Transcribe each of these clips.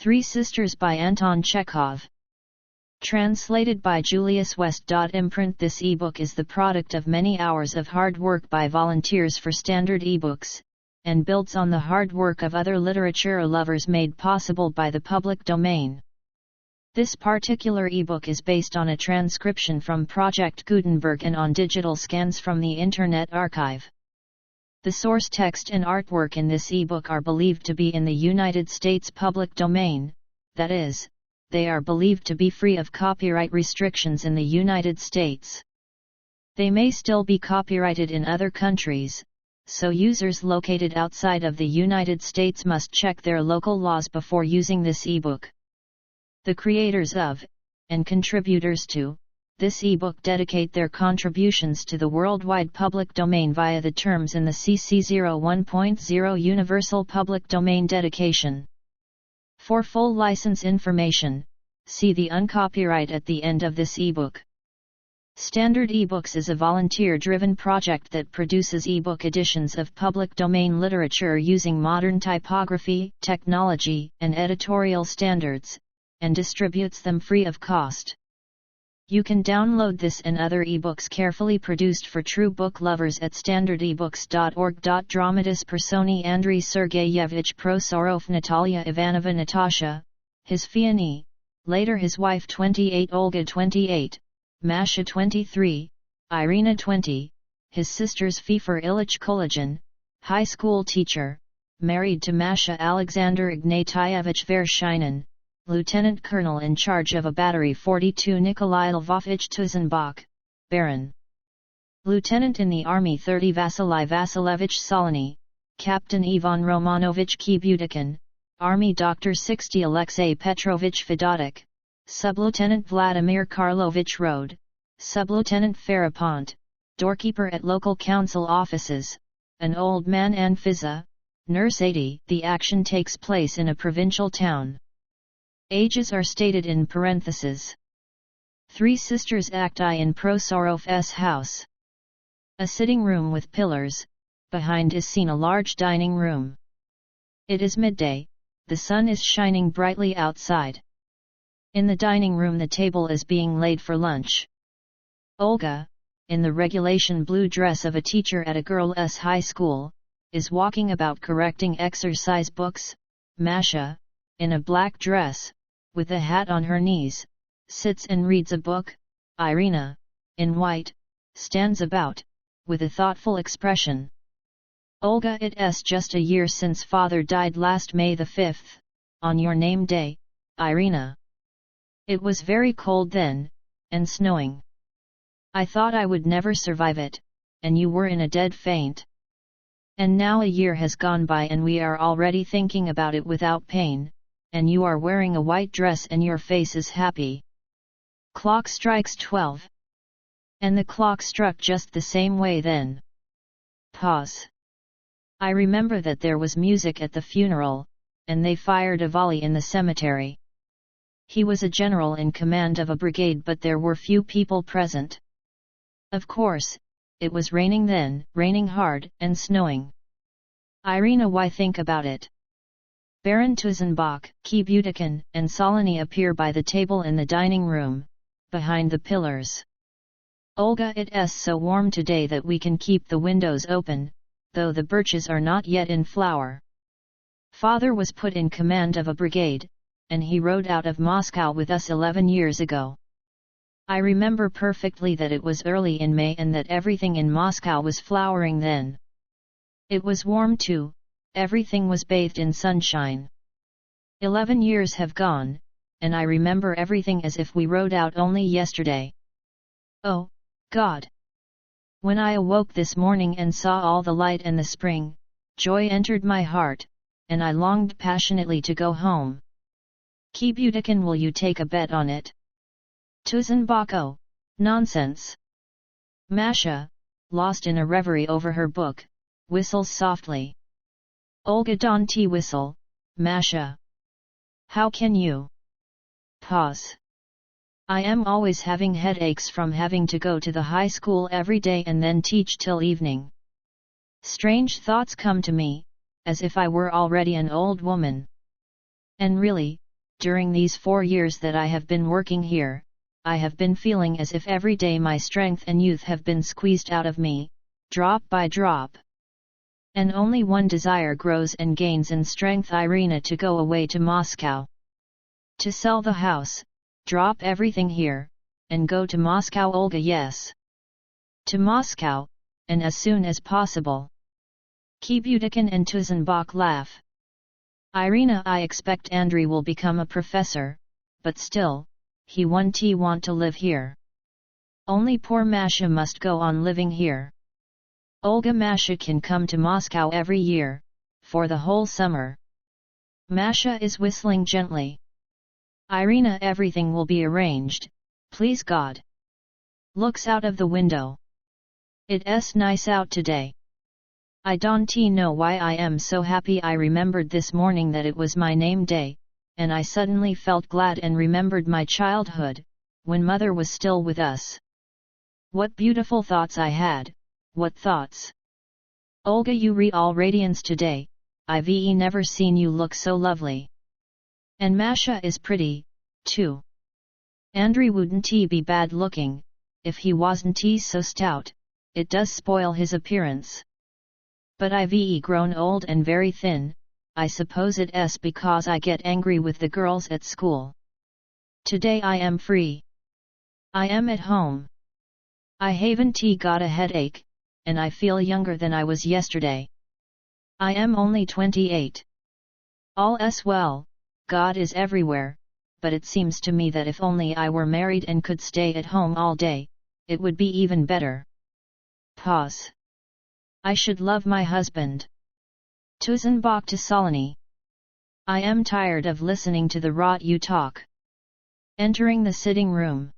Three Sisters by Anton Chekhov. Translated by Julius West. Imprint. This ebook is the product of many hours of hard work by volunteers for Standard eBooks, and builds on the hard work of other literature lovers made possible by the public domain. This particular ebook is based on a transcription from Project Gutenberg and on digital scans from the Internet Archive. The source text and artwork in this ebook are believed to be in the United States public domain, that is, they are believed to be free of copyright restrictions in the United States. They may still be copyrighted in other countries, so users located outside of the United States must check their local laws before using this ebook. The creators of, and contributors to, this ebook dedicate their contributions to the worldwide public domain via the terms in the CC 01.0 Universal Public Domain Dedication. For full license information, see the uncopyright at the end of this ebook. Standard eBooks is a volunteer-driven project that produces ebook editions of public domain literature using modern typography, technology, and editorial standards, and distributes them free of cost. You can download this and other ebooks carefully produced for true book lovers at standardebooks.org. Dramatis Personi Andrey Sergeyevich Prosorov Natalia Ivanova Natasha, his fiancée, later his wife 28 Olga 28, Masha 23, Irina 20, his sisters Fefer Ilyich Collagen, high school teacher, married to Masha Alexander Ignatievich Vershinin, Lieutenant Colonel in charge of a battery 42 Nikolai Lvovich Tuzenbach, Baron. Lieutenant in the Army 30 Vasily Vasilevich Solony, Captain Ivan Romanovich Kibutikin, Army Doctor 60 Alexei Petrovich Fedotik, Sub-Lieutenant Vladimir Karlovich Rode, Sub-Lieutenant Farapont, doorkeeper at local council offices, an old man Anfisa, nurse 80. The action takes place in a provincial town. Ages are stated in parentheses. Three Sisters act I in Prosorov's house. A sitting room with pillars, behind is seen a large dining room. It is midday, the sun is shining brightly outside. In the dining room the table is being laid for lunch. Olga, in the regulation blue dress of a teacher at a girls' high school, is walking about correcting exercise books. Masha, in a black dress, with a hat on her knees, sits and reads a book. Irina, in white, stands about, with a thoughtful expression. Olga, it's just a year since father died last May the 5th, on your name day, Irina. It was very cold then, and snowing. I thought I would never survive it, and you were in a dead faint. And now a year has gone by and we are already thinking about it without pain, and you are wearing a white dress and your face is happy. Clock strikes 12. And the clock struck just the same way then. Pause. I remember that there was music at the funeral, and they fired a volley in the cemetery. He was a general in command of a brigade but there were few people present. Of course, it was raining then, raining hard, and snowing. Irina, why think about it? Baron Tuzenbach, Kibutikin, and Solony appear by the table in the dining room, behind the pillars. Olga, it's so warm today that we can keep the windows open, though the birches are not yet in flower. Father was put in command of a brigade, and he rode out of Moscow with us 11 years ago. I remember perfectly that it was early in May and that everything in Moscow was flowering then. It was warm too, everything was bathed in sunshine. 11 years have gone, and I remember everything as if we rode out only yesterday. Oh, God! When I awoke this morning and saw all the light and the spring, joy entered my heart, and I longed passionately to go home. Kibutikin, will you take a bet on it? Tuzenbach, oh, nonsense. Masha, lost in a reverie over her book, whistles softly. Olga, don't whistle, Masha. How can you? Pause. I am always having headaches from having to go to the high school every day and then teach till evening. Strange thoughts come to me, as if I were already an old woman. And really, during these 4 years that I have been working here, I have been feeling as if every day my strength and youth have been squeezed out of me, drop by drop. And only one desire grows and gains in strength, Irina, to go away to Moscow. To sell the house, drop everything here, and go to Moscow, Olga, yes. To Moscow, and as soon as possible. Kibudikin and Tuzenbach laugh. Irina, I expect Andrey will become a professor, but still, he want to live here. Only poor Masha must go on living here. Olga, Masha can come to Moscow every year, for the whole summer. Masha is whistling gently. Irina, everything will be arranged, please God. Looks out of the window. It's nice out today. I don't know why I am so happy. I remembered this morning that it was my name day, and I suddenly felt glad and remembered my childhood, when mother was still with us. What beautiful thoughts I had, what thoughts! Olga, you all radiance today, I've never seen you look so lovely. And Masha is pretty, too. Andrey wouldn't be bad looking, if he wasn't so stout, it does spoil his appearance. But I've grown old and very thin, I suppose it's because I get angry with the girls at school. Today I am free. I am at home. I haven't got a headache, and I feel younger than I was yesterday. I am only 28. All's well, God is everywhere, but it seems to me that if only I were married and could stay at home all day, it would be even better. Pause. I should love my husband. Tuzenbach to Solony. I am tired of listening to the rot you talk. Entering the sitting room.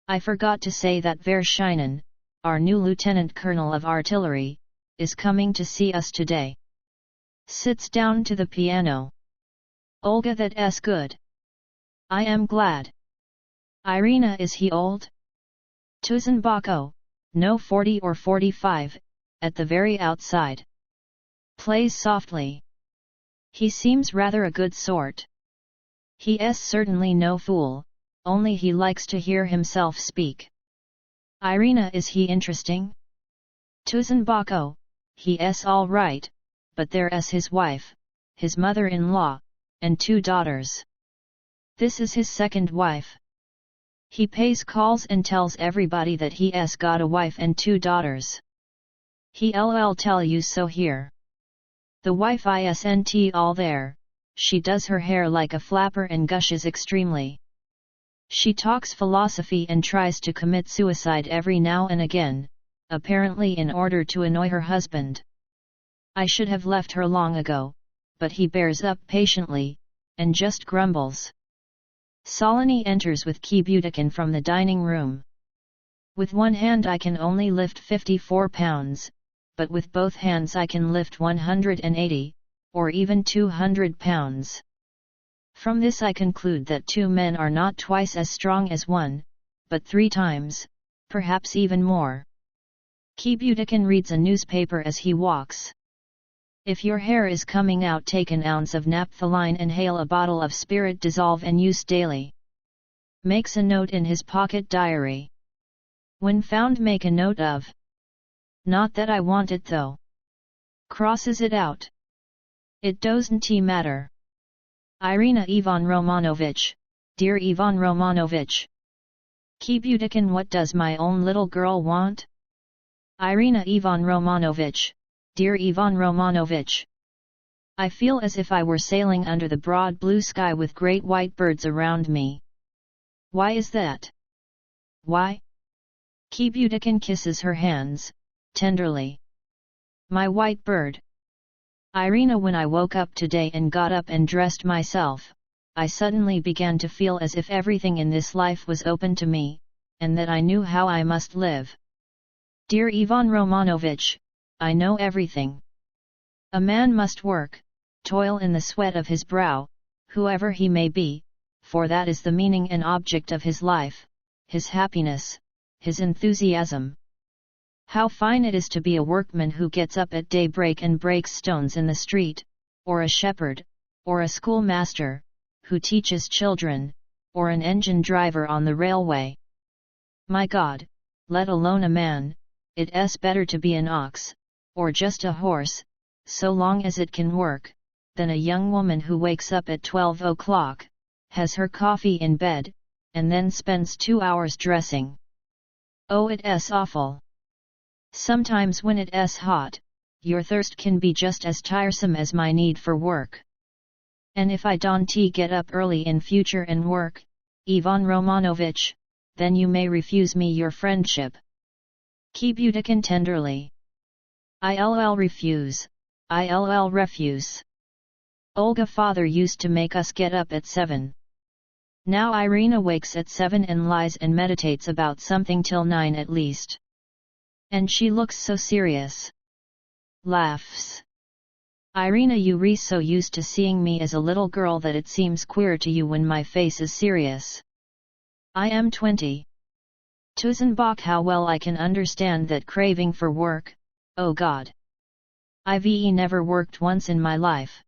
I forgot to say that Vershinin, our new lieutenant colonel of artillery, is coming to see us today. Sits down to the piano. Olga, that's good. I am glad. Irina, is he old? Tuzenbach, oh, no, 40 or 45, at the very outside. Plays softly. He seems rather a good sort. He's certainly no fool, only he likes to hear himself speak. Irina, is he interesting? Tuzenbach, oh, he's all right, but there's his wife, his mother-in-law, and 2 daughters. This is his second wife. He pays calls and tells everybody that he's got a wife and 2 daughters. He'll tell you so here. The wife isn't all there, she does her hair like a flapper and gushes extremely. She talks philosophy and tries to commit suicide every now and again, apparently in order to annoy her husband. I should have left her long ago, but he bears up patiently, and just grumbles. Solony enters with Kibudikin from the dining room. With one hand I can only lift 54 pounds, but with both hands I can lift 180, or even 200 pounds. From this I conclude that 2 men are not twice as strong as one, but 3 times, perhaps even more. Kibudikin reads a newspaper as he walks. If your hair is coming out, take an ounce of naphthalene, inhale a bottle of spirit, dissolve and use daily. Makes a note in his pocket diary. When found, make a note of. Not that I want it though. Crosses it out. It doesn't matter. Irina Ivan Romanovich, dear Ivan Romanovich. Kibudikin, what does my own little girl want? Irina Ivan Romanovich, dear Ivan Romanovich. I feel as if I were sailing under the broad blue sky with great white birds around me. Why is that? Why? Kibudikin kisses her hands, tenderly. My white bird. Irina, when I woke up today and got up and dressed myself, I suddenly began to feel as if everything in this life was open to me, and that I knew how I must live. Dear Ivan Romanovich, I know everything. A man must work, toil in the sweat of his brow, whoever he may be, for that is the meaning and object of his life, his happiness, his enthusiasm. How fine it is to be a workman who gets up at daybreak and breaks stones in the street, or a shepherd, or a schoolmaster, who teaches children, or an engine driver on the railway. My God, let alone a man, it's better to be an ox, or just a horse, so long as it can work, than a young woman who wakes up at 12 o'clock, has her coffee in bed, and then spends 2 hours dressing. Oh, it's awful. Sometimes when it's hot, your thirst can be just as tiresome as my need for work. And if I don't get up early in future and work, Ivan Romanovich, then you may refuse me your friendship. Kibudikin tenderly. Ill refuse. Ill refuse. Olga father used to make us get up at 7. Now Irina wakes at 7 and lies and meditates about something till 9 at least. And she looks so serious. Laughs. Irina, you re so used to seeing me as a little girl that it seems queer to you when my face is serious. I am 20. Tusenbach, how well I can understand that craving for work, oh God. I've never worked once in my life.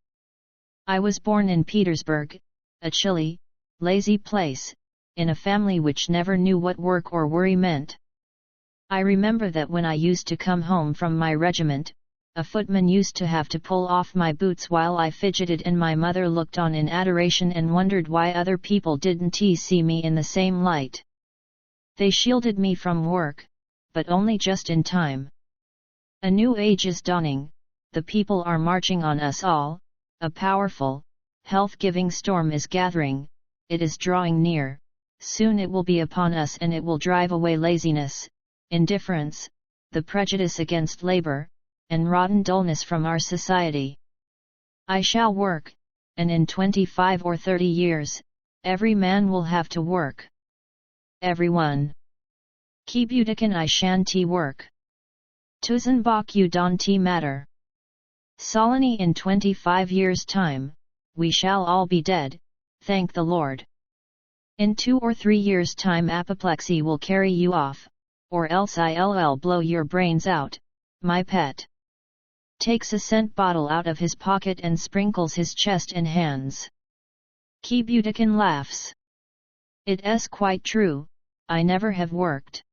I was born in Petersburg, a chilly, lazy place, in a family which never knew what work or worry meant. I remember that when I used to come home from my regiment, a footman used to have to pull off my boots while I fidgeted, and my mother looked on in adoration and wondered why other people didn't see me in the same light. They shielded me from work, but only just in time. A new age is dawning, the people are marching on us all, a powerful, health-giving storm is gathering, it is drawing near, soon it will be upon us and it will drive away laziness, indifference, the prejudice against labor, and rotten dullness from our society. I shall work, and in 25 or 30 years, every man will have to work. Everyone. Kibudikin I shan't work. Tusenbach you don't matter. Solony in 25 years' time, we shall all be dead, thank the Lord. In 2 or 3 years' time apoplexy will carry you off, or else I'll blow your brains out, my pet. Takes a scent bottle out of his pocket and sprinkles his chest and hands. Kibudikin laughs. It's quite true, I never have worked.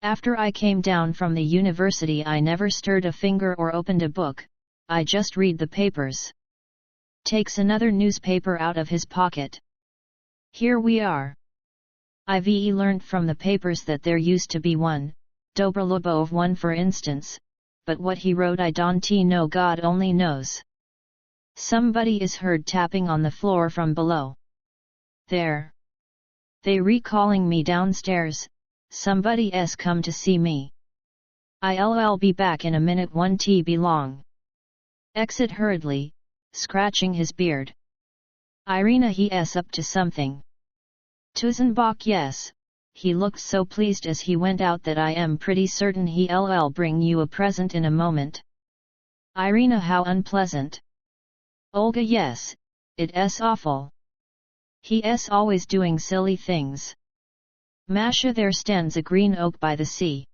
After I came down from the university I never stirred a finger or opened a book, I just read the papers. Takes another newspaper out of his pocket. Here we are. I've learnt from the papers that there used to be one, Dobrolubov one for instance, but what he wrote I don't know, God only knows. Somebody is heard tapping on the floor from below. There. They recalling me downstairs, somebody's come to see me. I'll be back in a minute, one be long. Exit hurriedly, scratching his beard. Irina he's up to something. Tusenbach yes, he looked so pleased as he went out that I am pretty certain he'll bring you a present in a moment. Irina how unpleasant. Olga yes, it's awful. He's always doing silly things. Masha there stands a green oak by the sea.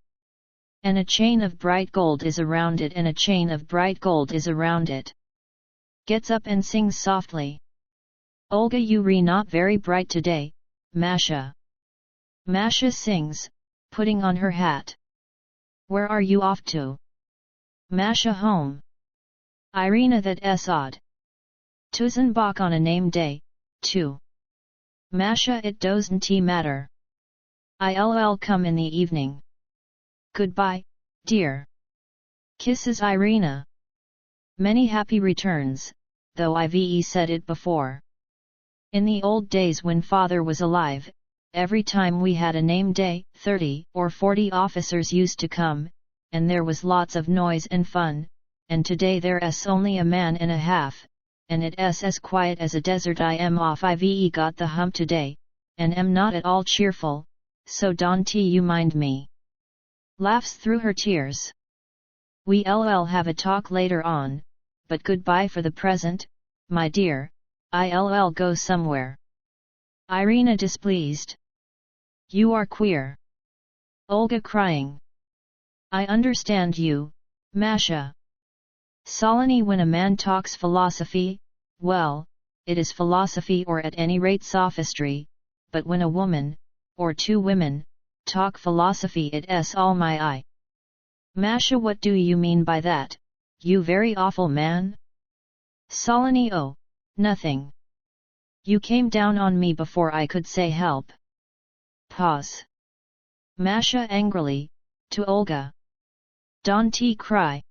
And a chain of bright gold is around it, and a chain of bright gold is around it. Gets up and sings softly. Olga you re not very bright today, Masha. Masha sings, putting on her hat. Where are you off to? Masha home. Irina that's odd. Tusenbach on a name day, too. Masha it doesn't matter. I'll come in the evening. Goodbye, dear. Kisses Irina. Many happy returns, though I've said it before. In the old days when father was alive, every time we had a name day, 30 or 40 officers used to come, and there was lots of noise and fun, and today there's only a man and a half, and it's as quiet as a desert. I am off. I've got the hump today, and am not at all cheerful, so don't you mind me. Laughs through her tears. We'll have a talk later on, but goodbye for the present, my dear, I'll go somewhere. Irina displeased. You are queer. Olga crying. I understand you, Masha. Solony when a man talks philosophy, well, it is philosophy or at any rate sophistry, but when a woman, or two women, talk philosophy it's all my eye. Masha, what do you mean by that, you very awful man? Solony, oh, nothing. You came down on me before I could say help. Pause. Masha angrily, to Olga. Don't cry.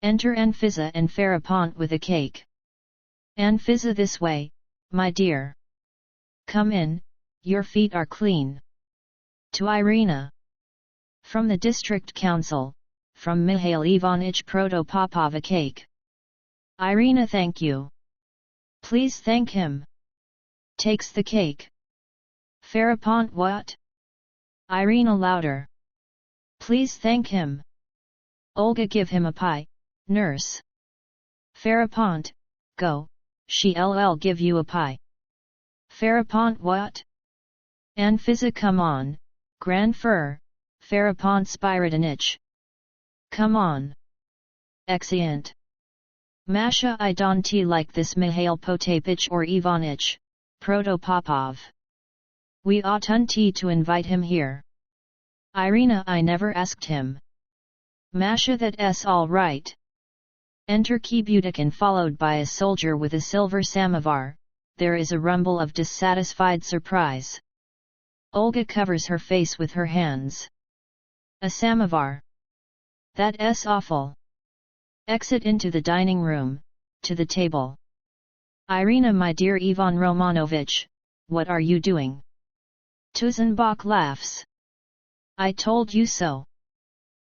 Enter Anfisa and Farapont with a cake. Anfisa, this way, my dear. Come in, your feet are clean. To Irina. From the district council, from Mikhail Ivanich Protopopov a cake. Irina, thank you. Please thank him. Takes the cake. Farapont, what? Irina louder. Please thank him. Olga, give him a pie, nurse. Farapont, go, she'll give you a pie. Farapont, what? Anfisa, come on, Grand Fur, Farapont Spiritonich. Come on. Excellent. Masha, I don't like this Mikhail Potapich or Ivanich, Protopopov. We oughtn't to invite him here. Irina, I never asked him. Masha, that's all right. Enter Kibudikin followed by a soldier with a silver samovar. There is a rumble of dissatisfied surprise. Olga covers her face with her hands. A samovar. That's awful. Exit into the dining room, to the table. Irina, my dear Ivan Romanovich, what are you doing? Tuzenbach laughs. I told you so.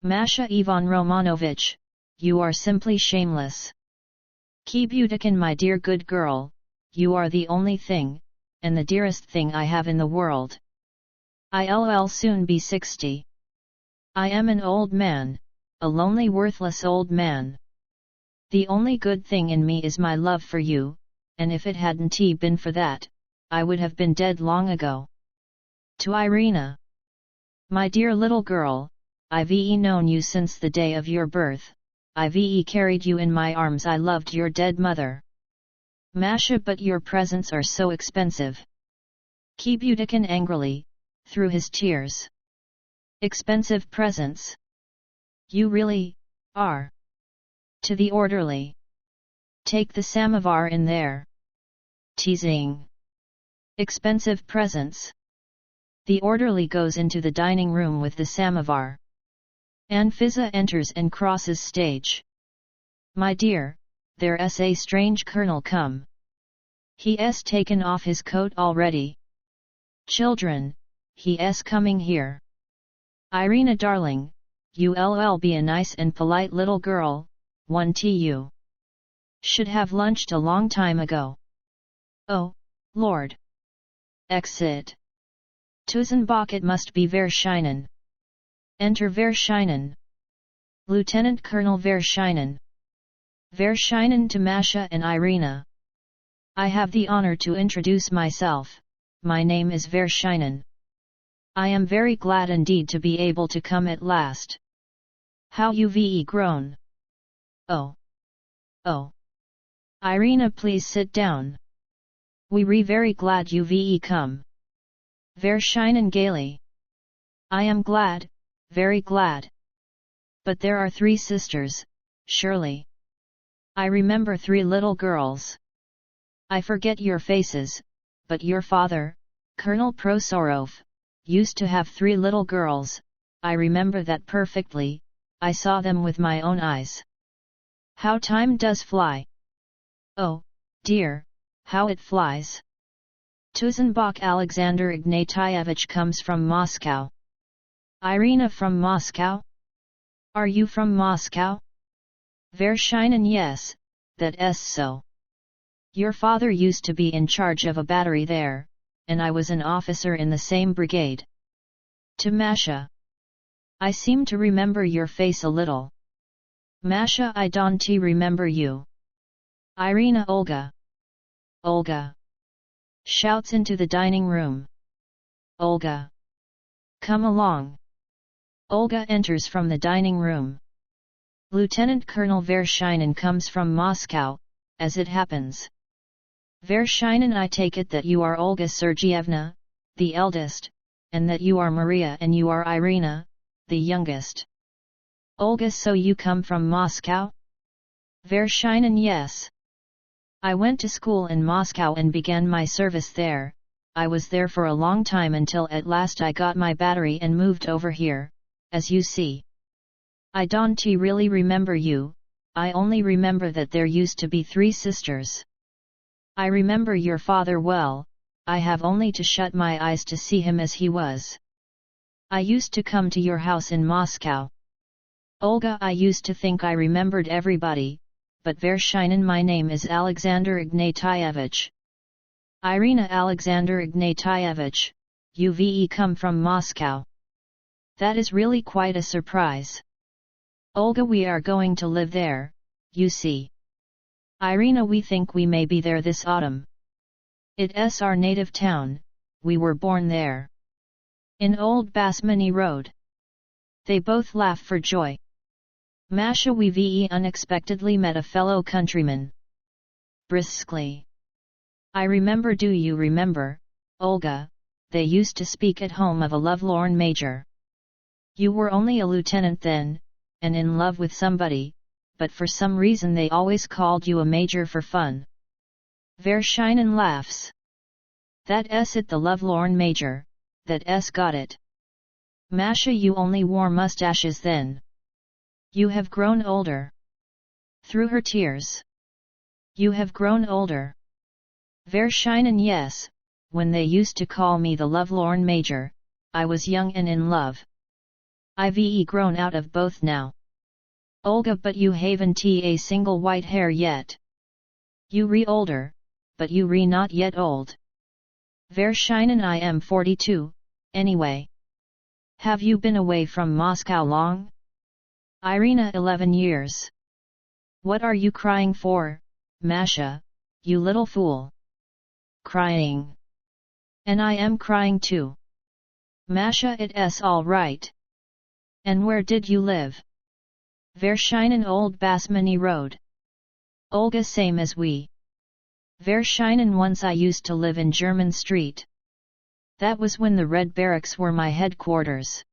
Masha, Ivan Romanovich, you are simply shameless. Kibudikin, my dear good girl, you are the only thing, and the dearest thing I have in the world. I'll soon be 60. I am an old man, a lonely worthless old man. The only good thing in me is my love for you, and if it hadn't been for that, I would have been dead long ago. To Irina. My dear little girl, I've known you since the day of your birth, I've carried you in my arms, I loved your dead mother. Masha, but your presents are so expensive. Kibudikin angrily, through his tears. Expensive presents? You really are. To the orderly. Take the samovar in there. Teasing. Expensive presents. The orderly goes into the dining room with the samovar. Anfisa enters and crosses stage. My dear, there's a strange colonel come. He's taken off his coat already. Children, he's coming here. Irina darling, you'll be a nice and polite little girl, one you should have lunched a long time ago. Oh, Lord. Exit. Tuzenbach, it must be Vershinen. Enter Vershinen. Lieutenant Colonel Vershinen. Vershinen to Masha and Irina. I have the honor to introduce myself, my name is Vershinen. I am very glad indeed to be able to come at last. How you've grown. Oh. Oh. Irina, please sit down. We're very glad you've come. Vershinen gaily. I am glad, very glad. But there are 3 sisters, surely. I remember 3 little girls. I forget your faces, but your father, Colonel Prosorov, used to have 3 little girls, I remember that perfectly, I saw them with my own eyes. How time does fly. Oh, dear, how it flies. Tuzenbach Alexander Ignatievich comes from Moscow. Irina, from Moscow? Are you from Moscow? Vershinen, yes, that's so. Your father used to be in charge of a battery there, and I was an officer in the same brigade. To Masha. I seem to remember your face a little. Masha, I don't remember you. Irina, Olga. Olga. Shouts into the dining room. Olga. Come along. Olga enters from the dining room. Lieutenant Colonel Vershinen comes from Moscow, as it happens. Vershinin, I take it that you are Olga Sergeyevna, the eldest, and that you are Maria and you are Irina, the youngest. Olga, so you come from Moscow? Vershinin, yes. I went to school in Moscow and began my service there. I was there for a long time until at last I got my battery and moved over here, as you see. I don't really remember you, I only remember that there used to be 3 sisters. I remember your father well, I have only to shut my eyes to see him as he was. I used to come to your house in Moscow. Olga, I used to think I remembered everybody, but Vershinin, my name is Alexander Ignatievich. Irina, Alexander Ignatievich, you come from Moscow. That is really quite a surprise. Olga, we are going to live there, you see. Irina, we think we may be there this autumn. It's our native town, we were born there. In Old Basmany Road. They both laugh for joy. Masha, we unexpectedly met a fellow countryman. Briskly. I remember, do you remember, Olga, they used to speak at home of a lovelorn major. You were only a lieutenant then, and in love with somebody, but for some reason they always called you a major for fun. Vershinin laughs. That's it, the lovelorn major, that's got it. Masha, you only wore mustaches then. You have grown older. Through her tears. You have grown older. Vershinin, yes, when they used to call me the lovelorn major, I was young and in love. I've grown out of both now. Olga, but you haven't a single white hair yet. You older, but you not yet old. Vershinin, I am 42, anyway. Have you been away from Moscow long? Irina, 11 years. What are you crying for, Masha, you little fool? Crying. And I am crying too. Masha, it's all right. And where did you live? Vershinin, Old Basmany Road. Olga, same as we. Vershinin, once I used to live in German Street. That was when the Red Barracks were my headquarters.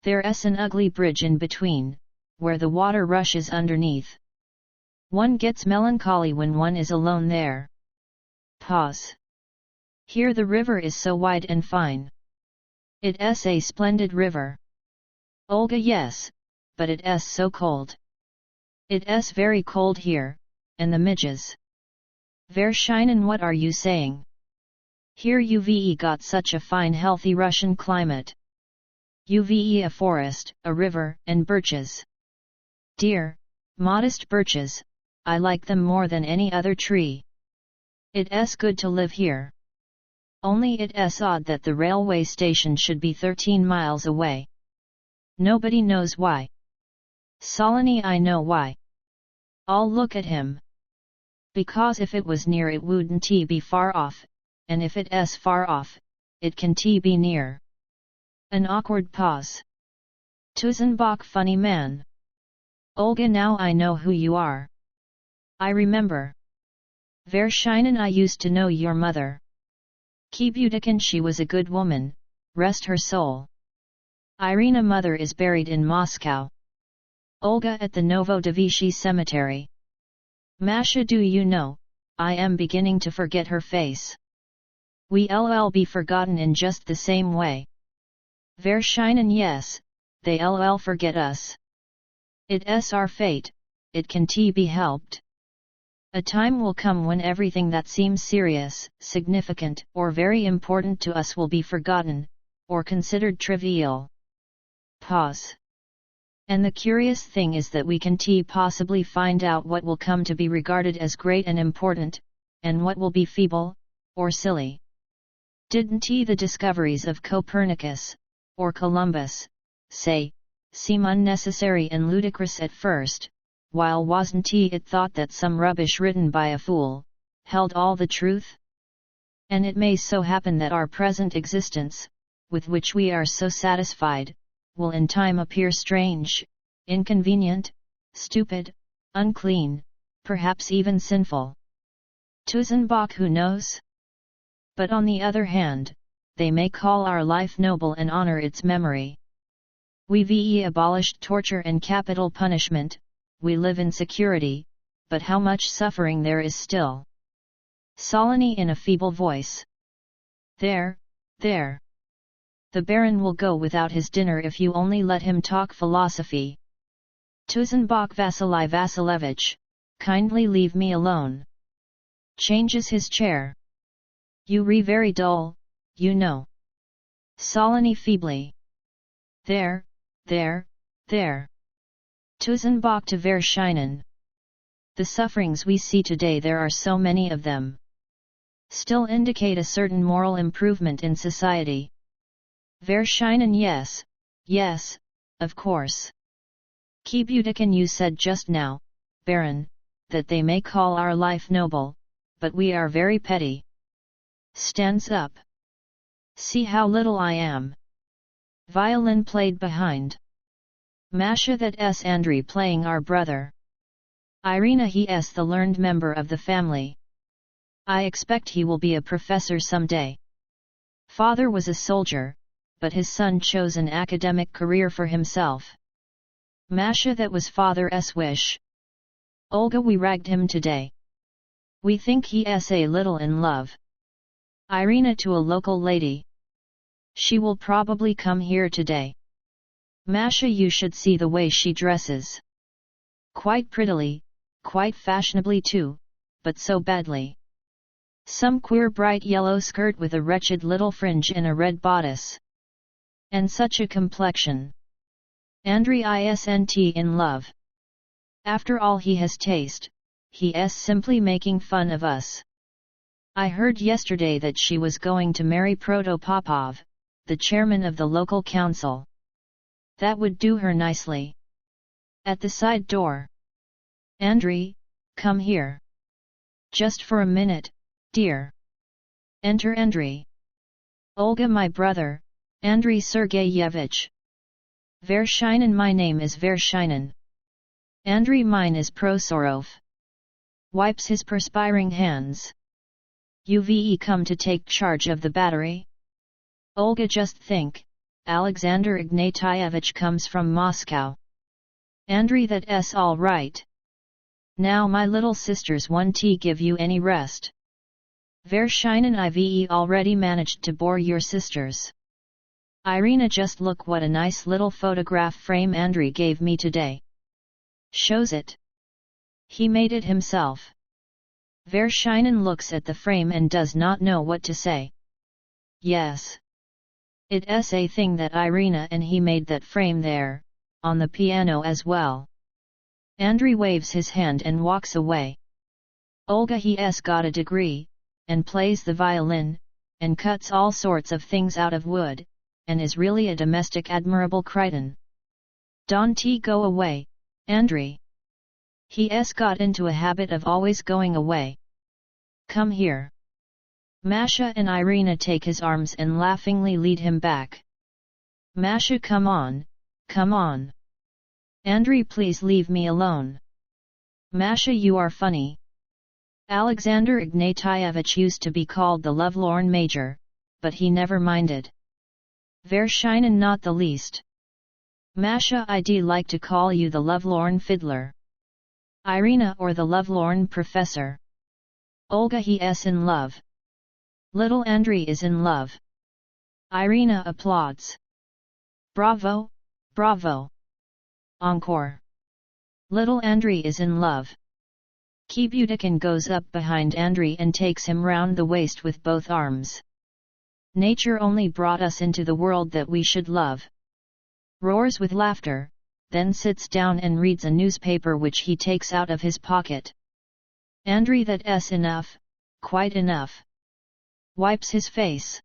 There's an ugly bridge in between, where the water rushes underneath. One gets melancholy when one is alone there. Pause. Here the river is so wide and fine. It's a splendid river. Olga, yes, but it's so cold. It's very cold here, and the midges. Vershinin, what are you saying? Here you've got such a fine healthy Russian climate. You've a forest, a river, and birches. Dear, modest birches, I like them more than any other tree. It's good to live here. Only it's odd that the railway station should be 13 miles away. Nobody knows why. Solony, I know why. All look at him. Because if it was near it wouldn't be far off, and if it's far off, it can be near. An awkward pause. Tuzenbach, funny man. Olga, now I know who you are. I remember. Vershinin, I used to know your mother. Kibudikin, she was a good woman, rest her soul. Irina, mother is buried in Moscow. Olga, at the Novodevichy cemetery. Masha, do you know, I am beginning to forget her face. We'll be forgotten in just the same way. Vershinin, yes, they'll forget us. It's our fate, it can't be helped. A time will come when everything that seems serious, significant, or very important to us will be forgotten, or considered trivial. Pause. And the curious thing is that we can possibly find out what will come to be regarded as great and important, and what will be feeble, or silly. Didn't the discoveries of Copernicus, or Columbus, say, seem unnecessary and ludicrous at first, while wasn't it thought that some rubbish written by a fool, held all the truth? And it may so happen that our present existence, with which we are so satisfied, will in time appear strange, inconvenient, stupid, unclean, perhaps even sinful. Tusenbach, who knows? But on the other hand, they may call our life noble and honor its memory. We've abolished torture and capital punishment, we live in security, but how much suffering there is still. Solony in a feeble voice. There. The Baron will go without his dinner if you only let him talk philosophy. Tusenbach Vasily Vasilievich, kindly leave me alone. Changes his chair. You re very dull, you know. Solony feebly. There. Tusenbach to Verscheinen. The sufferings we see today, there are so many of them, still indicate a certain moral improvement in society. Verscheinen, yes, of course. Kiebudiken, you said just now, Baron, that they may call our life noble, but we are very petty. Stands up. See how little I am. Violin played behind. Masha, that's Andrey playing our brother. Irina, he's the learned member of the family. I expect he will be a professor someday. Father was a soldier, but his son chose an academic career for himself. Masha, that was father's wish. Olga, we ragged him today. We think he's a little in love. Irina to a local lady. She will probably come here today. Masha, you should see the way she dresses. Quite prettily, quite fashionably too, but so badly. Some queer bright yellow skirt with a wretched little fringe in a red bodice. And such a complexion. Andrey isn't in love. After all he has taste, he's simply making fun of us. I heard yesterday that she was going to marry Protopopov, the chairman of the local council. That would do her nicely. At the side door. Andrey, come here. Just for a minute, dear. Enter Andrey. Olga, my brother, Andrey Sergeyevich. Verscheinen, my name is Verscheinen. Andrey, mine is Prosorov. Wipes his perspiring hands. You've come to take charge of the battery? Olga, just think, Alexander Ignatievich comes from Moscow. Andrey, that's all right. Now my little sisters, won't give you any rest. Verscheinen, I've already managed to bore your sisters. Irina, just look what a nice little photograph frame Andrey gave me today. Shows it. He made it himself. Verscheinen looks at the frame and does not know what to say. Yes. It's a thing that Irina and he made that frame there, on the piano as well. Andrey waves his hand and walks away. Olga, he's got a degree, and plays the violin, and cuts all sorts of things out of wood, and is really a domestic admirable Crichton. Don't go away, Andrey. He's got into a habit of always going away. Come here. Masha and Irina take his arms and laughingly lead him back. Masha, come on. Andrey, please leave me alone. Masha, you are funny. Alexander Ignatievich used to be called the lovelorn major, but he never minded. Verscheinen, not the least. Masha, I'd like to call you the lovelorn fiddler. Irina, or the lovelorn professor. Olga, he's in love. Little Andrey is in love. Irina applauds. Bravo, bravo. Encore. Little Andrey is in love. Kiebudiken goes up behind Andrey and takes him round the waist with both arms. Nature only brought us into the world that we should love. Roars with laughter, then sits down and reads a newspaper which he takes out of his pocket. Andrey, that's enough, quite enough. Wipes his face.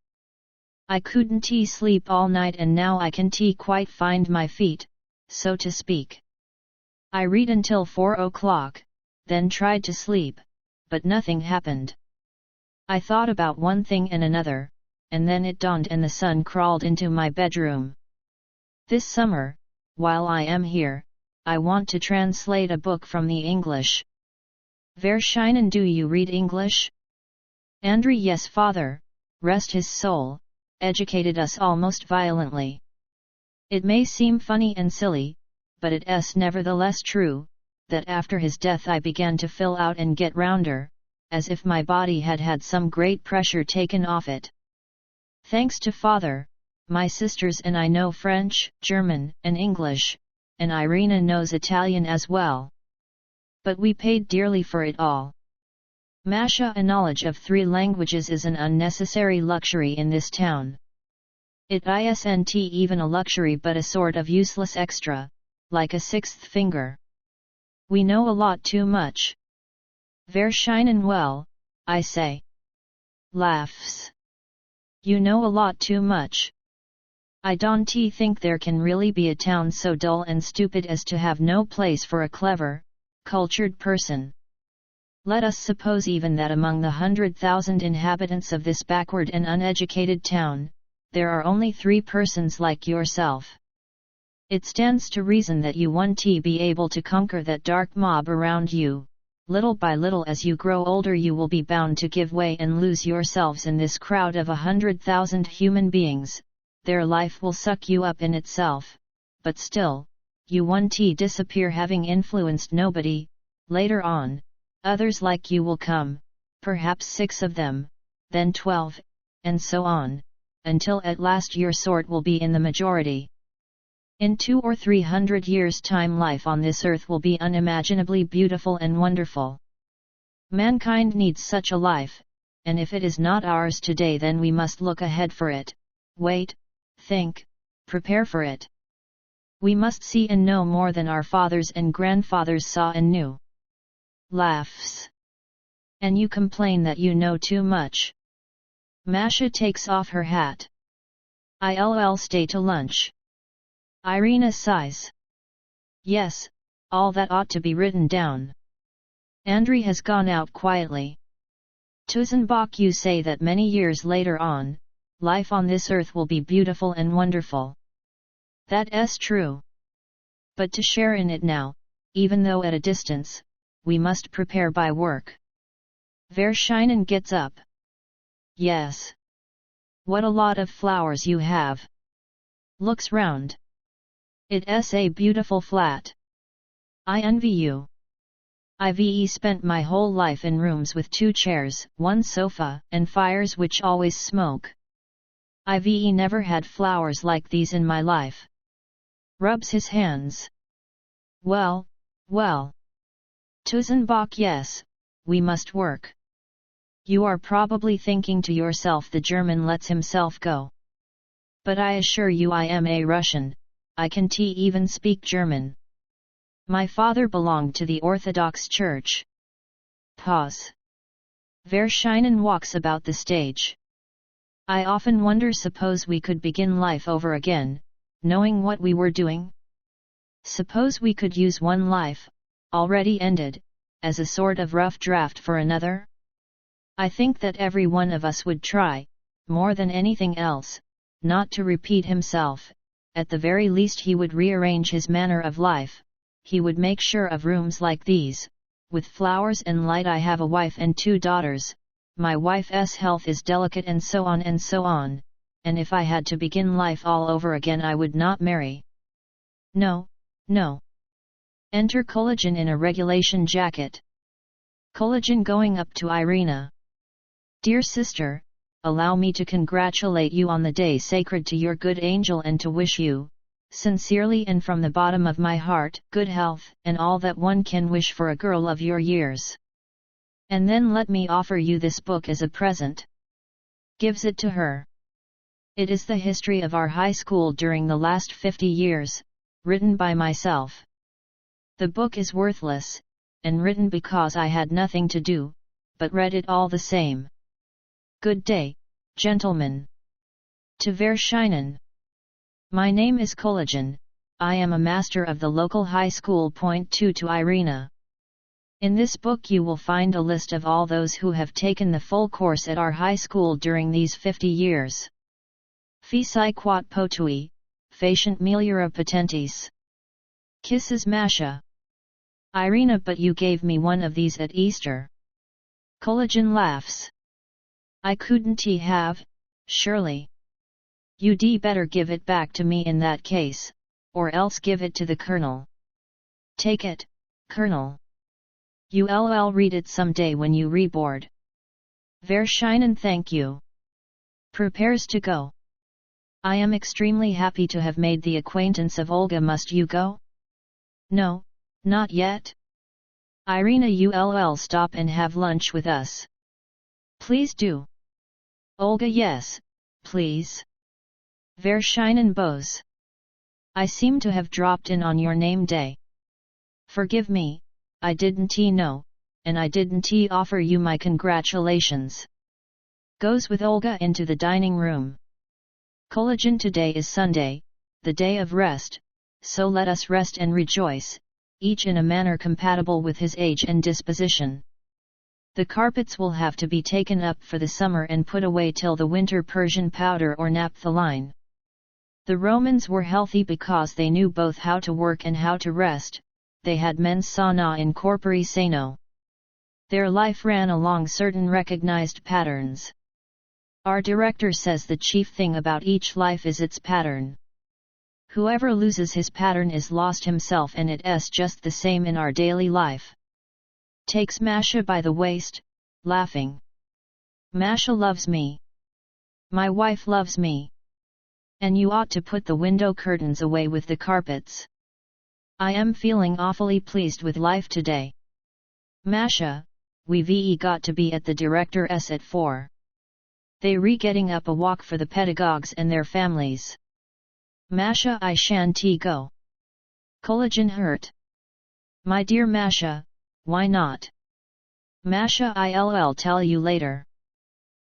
I couldn't sleep all night and now I can quite find my feet, so to speak. I read until 4 o'clock, then tried to sleep, but nothing happened. I thought about one thing and another, and then it dawned and the sun crawled into my bedroom. This summer, while I am here, I want to translate a book from the English. Verschinen, do you read English? Andrey, yes father, rest his soul, educated us almost violently. It may seem funny and silly, but it's nevertheless true, that after his death I began to fill out and get rounder, as if my body had had some great pressure taken off it. Thanks to father, my sisters and I know French, German, and English, and Irina knows Italian as well. But we paid dearly for it all. Masha, a knowledge of 3 languages is an unnecessary luxury in this town. It isn't even a luxury but a sort of useless extra, like a 6th finger. We know a lot too much. Verschinen, well, I say. Laughs. You know a lot too much. I don't think there can really be a town so dull and stupid as to have no place for a clever, cultured person. Let us suppose even that among the 100,000 inhabitants of this backward and uneducated town, there are only 3 persons like yourself. It stands to reason that you won't be able to conquer that dark mob around you. Little by little as you grow older you will be bound to give way and lose yourselves in this crowd of 100,000 human beings. Their life will suck you up in itself, but still, you won't disappear having influenced nobody. Later on, others like you will come, perhaps 6 of them, then 12, and so on, until at last your sort will be in the majority. In 200 or 300 years' time life on this earth will be unimaginably beautiful and wonderful. Mankind needs such a life, and if it is not ours today then we must look ahead for it, wait, think, prepare for it. We must see and know more than our fathers and grandfathers saw and knew. Laughs. And you complain that you know too much. Masha takes off her hat. I'll stay to lunch. Irina sighs. Yes, all that ought to be written down. Andrey has gone out quietly. Tuzenbach, you say that many years later on, life on this earth will be beautiful and wonderful. That's true. But to share in it now, even though at a distance, we must prepare by work. Verschinen gets up. Yes. What a lot of flowers you have. Looks round. It's a beautiful flat. I envy you. I've spent my whole life in rooms with 2 chairs, 1 sofa, and fires which always smoke. I've never had flowers like these in my life. Rubs his hands. Well, well. Tuzenbach, yes, we must work. You are probably thinking to yourself the German lets himself go. But I assure you I am a Russian, I can even speak German. My father belonged to the Orthodox Church. Pause. Verschinen walks about the stage. I often wonder, suppose we could begin life over again, knowing what we were doing? Suppose we could use one life, already ended, as a sort of rough draft for another? I think that every one of us would try, more than anything else, not to repeat himself. At the very least he would rearrange his manner of life. He would make sure of rooms like these, with flowers and light. I have a wife and 2 daughters, my wife's health is delicate and so on, and if I had to begin life all over again I would not marry. No, no. Enter Collagen in a regulation jacket. Collagen going up to Irina. Dear sister, allow me to congratulate you on the day sacred to your good angel and to wish you, sincerely and from the bottom of my heart, good health and all that one can wish for a girl of your years. And then let me offer you this book as a present. Gives it to her. It is the history of our high school during the last 50 years, written by myself. The book is worthless, and written because I had nothing to do, but read it all the same. Good day, gentlemen. To Verschinen. My name is Collagen, I am a master of the local high school. Point 2 to Irina. In this book you will find a list of all those who have taken the full course at our high school during these 50 years. Fisi quat potui, facient meliora potentis. Kisses Masha. Irina, but you gave me one of these at Easter. Collagen laughs. I couldn't have, surely. You'd better give it back to me in that case, or else give it to the colonel. Take it, colonel. You'll read it someday when you reboard. Verschinen, thank you. Prepares to go. I am extremely happy to have made the acquaintance of Olga. Must you go? No, not yet. Irina, you'll stop and have lunch with us. Please do. Olga, yes, please. Verschinen bows. I seem to have dropped in on your name day. Forgive me, I didn't know, and I didn't offer you my congratulations. Goes with Olga into the dining room. Collagen, today is Sunday, the day of rest, so let us rest and rejoice, each in a manner compatible with his age and disposition. The carpets will have to be taken up for the summer and put away till the winter, Persian powder or naphthalene. The Romans were healthy because they knew both how to work and how to rest, they had mens sana in corpore sano. Their life ran along certain recognized patterns. Our director says the chief thing about each life is its pattern. Whoever loses his pattern is lost himself, and it's just the same in our daily life. Takes Masha by the waist, laughing. Masha loves me. My wife loves me. And you ought to put the window curtains away with the carpets. I am feeling awfully pleased with life today. Masha, we've got to be at the director's at 4. They getting up a walk for the pedagogues and their families. Masha, I shan't go. Collagen hurt. My dear Masha, why not? Masha, I'll tell you later.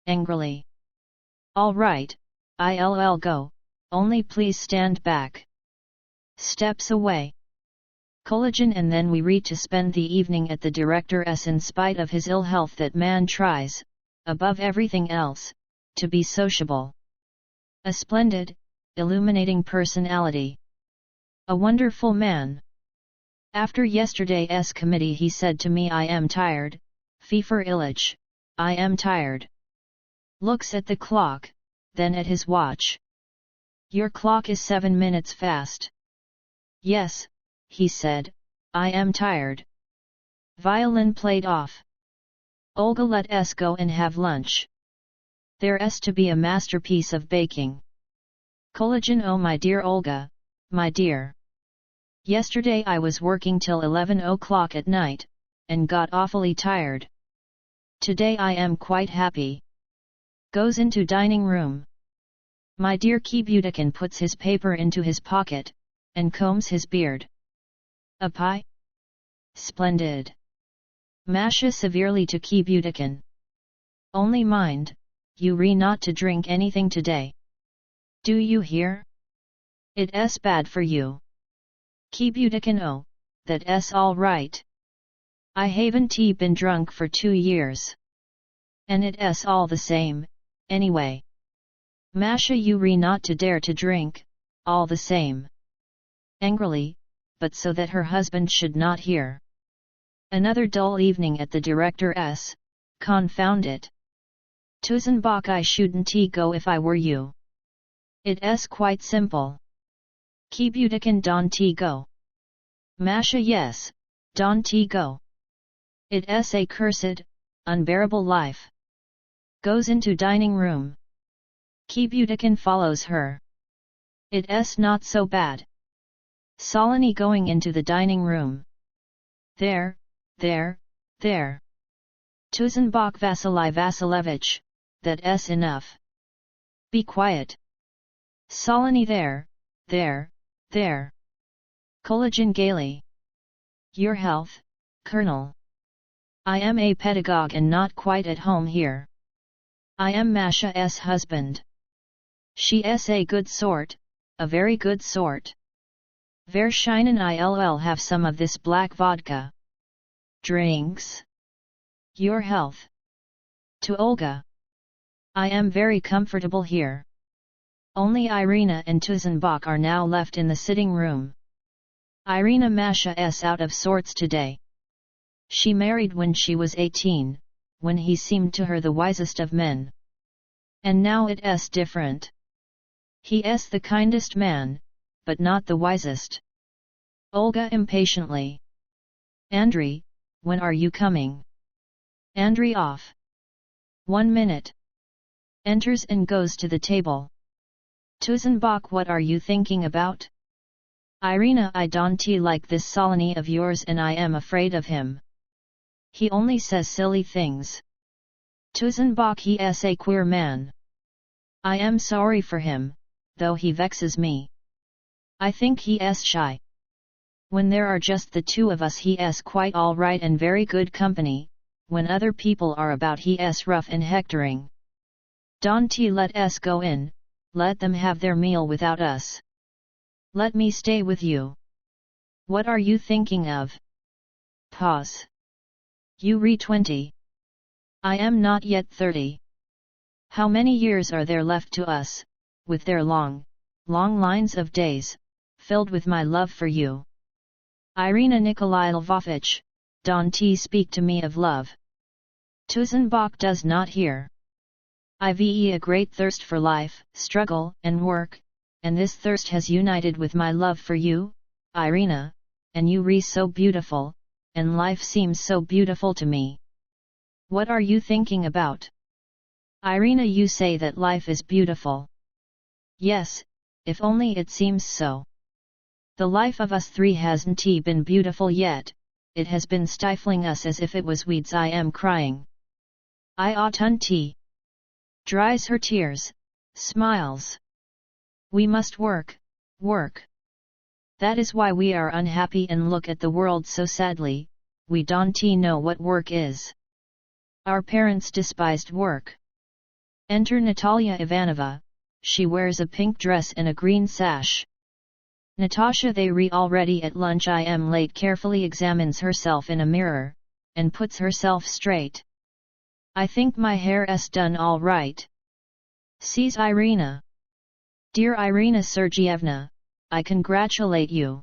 Angrily. All right, I'll go, only please stand back. Steps away. Collagen, and then we to spend the evening at the director's. In spite of his ill health, that man tries, above everything else, to be sociable. A splendid, illuminating personality. A wonderful man. After yesterday's committee he said to me, I am tired, Fifer Illich, I am tired. Looks at the clock, then at his watch. Your clock is 7 minutes fast. Yes, he said, I am tired. Violin played off. Olga, let us go and have lunch. There's to be a masterpiece of baking. Collagen, oh my dear Olga, my dear. Yesterday I was working till 11 o'clock at night, and got awfully tired. Today I am quite happy. Goes into dining room. My dear Kibutikin puts his paper into his pocket, and combs his beard. A pie? Splendid. Masha severely to Kibutikin. Only mind, you not to drink anything today. Do you hear? It's bad for you. Kibutikin, oh, that's all right. I haven't been drunk for 2 years. And it's all the same, anyway. Masha, you not to dare to drink, all the same. Angrily, but so that her husband should not hear. Another dull evening at the director's, confound it. Tusenbach, I shouldn't go if I were you. It's quite simple. Kibutikin, don't go. Masha, yes, don't go. It's a cursed, unbearable life. Goes into dining room. Kibutikin follows her. It's not so bad. Solony going into the dining room. There. Tusenbach, Vasily Vasilevich, that's enough. Be quiet. Solony, there. Collagen gaily. Your health, Colonel. I am a pedagogue and not quite at home here. I am Masha's husband. She's a good sort, a very good sort. Verschinen, I'll have some of this black vodka. Drinks. Your health. To Olga. I am very comfortable here. Only Irina and Tusenbach are now left in the sitting room. Irina Masha's out of sorts today. She married when she was 18, when he seemed to her the wisest of men. And now it's different. He's the kindest man, but not the wisest. Olga impatiently. Andrey, when are you coming? Andrey off. 1 minute. Enters and goes to the table. Tuzenbach, what are you thinking about? Irina, I don't like this Solony of yours and I am afraid of him. He only says silly things. Tuzenbach, he's a queer man. I am sorry for him, though he vexes me. I think he's shy. When there are just the two of us he's quite all right and very good company, when other people are about he's rough and hectoring. Don't let us go in, let them have their meal without us. Let me stay with you. What are you thinking of? Pause. You re 20. I am not yet 30. How many years are there left to us, with their long, long lines of days, filled with my love for you? Irina Nikolaevich, don't speak to me of love. Tuzenbach does not hear. I've a great thirst for life, struggle, and work, and this thirst has united with my love for you, Irina, and you re so beautiful, and life seems so beautiful to me. What are you thinking about? Irina, you say that life is beautiful. Yes, if only it seems so. The life of us three hasn't been beautiful yet, it has been stifling us as if it was weeds. I am crying. I oughtn't. Dries her tears, smiles. We must work, work. That is why we are unhappy and look at the world so sadly, we don't know what work is. Our parents despised work. Enter Natalia Ivanova, she wears a pink dress and a green sash. Natasha, they re already at lunch. I am late, carefully examines herself in a mirror, and puts herself straight. I think my hair's done all right. Sees Irina. Dear Irina Sergeyevna, I congratulate you.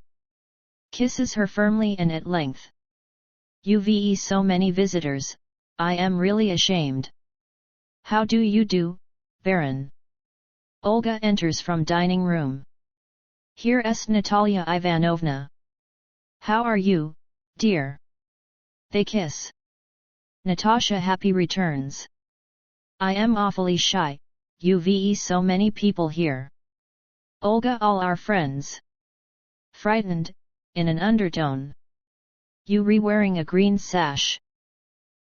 Kisses her firmly and at length. You've so many visitors, I am really ashamed. How do you do, Baron? Olga enters from dining room. Here's Natalia Ivanovna. How are you, dear? They kiss. Natasha happy returns. I am awfully shy, you've so many people here. Olga, all our friends. Frightened, in an undertone. You re-wearing a green sash.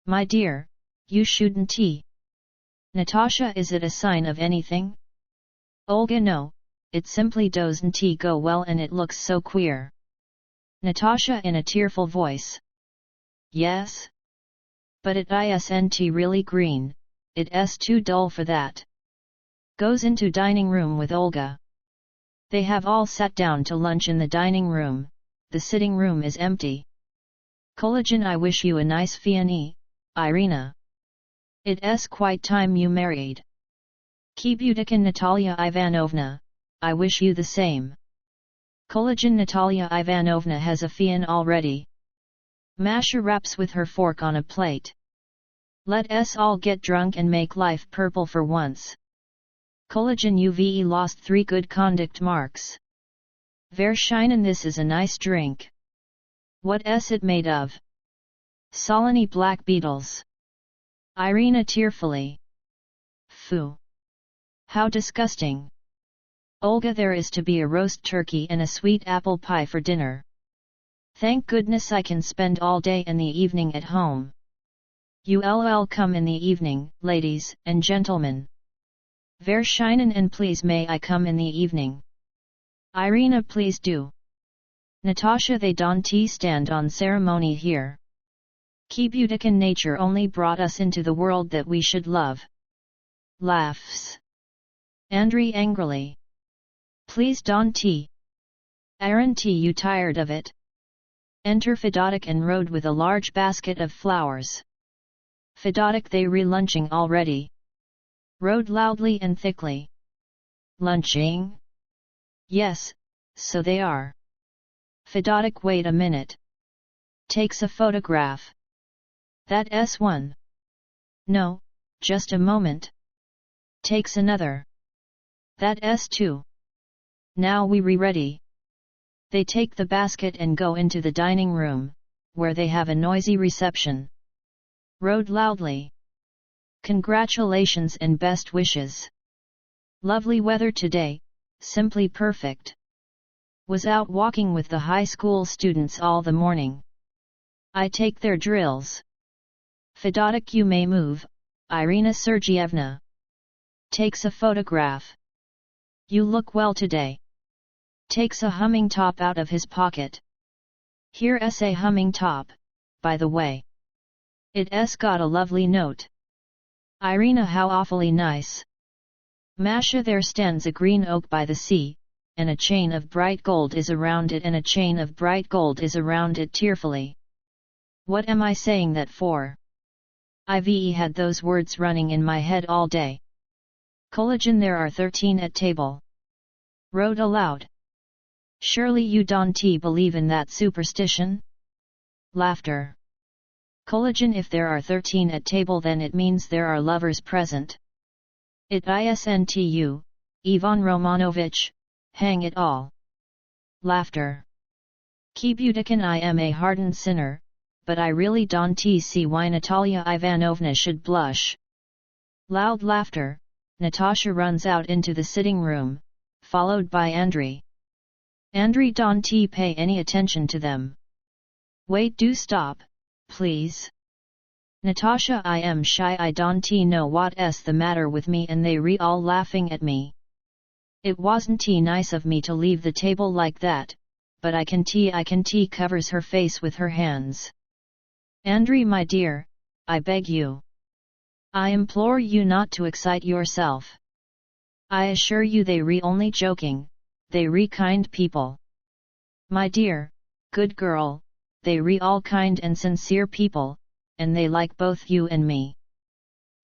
My dear, you shouldn't. Natasha, is it a sign of anything? Olga, no, it simply doesn't go well and it looks so queer. Natasha in a tearful voice. Yes? But it isn't really green, it's too dull for that. Goes into dining room with Olga. They have all sat down to lunch in the dining room, the sitting room is empty. Collagen, I wish you a nice fiancé, Irina. It's quite time you married. Kibudikin Natalia Ivanovna, I wish you the same. Collagen, Natalia Ivanovna has a fiancé already. Masha raps with her fork on a plate. Let us all get drunk and make life purple for once. Collagen, you've lost 3 good conduct marks. Verschinen, this is a nice drink. What's it made of? Solony black beetles. Irina tearfully. Phew. How disgusting. Olga, there is to be a roast turkey and a sweet apple pie for dinner. Thank goodness I can spend all day and the evening at home. You'll come in the evening, ladies and gentlemen. Verschinen, and please may I come in the evening? Irina, please do. Natasha, they don't stand on ceremony here. Kibudikin, nature only brought us into the world that we should love. Laughs. Andrey angrily. Please don't. Aren't you tired of it? Enter Fedotic and Rode with a large basket of flowers. Fedotic, they re-lunching already. Rode loudly and thickly. Lunching? Yes, so they are. Fedotic, wait a minute. Takes a photograph. That S1. No, just a moment. Takes another. That S2. Now we ready. They take the basket and go into the dining room, where they have a noisy reception. Rode loudly. Congratulations and best wishes. Lovely weather today, simply perfect. Was out walking with the high school students all the morning. I take their drills. Fedotic, you may move, Irina Sergeyevna. Takes a photograph. You look well today. Takes a humming top out of his pocket. Here's a humming top, by the way. It's got a lovely note. Irina, how awfully nice. Masha, there stands a green oak by the sea, and a chain of bright gold is around it, and a chain of bright gold is around it tearfully. What am I saying that for? I've had those words running in my head all day. Collagen, there are 13 at table. Wrote aloud. Surely you don't believe in that superstition? Laughter. Collagen, if there are 13 at table, then it means there are lovers present. It isn't you, Ivan Romanovich, hang it all. Laughter. Kibudikin, I am a hardened sinner, but I really don't see why Natalia Ivanovna should blush. Loud laughter. Natasha runs out into the sitting room, followed by Andrey. Andrey don't pay any attention to them. Wait, do stop, please. Natasha, I am shy, I don't know what's the matter with me, and they all laughing at me. It wasn't nice of me to leave the table like that, but I can covers her face with her hands. Andrey, my dear, I beg you. I implore you not to excite yourself. I assure you they only joking, they kind people. My dear, good girl, they all kind and sincere people, and they like both you and me.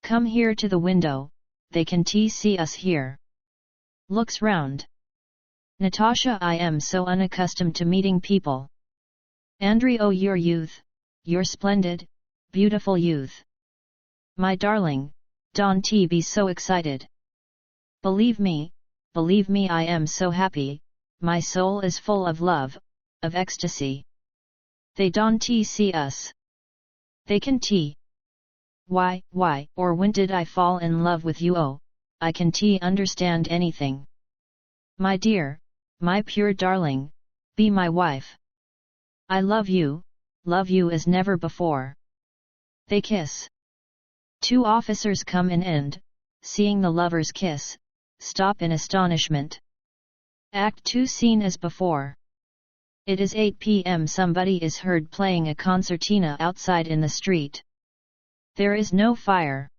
Come here to the window, they can see us here. Looks round. Natasha, I am so unaccustomed to meeting people. Andrey, oh, your youth, your splendid, beautiful youth. My darling, don't be so excited. Believe me, I am so happy, my soul is full of love, of ecstasy. They don't see us. They can Why, or when did I fall in love with you? Oh, I can understand anything. My dear, my pure darling, be my wife. I love you as never before. They kiss. 2 officers come in and, seeing the lovers kiss, stop in astonishment. Act 2, scene as before. It is 8 p.m. Somebody is heard playing a concertina outside in the street. There is no fire.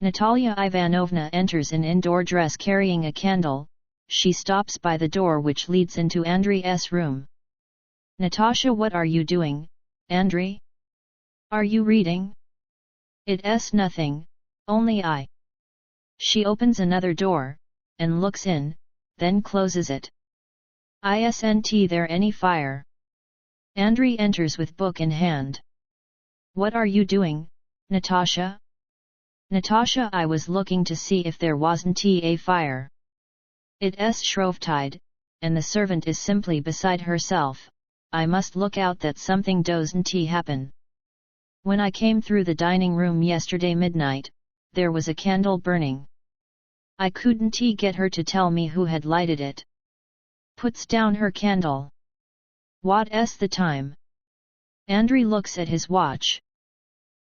Natalia Ivanovna enters in indoor dress carrying a candle. She stops by the door which leads into Andrey's room. Natasha, what are you doing, Andrey? Are you reading? It's nothing, only I. She opens another door, and looks in, then closes it. Isn't there any fire? Andrey enters with book in hand. What are you doing, Natasha? Natasha, I was looking to see if there wasn't a fire. It's Shrovetide, and the servant is simply beside herself. I must look out that something doesn't happen. When I came through the dining room yesterday midnight, there was a candle burning. I couldn't get her to tell me who had lighted it. Puts down her candle. What's the time? Andrey looks at his watch.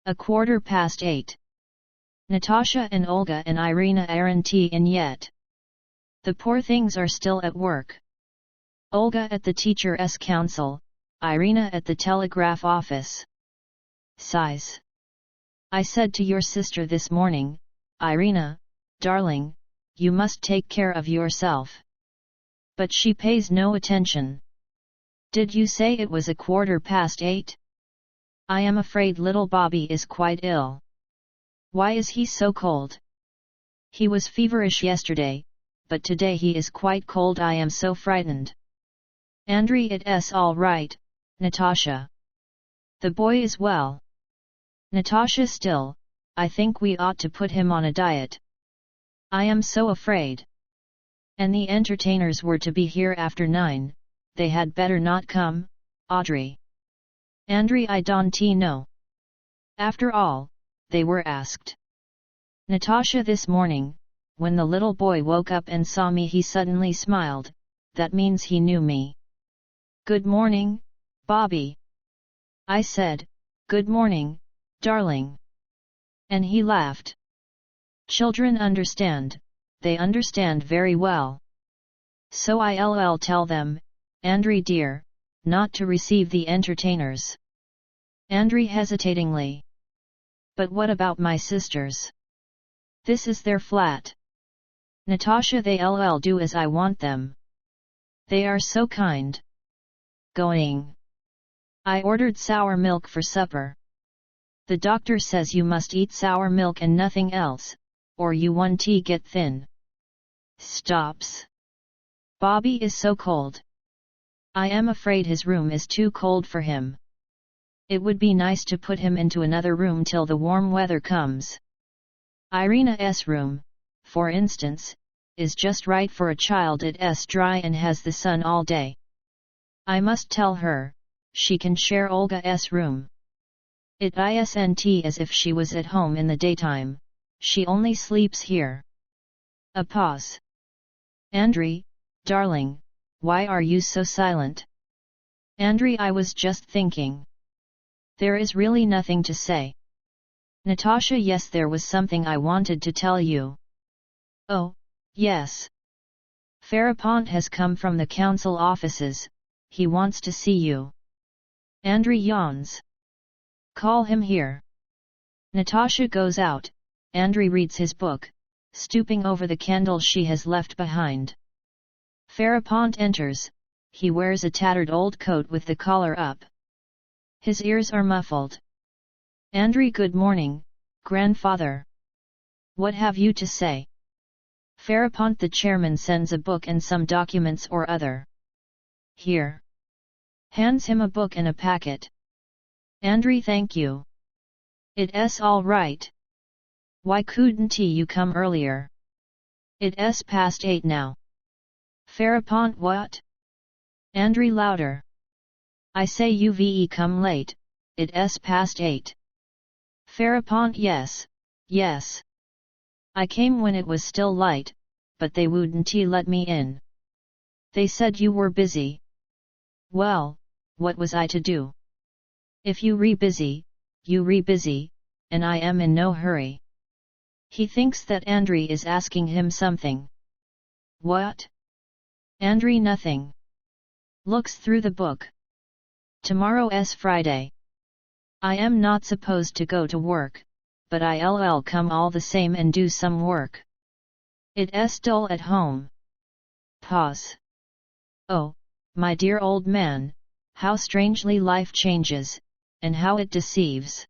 8:15. Natasha and Olga and Irina aren't in yet. The poor things are still at work. Olga at the teacher's council, Irina at the telegraph office. Sighs. I said to your sister this morning, Irina, darling, you must take care of yourself. But she pays no attention. Did you say it was 8:15? I am afraid little Bobby is quite ill. Why is he so cold? He was feverish yesterday, but today he is quite cold. I am so frightened. Andrey, it's all right, Natasha. The boy is well. Natasha, still, I think we ought to put him on a diet. I am so afraid. And the entertainers were to be here after 9, they had better not come, Audrey. Andrey, I don't know. After all, they were asked. Natasha, this morning, when the little boy woke up and saw me, he suddenly smiled, that means he knew me. Good morning, Bobby. I said, good morning, darling. And he laughed. Children understand, they understand very well. So I'll tell them, Andrey dear, not to receive the entertainers. Andrey hesitatingly. But what about my sisters? This is their flat. Natasha, they'll do as I want them. They are so kind. Going. I ordered sour milk for supper. The doctor says you must eat sour milk and nothing else, or you won't get thin. Stops. Bobby is so cold. I am afraid his room is too cold for him. It would be nice to put him into another room till the warm weather comes. Irina's room, for instance, is just right for a child. It's dry and has the sun all day. I must tell her, she can share Olga's room. It isn't as if she was at home in the daytime, she only sleeps here. A pause. Andrey, darling, why are you so silent? Andrey, I was just thinking. There is really nothing to say. Natasha, yes, there was something I wanted to tell you. Oh, yes. Farapont has come from the council offices, he wants to see you. Andrey yawns. Call him here. Natasha goes out, Andrey reads his book, stooping over the candle she has left behind. Farapont enters, he wears a tattered old coat with the collar up. His ears are muffled. Andrey, good morning, grandfather. What have you to say? Farapont, the chairman sends a book and some documents or other. Here. Hands him a book and a packet. Andrey, thank you. It's all right. Why couldn't you come earlier? It's past 8 now. Farapont, what? Andrey, louder. I say you've come late, it's past 8. Farapont, yes, yes. I came when it was still light, but they wouldn't let me in. They said you were busy. Well, what was I to do? If you busy, you busy, and I am in no hurry. He thinks that Andrey is asking him something. What? Andrey, nothing. Looks through the book. Tomorrow's Friday. I am not supposed to go to work, but I'll come all the same and do some work. It's dull at home. Pause. Oh, my dear old man, how strangely life changes, and how it deceives.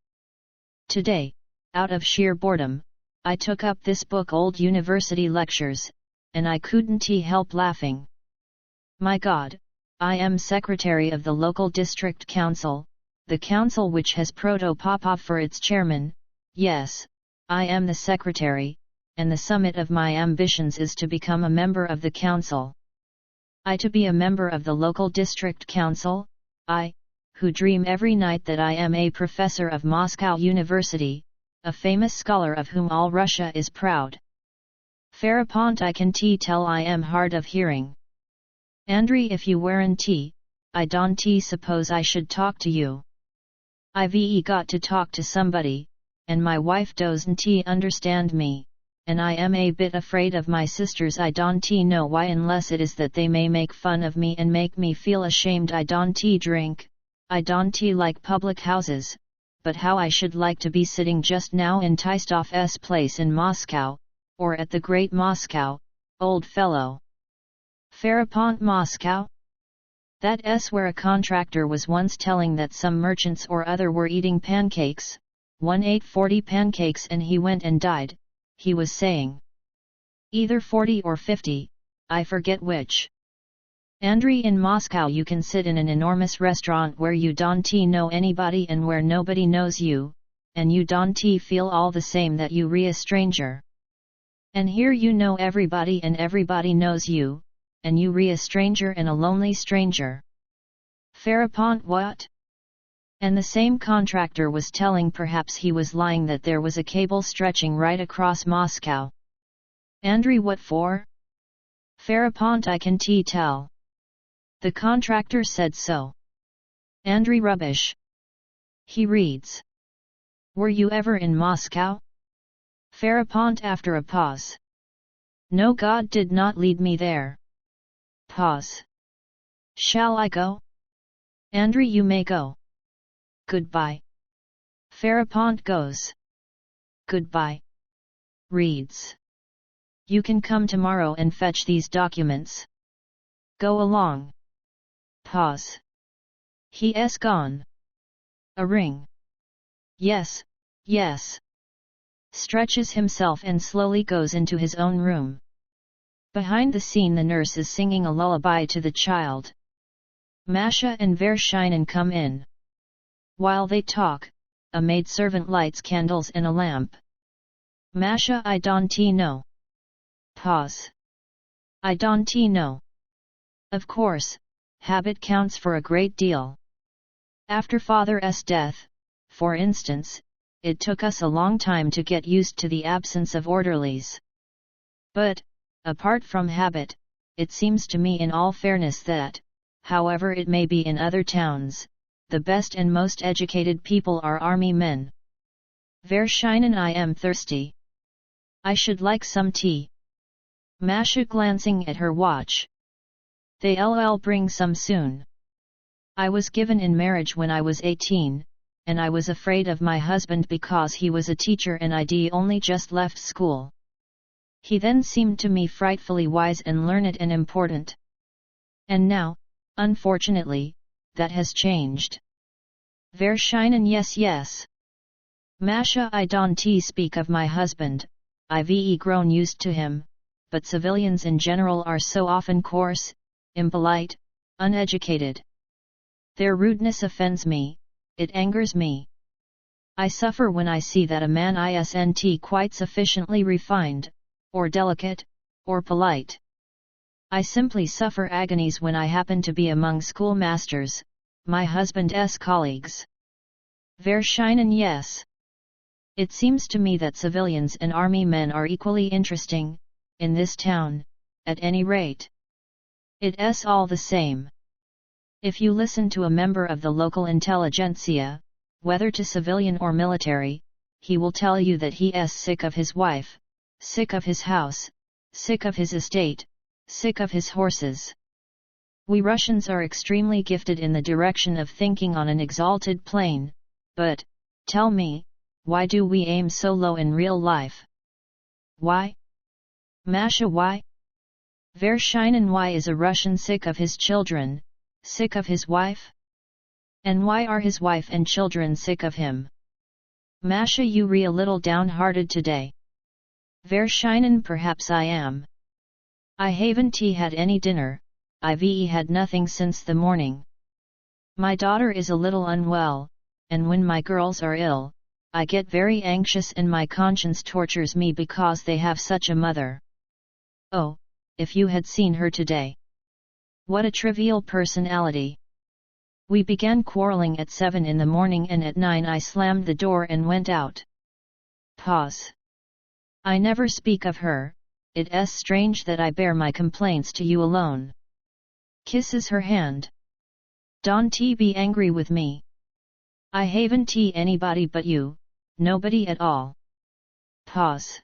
Today, out of sheer boredom, I took up this book, Old University Lectures, and I couldn't help laughing. My God, I am secretary of the local district council, the council which has Proto-Popov for its chairman. Yes, I am the secretary, and the summit of my ambitions is to become a member of the council. I to be a member of the local district council, I, who dream every night that I am a professor of Moscow University, a famous scholar of whom all Russia is proud. Farapont, I can tell I am hard of hearing. Andrey, if you weren't I don't suppose I should talk to you. I've got to talk to somebody, and my wife doesn't understand me, and I am a bit afraid of my sisters. I don't know why, unless it is that they may make fun of me and make me feel ashamed. I don't drink, I don't like public houses, but how I should like to be sitting just now in Tistov's place in Moscow, or at the Great Moscow, old fellow. Farapont, Moscow? That's where a contractor was once telling that some merchants or other were eating pancakes. One ate 40 pancakes and he went and died, he was saying. Either 40 or 50, I forget which. Andrey, in Moscow you can sit in an enormous restaurant where you don't know anybody and where nobody knows you, and you don't feel all the same that you a stranger. And here you know everybody and everybody knows you, and you a stranger and a lonely stranger. Farapont what? And the same contractor was telling, perhaps he was lying, that there was a cable stretching right across Moscow. Andrey, what for? Farapont, I can tell. The contractor said so. Andrey, rubbish. He reads. Were you ever in Moscow? Farapont, after a pause. No, God did not lead me there. Pause. Shall I go? Andrey, you may go. Goodbye. Farapont goes. Goodbye. Reads. You can come tomorrow and fetch these documents. Go along. Pause. He's gone. A ring. Yes, yes. Stretches himself and slowly goes into his own room. Behind the scene, the nurse is singing a lullaby to the child. Masha and Vershinin come in. While they talk, a maidservant lights candles and a lamp. Masha, I don't know. Pause. I don't know. Of course, habit counts for a great deal. After Father's death, for instance, it took us a long time to get used to the absence of orderlies. But, apart from habit, it seems to me in all fairness that, however it may be in other towns, the best and most educated people are army men. Vershinin, I am thirsty. I should like some tea. Masha, glancing at her watch. They'll bring some soon. I was given in marriage when I was 18, and I was afraid of my husband because he was a teacher and I'd only just left school. He then seemed to me frightfully wise and learned and important. And now, unfortunately, that has changed. Vershinin, yes, yes. Masha, I don't speak of my husband, I've grown used to him, but civilians in general are so often coarse, impolite, uneducated. Their rudeness offends me, it angers me. I suffer when I see that a man isn't quite sufficiently refined, or delicate, or polite. I simply suffer agonies when I happen to be among schoolmasters, my husband's colleagues. Vershinin, yes. It seems to me that civilians and army men are equally interesting, in this town, at any rate. It's all the same. If you listen to a member of the local intelligentsia, whether to civilian or military, he will tell you that he is sick of his wife, sick of his house, sick of his estate, sick of his horses. We Russians are extremely gifted in the direction of thinking on an exalted plane, but, tell me, why do we aim so low in real life? Why? Masha, why? Vershinin, why is a Russian sick of his children, sick of his wife? And why are his wife and children sick of him? Masha, you a little downhearted today. Vershinin, perhaps I am. I haven't had any dinner, I've had nothing since the morning. My daughter is a little unwell, and when my girls are ill, I get very anxious and my conscience tortures me because they have such a mother. Oh, if you had seen her today! What a trivial personality! We began quarreling at 7 in the morning and at 9 I slammed the door and went out. Pause. I never speak of her, it's strange that I bear my complaints to you alone. Kisses her hand. Don't be angry with me. I haven't anybody but you, nobody at all. Pause.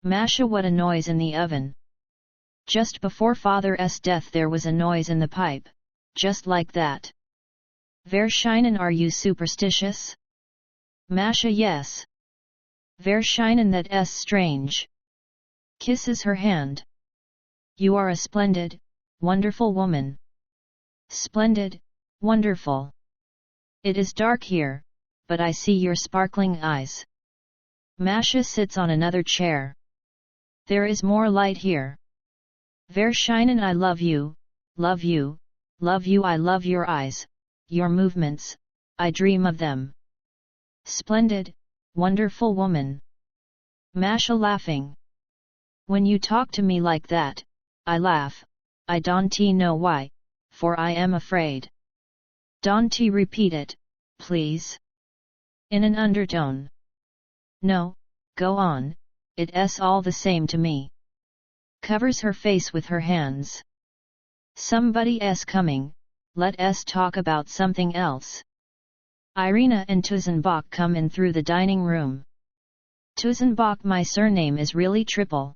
Masha, what a noise in the oven. Just before Father's death there was a noise in the pipe, just like that. Vershinin, are you superstitious? Masha, yes. Vershinin, that's strange. Kisses her hand. You are a splendid, wonderful woman. Splendid, wonderful. It is dark here, but I see your sparkling eyes. Masha sits on another chair. There is more light here. Vershinin, I love you, love you, I love your eyes, your movements, I dream of them. Splendid, wonderful woman. Masha laughing. When you talk to me like that, I laugh, I don't know why, for I am afraid. Don't repeat it, please. In an undertone. No, go on, it's all the same to me. Covers her face with her hands. Somebody's coming, let us talk about something else. Irina and Tuzenbach come in through the dining room. Tuzenbach, my surname is really triple.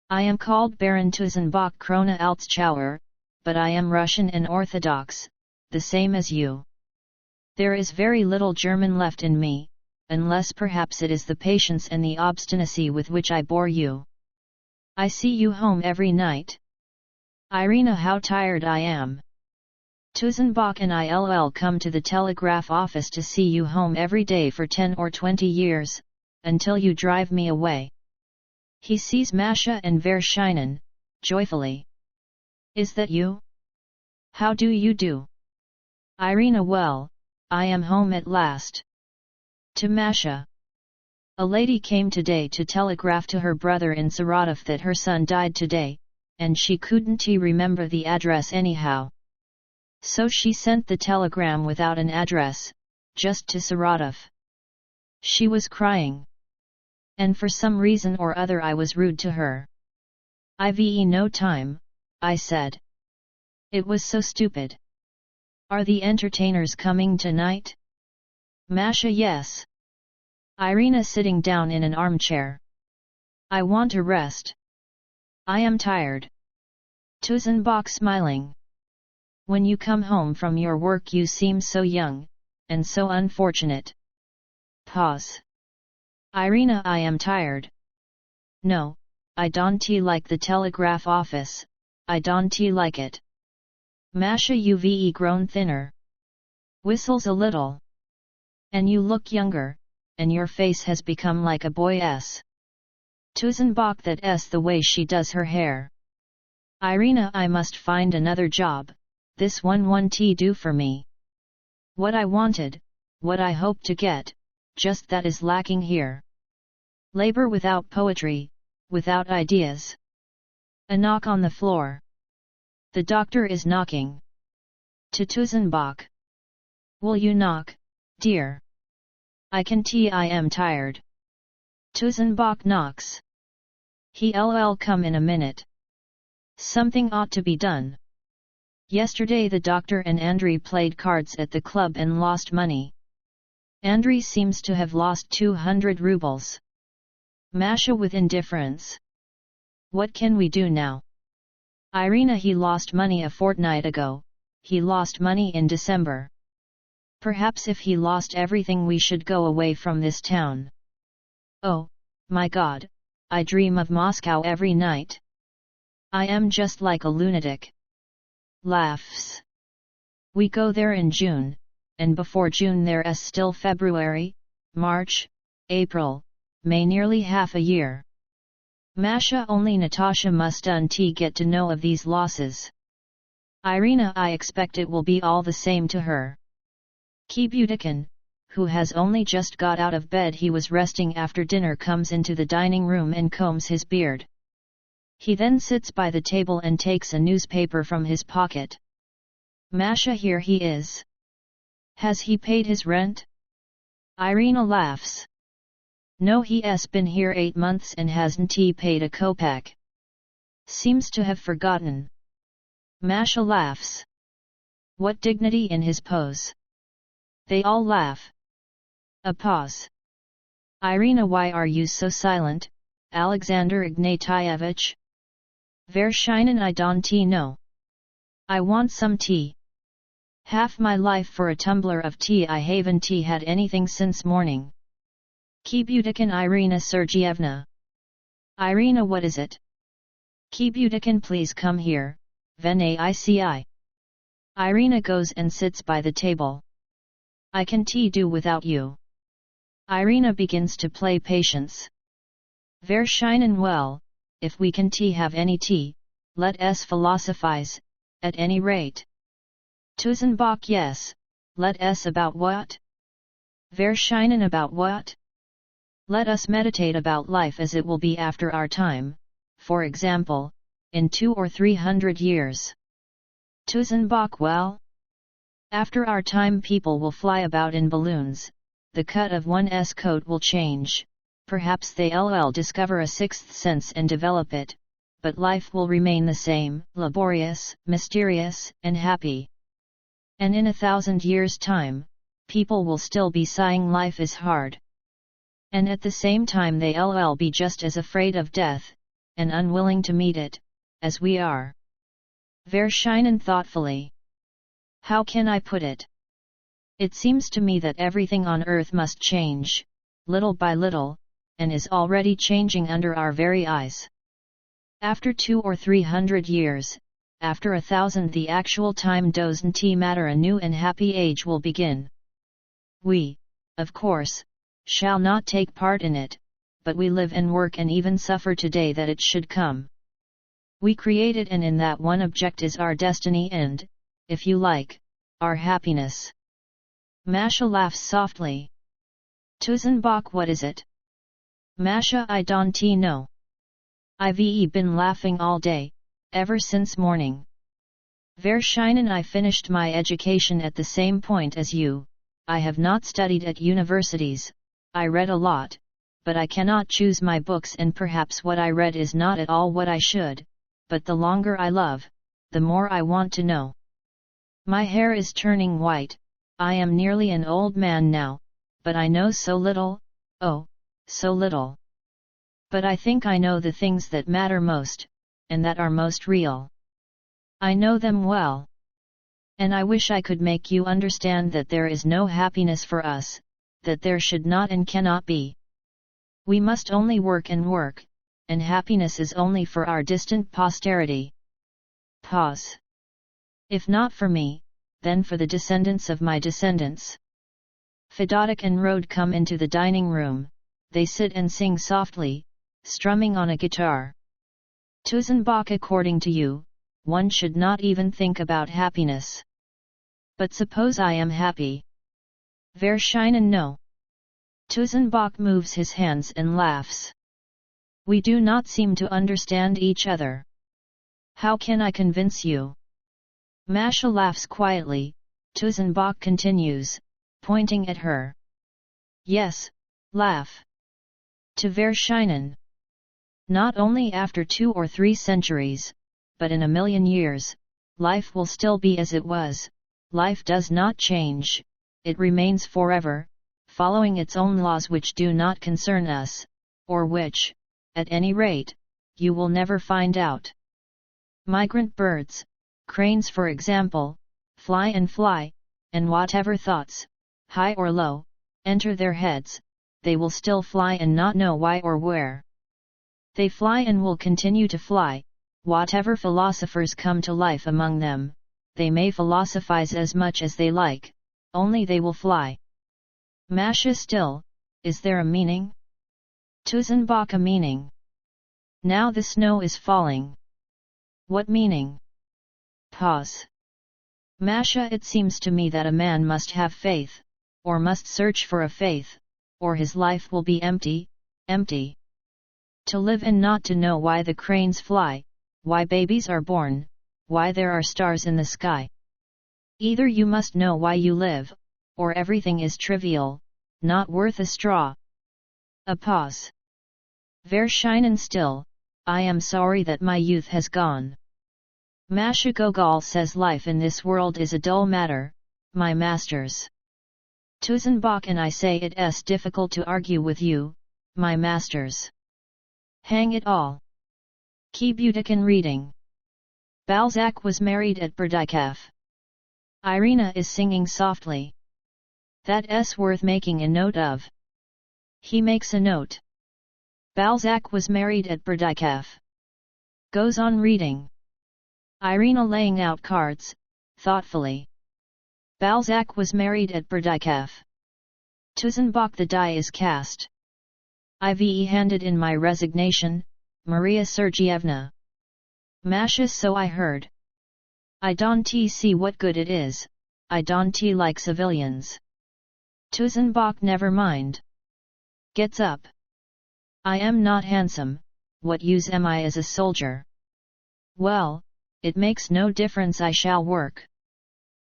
I am called Baron Tuzenbach Krona Altschauer, but I am Russian and Orthodox, the same as you. There is very little German left in me, unless perhaps it is the patience and the obstinacy with which I bore you. I see you home every night. Irina, how tired I am. Tuzenbach and I'll come to the telegraph office to see you home every day for 10 or 20 years, until you drive me away. He sees Masha and Vershinin, joyfully. Is that you? How do you do? Irina, well, I am home at last. To Masha. A lady came today to telegraph to her brother in Saratov that her son died today, and she couldn't remember the address anyhow. So she sent the telegram without an address, just to Saratov. She was crying. And for some reason or other I was rude to her. I've no time, I said. It was so stupid. Are the entertainers coming tonight? Masha, yes. Irina sitting down in an armchair. I want to rest. I am tired. Tuzenbach smiling. When you come home from your work you seem so young, and so unfortunate. Pause. Irina, I am tired. No, I don't like the telegraph office, I don't like it. Masha, you've grown thinner. Whistles a little. And you look younger, and your face has become like a boy's. Tuzenbach, that's the way she does her hair. Irina, I must find another job, this one won't do for me. What I wanted, what I hoped to get, just that is lacking here. Labor without poetry, without ideas. A knock on the floor. The doctor is knocking. To Tuzenbach. Will you knock, dear? I am tired. Tuzenbach knocks. He'll come in a minute. Something ought to be done. Yesterday the doctor and Andrey played cards at the club and lost money. Andrey seems to have lost 200 rubles. Masha with indifference. What can we do now? Irina, he lost money a fortnight ago, he lost money in December. Perhaps if he lost everything we should go away from this town. Oh, my God, I dream of Moscow every night. I am just like a lunatic. Laughs. We go there in June, and before June there's still February, March, April, May, nearly half a year. Masha, only Natasha mustn't get to know of these losses. Irina, I expect it will be all the same to her. Kibudikin, who has only just got out of bed, he was resting after dinner, comes into the dining room and combs his beard. He then sits by the table and takes a newspaper from his pocket. Masha, here he is. Has he paid his rent? Irina laughs. No, he's been here 8 months and hasn't paid a kopeck. Seems to have forgotten. Masha laughs. What dignity in his pose. They all laugh. A pause. Irina, why are you so silent, Alexander Ignatievich? Vershinin, I don't know. I want some tea. Half my life for a tumbler of tea, I haven't had anything since morning. Kibudikin, Irina Sergeyevna. Irina, what is it? Kibudikin, please come here, Venici. Irina goes and sits by the table. I can do without you. Irina begins to play patience. Vershinin, well, if we can have any tea, let us philosophize, at any rate. Tusenbach yes, let us about what? Verschinen about what? Let us meditate about life as it will be after our time, for example, in 200 or 300 years. Tusenbach well? After our time people will fly about in balloons, the cut of one's coat will change, perhaps they'll discover a sixth sense and develop it, but life will remain the same, laborious, mysterious, and happy. And in 1,000 years' time, people will still be sighing life is hard. And at the same time they'll be just as afraid of death, and unwilling to meet it, as we are. Verschinen thoughtfully. How can I put it? It seems to me that everything on earth must change, little by little, and is already changing under our very eyes. After 200 or 300 years, after 1,000 the actual time doesn't matter, a new and happy age will begin. We, of course, shall not take part in it, but we live and work and even suffer today that it should come. We create it, and in that one object is our destiny and, if you like, our happiness. Masha laughs softly. Tusenbach what is it? Masha I don't know. I've been laughing all day, ever since morning. Verschinen I finished my education at the same point as you, I have not studied at universities, I read a lot, but I cannot choose my books, and perhaps what I read is not at all what I should, but the longer I love, the more I want to know. My hair is turning white, I am nearly an old man now, but I know so little, oh, so little. But I think I know the things that matter most, and that are most real. I know them well. And I wish I could make you understand that there is no happiness for us, that there should not and cannot be. We must only work and work, and happiness is only for our distant posterity. Pause. If not for me, then for the descendants of my descendants. Fedotic and Rode come into the dining room, they sit and sing softly, strumming on a guitar. Tusenbach according to you, one should not even think about happiness. But suppose I am happy? Verschinen no. Tusenbach moves his hands and laughs. We do not seem to understand each other. How can I convince you? Masha laughs quietly, Tusenbach continues, pointing at her. Yes, laugh. To Verschinen. Not only after 2 or 3 centuries, but in 1,000,000 years, life will still be as it was, life does not change, it remains forever, following its own laws which do not concern us, or which, at any rate, you will never find out. Migrant birds, cranes for example, fly, and whatever thoughts, high or low, enter their heads, they will still fly and not know why or where. They fly and will continue to fly, whatever philosophers come to life among them, they may philosophize as much as they like, only they will fly. Masha still, is there a meaning? Tusenbach a meaning. Now the snow is falling. What meaning? Pause. Masha, it seems to me that a man must have faith, or must search for a faith, or his life will be empty, empty. To live and not to know why the cranes fly, why babies are born, why there are stars in the sky. Either you must know why you live, or everything is trivial, not worth a straw. A pause. Verschinen still, I am sorry that my youth has gone. Masha Gogol says life in this world is a dull matter, my masters. Tusenbach and I say it's difficult to argue with you, my masters. Hang it all. Keep Budikin reading. Balzac was married at Berdykov. Irina is singing softly. That's worth making a note of. He makes a note. Balzac was married at Berdykov. Goes on reading. Irina laying out cards, thoughtfully. Balzac was married at Berdykov. Tusenbach the die is cast. I've handed in my resignation, Maria Sergeyevna. Masha, so I heard. I don't see what good it is, I don't like civilians. Tusenbach never mind. Gets up. I am not handsome, what use am I as a soldier? Well, it makes no difference, I shall work.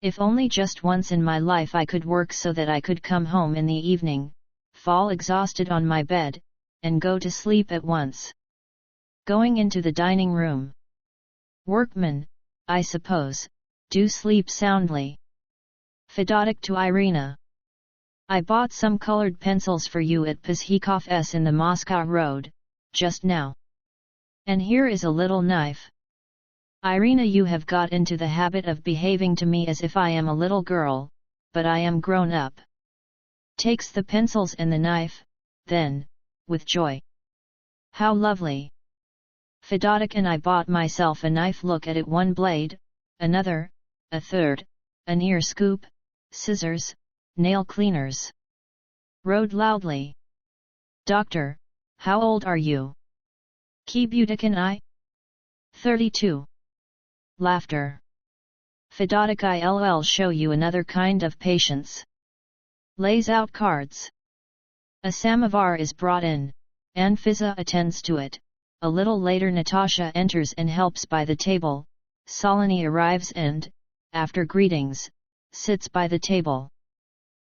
If only just once in my life I could work so that I could come home in the evening, fall exhausted on my bed, and go to sleep at once. Going into the dining room. Workmen, I suppose, do sleep soundly. Fedotic to Irina. I bought some colored pencils for you at Chekhov in the Moscow road, just now. And here is a little knife. Irina, you have got into the habit of behaving to me as if I am a little girl, but I am grown up. Takes the pencils and the knife, then, with joy. How lovely. Fedotic, and I bought myself a knife, look at it, one blade, another, a third, an ear scoop, scissors, nail cleaners. Rode loudly. Doctor, how old are you? Kebutik and I? 32. Laughter. Fedotic, I'll show you another kind of patience. Lays out cards. A samovar is brought in, and Fiza attends to it. A little later Natasha enters and helps by the table. Solony arrives and, after greetings, sits by the table.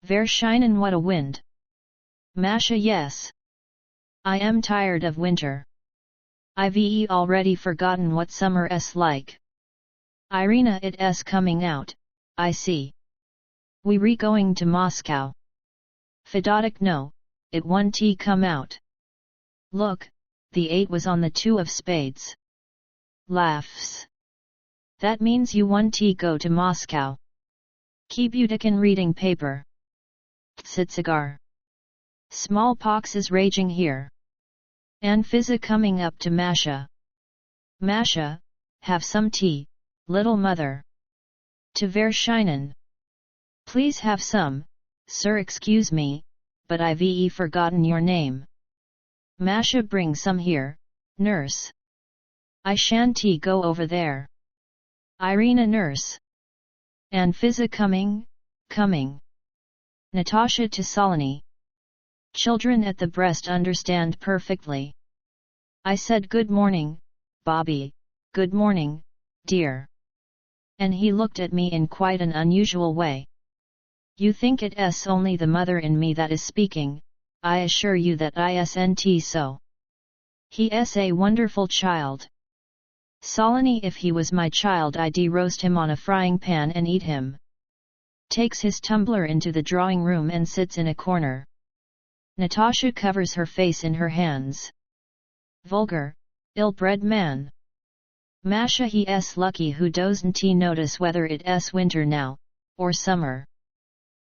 Verschinen, what a wind. Masha, yes. I am tired of winter. I've already forgotten what summer's like. Irina, it's coming out, I see. We going to Moscow. Fedotic, no, it won't come out. Look, the 8 was on the 2 of spades. Laughs. That means you won't go to Moscow. Kebutik reading paper. Cigar. Smallpox is raging here. And Fiza coming up to Masha. Masha, have some tea, little mother. To Verschinen. Please have some, sir, excuse me, but I've forgotten your name. Masha, bring some here, nurse. I shan't go over there. Irina, nurse. And Fiza coming, coming. Natasha to Solony. Children at the breast understand perfectly. I said good morning, Bobby, good morning, dear. And he looked at me in quite an unusual way. You think it's only the mother in me that is speaking, I assure you that isn't so. He's a wonderful child. Solony, if he was my child I'd roast him on a frying pan and eat him. Takes his tumbler into the drawing room and sits in a corner. Natasha covers her face in her hands. Vulgar, ill-bred man. Masha, he's lucky who doesn't notice whether it's winter now, or summer.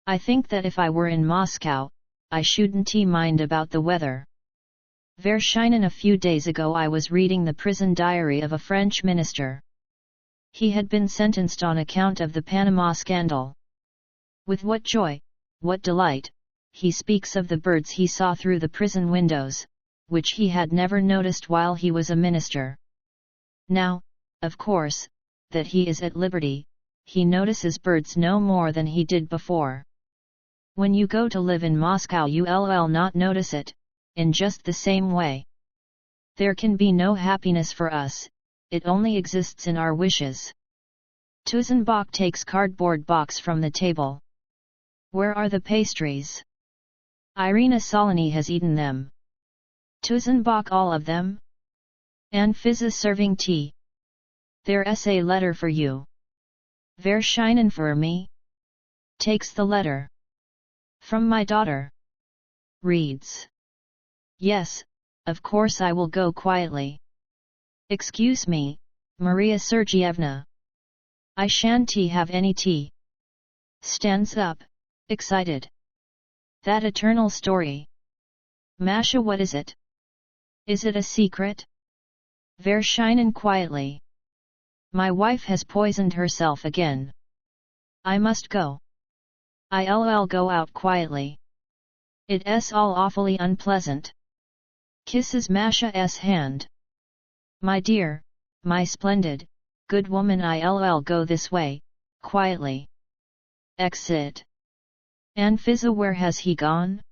I think that if I were in Moscow, I shouldn't mind about the weather. Verschinen, a few days ago I was reading the prison diary of a French minister. He had been sentenced on account of the Panama scandal. With what joy, what delight, he speaks of the birds he saw through the prison windows, which he had never noticed while he was a minister. Now, of course, that he is at liberty, he notices birds no more than he did before. When you go to live in Moscow you'll not notice it, in just the same way. There can be no happiness for us, it only exists in our wishes. Tusenbach takes cardboard box from the table. Where are the pastries? Irina, Solony has eaten them. Tusenbach, all of them? And Fiza serving tea. There's a letter for you. Verschinen, for me? Takes the letter. From my daughter. Reads. Yes, of course I will go quietly. Excuse me, Maria Sergeyevna. I shan't have any tea. Stands up, excited. That eternal story. Masha, what is it? Is it a secret? Verschinen quietly. My wife has poisoned herself again. I must go. I'll go out quietly. It's all awfully unpleasant. Kisses Masha's hand. My dear, my splendid, Good woman, Ill go this way, quietly. Exit. Anfisa, where has he gone?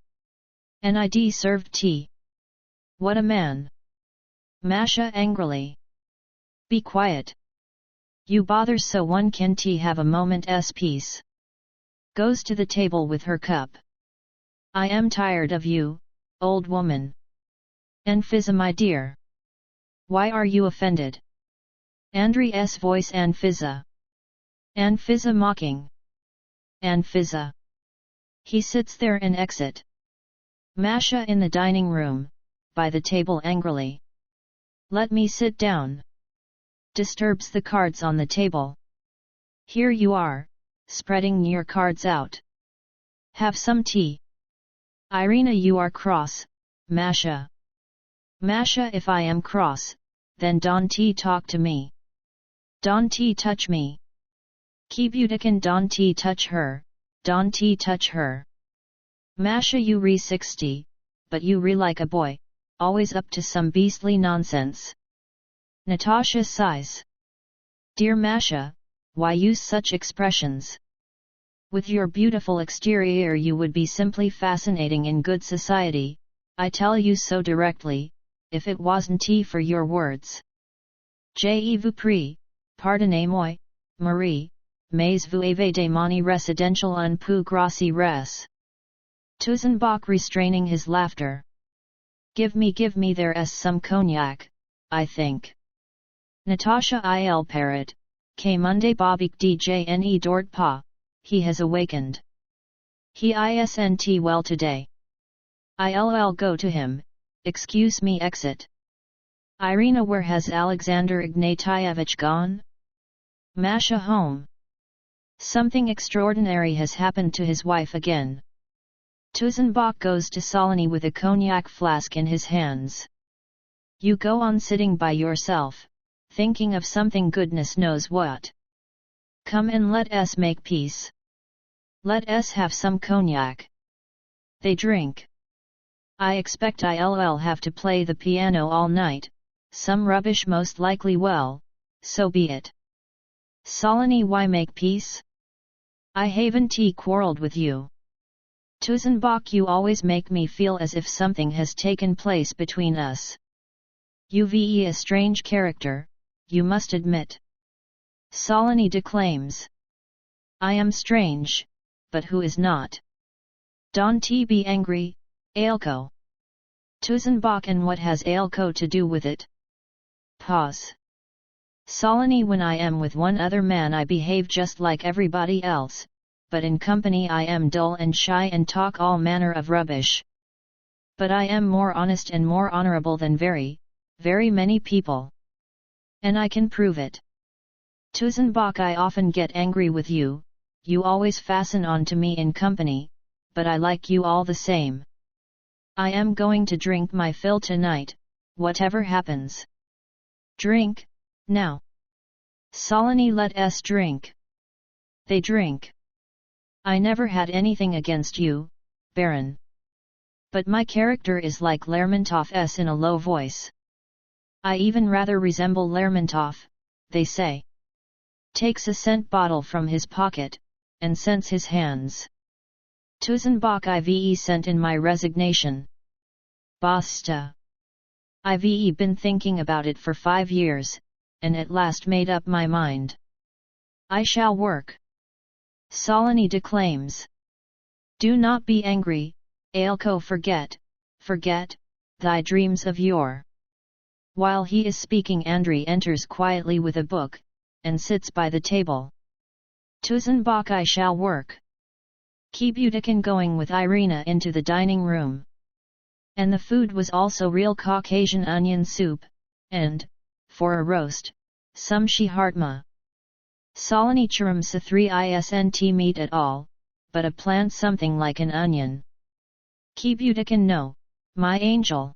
Nid served tea. What a man! Masha angrily. Be quiet. You bother so one can tea have a moment's peace. Goes to the table with her cup. I am tired of you, old woman. Anfisa, my dear. Why are you offended? Andrey's voice. Anfisa. Anfisa mocking. Anfisa. He sits there and exit. Masha in the dining room, by the table angrily. Let me sit down. Disturbs the cards on the table. Here you are, spreading your cards out. Have some tea. Irina, you are cross, Masha. Masha, if I am cross, then don't talk to me. Don't touch me. Kebudikan, don't touch her, don't touch her. Masha, you re 60, but you re like a boy, always up to some beastly nonsense. Natasha sighs. Dear Masha, why use such expressions? With your beautiful exterior you would be simply fascinating in good society, I tell you so directly, if it wasn't for your words. Je vous prie, pardonnez-moi, Marie, mais vous avez des manies residential un peu grossi res. Tuzenbach restraining his laughter. Give me there's some cognac, I think. Natasha il parrot, que munde bobik djne dort pas, he has awakened. He isn't well today. Ill go to him, excuse me, exit. Irina, where has Alexander Ignatievich gone? Masha, home. Something extraordinary has happened to his wife again. Tuzenbach goes to Solony with a cognac flask in his hands. You go on sitting by yourself, thinking of something goodness knows what. Come and let us make peace. Let us have some cognac. They drink. I expect Ill have to play the piano all night, some rubbish most likely, well, so be it. Solony, why make peace? I haven't quarrelled with you. Tuzenbach, you always make me feel as if something has taken place between us. You've a strange character, you must admit. Solony declaims. I am strange, but who is not? Don't be angry, Ailko. Tuzenbach, and what has Ailko to do with it? Pause. Solony, when I am with one other man I behave just like everybody else, but in company I am dull and shy and talk all manner of rubbish. But I am more honest and more honorable than very many people. And I can prove it. Tuzenbach, I often get angry with you, you always fasten on to me in company, but I like you all the same. I am going to drink my fill tonight, whatever happens. Drink, now. Solony, let us drink. They drink. I never had anything against you, Baron. But my character is like Lermontov's in a low voice. I even rather resemble Lermontov, they say. Takes a scent bottle from his pocket, and scents his hands. Tuzenbach, I've sent in my resignation. Basta. I've been thinking about it for 5 years, and at last made up my mind. I shall work. Solony declaims. Do not be angry, Ailko, forget, thy dreams of yore. While he is speaking, Andrey enters quietly with a book, and sits by the table. Tuzenbach, I shall work. Kebudikan going with Irina into the dining room. And the food was also real Caucasian onion soup, and, for a roast, some shihartma. Solony churumsa 3 isn't meat at all, but a plant something like an onion. Kebudikan, no, my angel.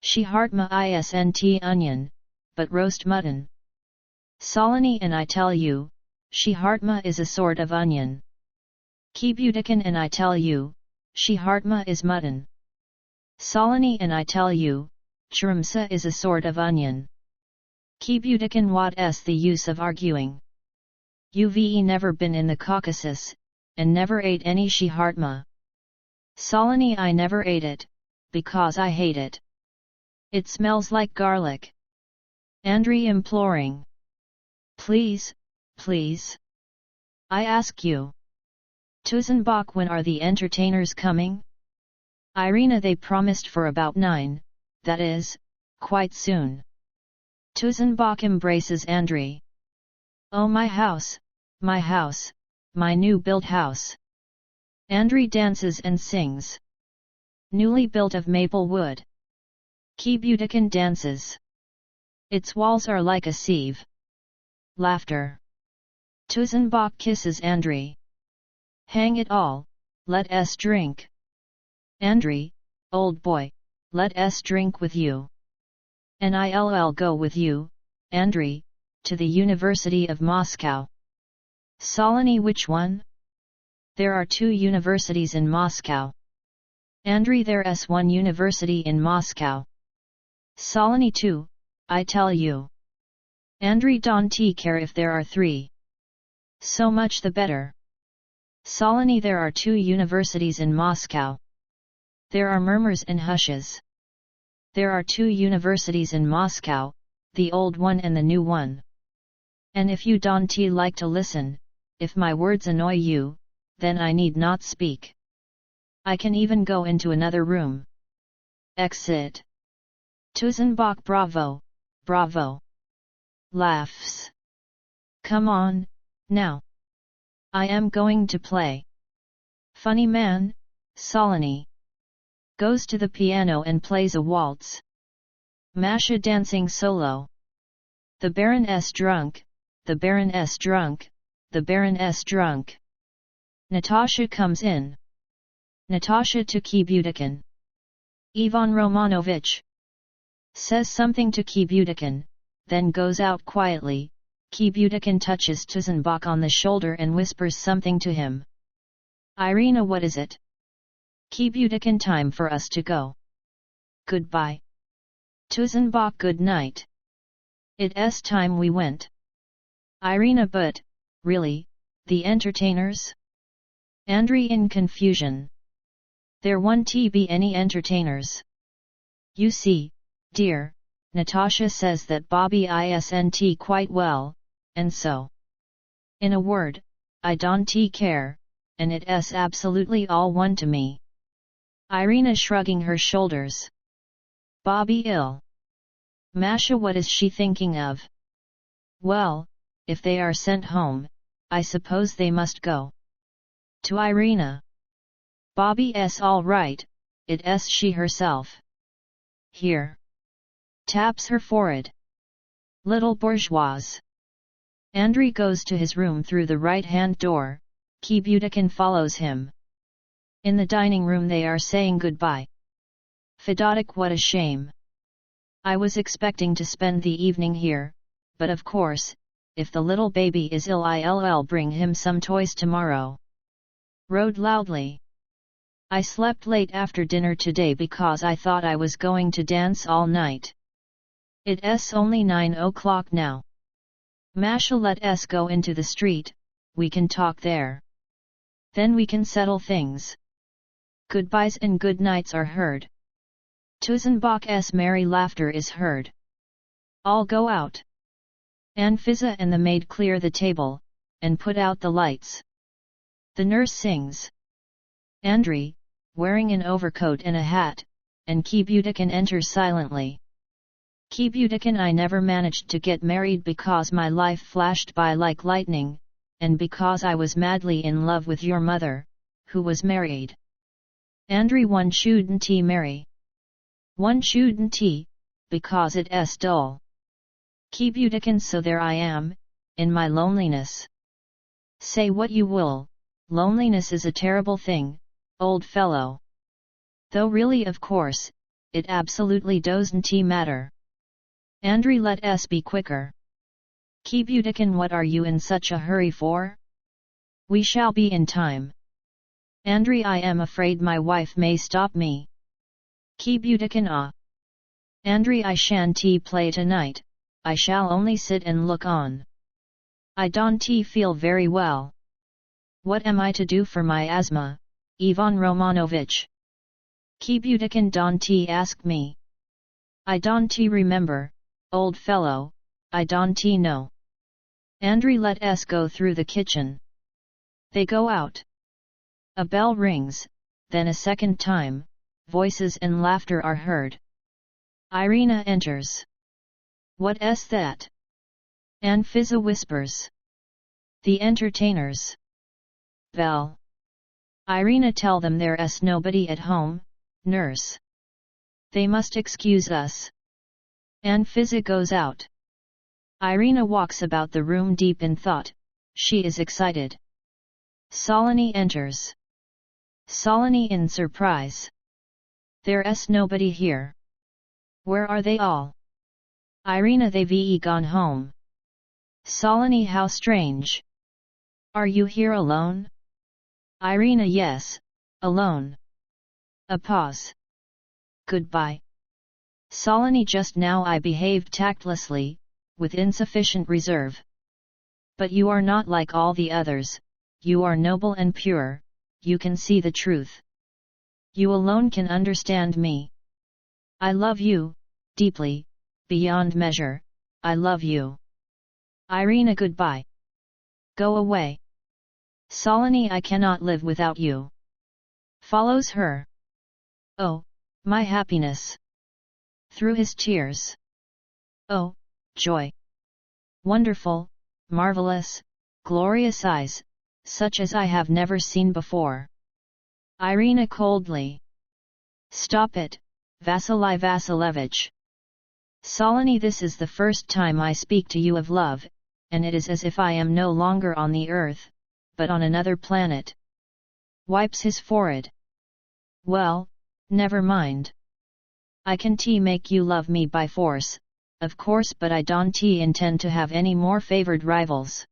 Shihartma isn't onion, but roast mutton. Solony, and I tell you, shihartma is a sort of onion. Kebudikan, and I tell you, shihartma is mutton. Solony, and I tell you, churumsa is a sort of onion. Kibutikan what's the use of arguing? Uve never been in the Caucasus, and never ate any shahartma. Solony I never ate it, because I hate it. It smells like garlic. Andrey imploring. Please, please. I ask you. Tuzenbach, when are the entertainers coming? Irina, they promised for about 9, that is, quite soon. Tuzenbach embraces Andrey. Oh, my house, my new built house. Andrey dances and sings. Newly built of maple wood. Kibutikan dances. Its walls are like a sieve. Laughter. Tuzenbach kisses Andrey. Hang it all, let us drink. Andrey, old boy, let us drink with you. And I'll go with you, Andrey, to the University of Moscow. Solony, which one? There are 2 universities in Moscow. Andrey, there's one university in Moscow. Solony, 2, I tell you. Andrey, don't care if there are 3. So much the better. Solony, there are 2 universities in Moscow. There are murmurs and hushes. There are 2 universities in Moscow, the old one and the new one. And if you don't like to listen, if my words annoy you, then I need not speak. I can even go into another room. Exit. Tuzenbach, bravo, bravo. Laughs. Come on, now. I am going to play. Funny man, Solony. Goes to the piano and plays a waltz. Masha dancing solo. The Baroness drunk, the Baroness drunk, the Baroness drunk. Natasha comes in. Natasha to Kibutikan. Ivan Romanovich. Says something to Kibutikan, then goes out quietly. Kibutikan touches Tuzenbach on the shoulder and whispers something to him. Irina, what is it? Kibutikan, time for us to go. Goodbye. Tuzenbach, good night. It's time we went. Irina, but, really, the entertainers? Andrey in confusion. There won't be any entertainers. You see, dear, Natasha says that Bobby isn't quite well, and so. In a word, I don't care, and it's absolutely all one to me. Irina shrugging her shoulders. Bobby ill. Masha, what is she thinking of? Well, if they are sent home, I suppose they must go. To Irina. Bobby's all right, it's she herself. Here. Taps her forehead. Little bourgeoise. Andrey goes to his room through the right-hand door. Kibutikan follows him. In the dining room they are saying goodbye. Fedotic, what a shame. I was expecting to spend the evening here, but of course, if the little baby is ill I'll bring him some toys tomorrow. Rode loudly. I slept late after dinner today because I thought I was going to dance all night. It's only 9 o'clock now. Masha, let us go into the street, we can talk there. Then we can settle things. Goodbyes and good nights are heard. Tuzenbach's merry laughter is heard. All go out. Anfisa and the maid clear the table, and put out the lights. The nurse sings. Andrey, wearing an overcoat and a hat, and Kibutikan enters silently. Kibutikan, I never managed to get married because my life flashed by like lightning, and because I was madly in love with your mother, who was married. Andrey, one shouldn't marry. One shouldn't, because it's dull. Kibutikan, so there I am, in my loneliness. Say what you will, loneliness is a terrible thing, old fellow. Though really, of course, it absolutely doesn't matter. Andrey, let us be quicker. Kibutikan, what are you in such a hurry for? We shall be in time. Andrey, I am afraid my wife may stop me. Kibutikan, ah. Andrey, I shan't play tonight, I shall only sit and look on. I don't feel very well. What am I to do for my asthma, Ivan Romanovich? Kibudikin don't ask me. I don't remember, old fellow, I don't know. Andrey let us go through the kitchen. They go out. A bell rings, then a second time, voices and laughter are heard. Irina enters. What's that? Anfisa whispers. The entertainers. Bell. Irina tell them there's nobody at home, nurse. They must excuse us. Anfisa goes out. Irina walks about the room deep in thought, she is excited. Solony enters. Solony in surprise. There's nobody here. Where are they all? Irina, they've gone home. Solony, how strange. Are you here alone? Irina, yes, alone. A pause. Goodbye. Solony, just now I behaved tactlessly, with insufficient reserve. But you are not like all the others, you are noble and pure, you can see the truth. You alone can understand me. I love you, deeply, beyond measure, I love you. Irina, goodbye. Go away. Solony, I cannot live without you. Follows her. Oh, my happiness. Through his tears. Oh, joy. Wonderful, marvelous, glorious eyes, such as I have never seen before. Irina coldly. Stop it, Vasily Vasilievich. Solony, this is the first time I speak to you of love, and it is as if I am no longer on the earth, but on another planet. Wipes his forehead. Well, never mind. I can make you love me by force, of course, but I don't intend to have any more favored rivals.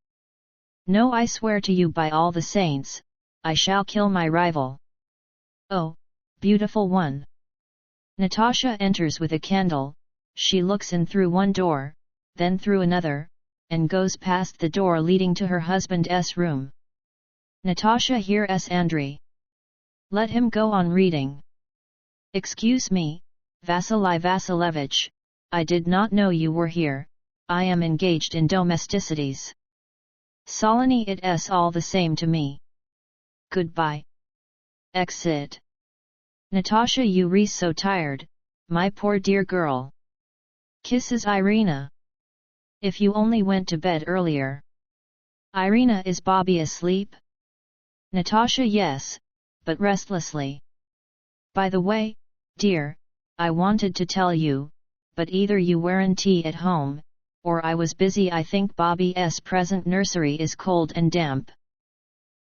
No, I swear to you by all the saints, I shall kill my rival. Oh, beautiful one. Natasha enters with a candle, she looks in through one door, then through another, and goes past the door leading to her husband's room. Natasha hears Andrey. Let him go on reading. Excuse me, Vasily Vasilievich, I did not know you were here, I am engaged in domesticities. Solony, it's all the same to me. Goodbye. Exit. Natasha, you re so tired, my poor dear girl. Kisses Irina. If you only went to bed earlier. Irina, is Bobby asleep? Natasha, yes, but restlessly. By the way, dear, I wanted to tell you, but either you weren't at home, or I was busy. I think Bobby's present nursery is cold and damp.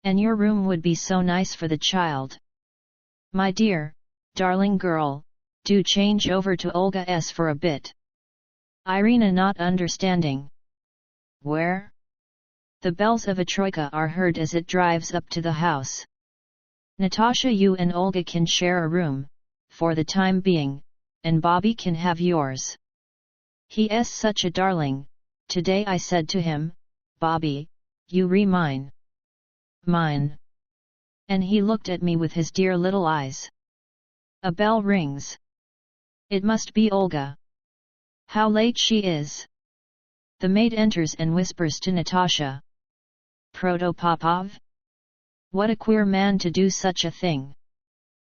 And your room would be so nice for the child. My dear, darling girl, do change over to Olga's for a bit. Irina, not understanding. Where? The bells of a troika are heard as it drives up to the house. Natasha, you and Olga can share a room, for the time being, and Bobby can have yours. He's such a darling, today I said to him, Bobby, you mine. Mine. And he looked at me with his dear little eyes. A bell rings. It must be Olga. How late she is. The maid enters and whispers to Natasha. Protopopov? What a queer man to do such a thing.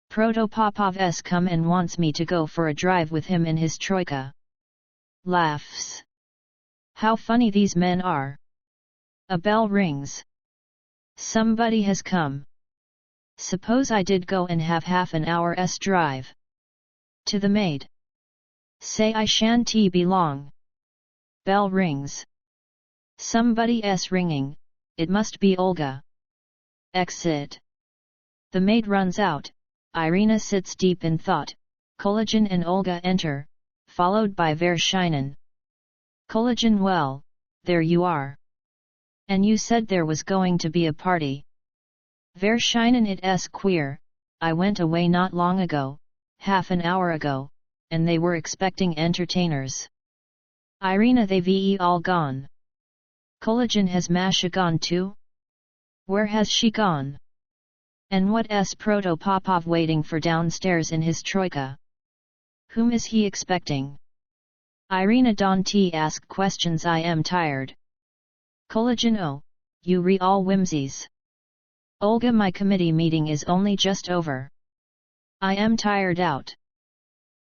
Protopopov's come and wants me to go for a drive with him in his troika. Laughs. How funny these men are. A bell rings. Somebody has come. Suppose I did go and have half an hour's drive. To the maid. Say I shan't be long. Bell rings. Somebody's ringing, it must be Olga. Exit. The maid runs out, Irina sits deep in thought, Collagen and Olga enter, followed by Vershinin. Collagen, well, there you are. And you said there was going to be a party. Vershinin, it's queer, I went away not long ago, half an hour ago, and they were expecting entertainers. Irina, they've all gone. Collagen, has Masha gone too? Where has she gone? And what's Proto-Popov waiting for downstairs in his troika? Whom is he expecting? Irina, don't ask questions, I am tired. Collagen, oh, you all whimsies. Olga, my committee meeting is only just over. I am tired out.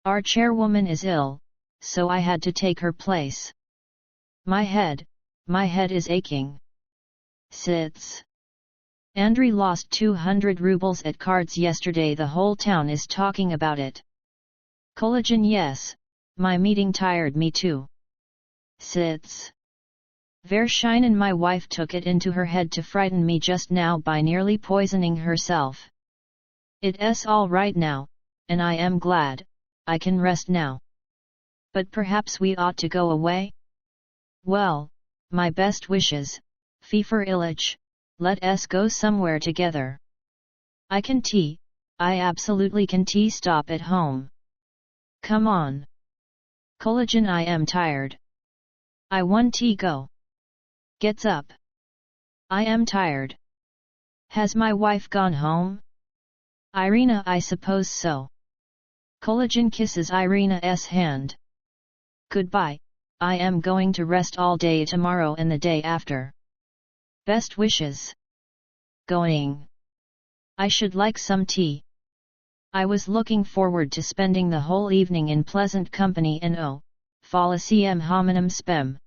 Our chairwoman is ill, so I had to take her place. My head is aching. Sits. Andrey lost 200 rubles at cards yesterday, the whole town is talking about it. Collagen, yes, my meeting tired me too. Sits. Vershinin, my wife took it into her head to frighten me just now by nearly poisoning herself. It's all right now, and I am glad, I can rest now. But perhaps we ought to go away? Well, my best wishes, Fifer Ilich, let us go somewhere together. I absolutely can stop at home. Come on. Collagen, I am tired. I want go. Gets up. I am tired. Has my wife gone home? Irina, I suppose so. Collagen kisses Irina's hand. Goodbye, I am going to rest all day tomorrow and the day after. Best wishes. Going. I should like some tea. I was looking forward to spending the whole evening in pleasant company and fallaciam hominum spem.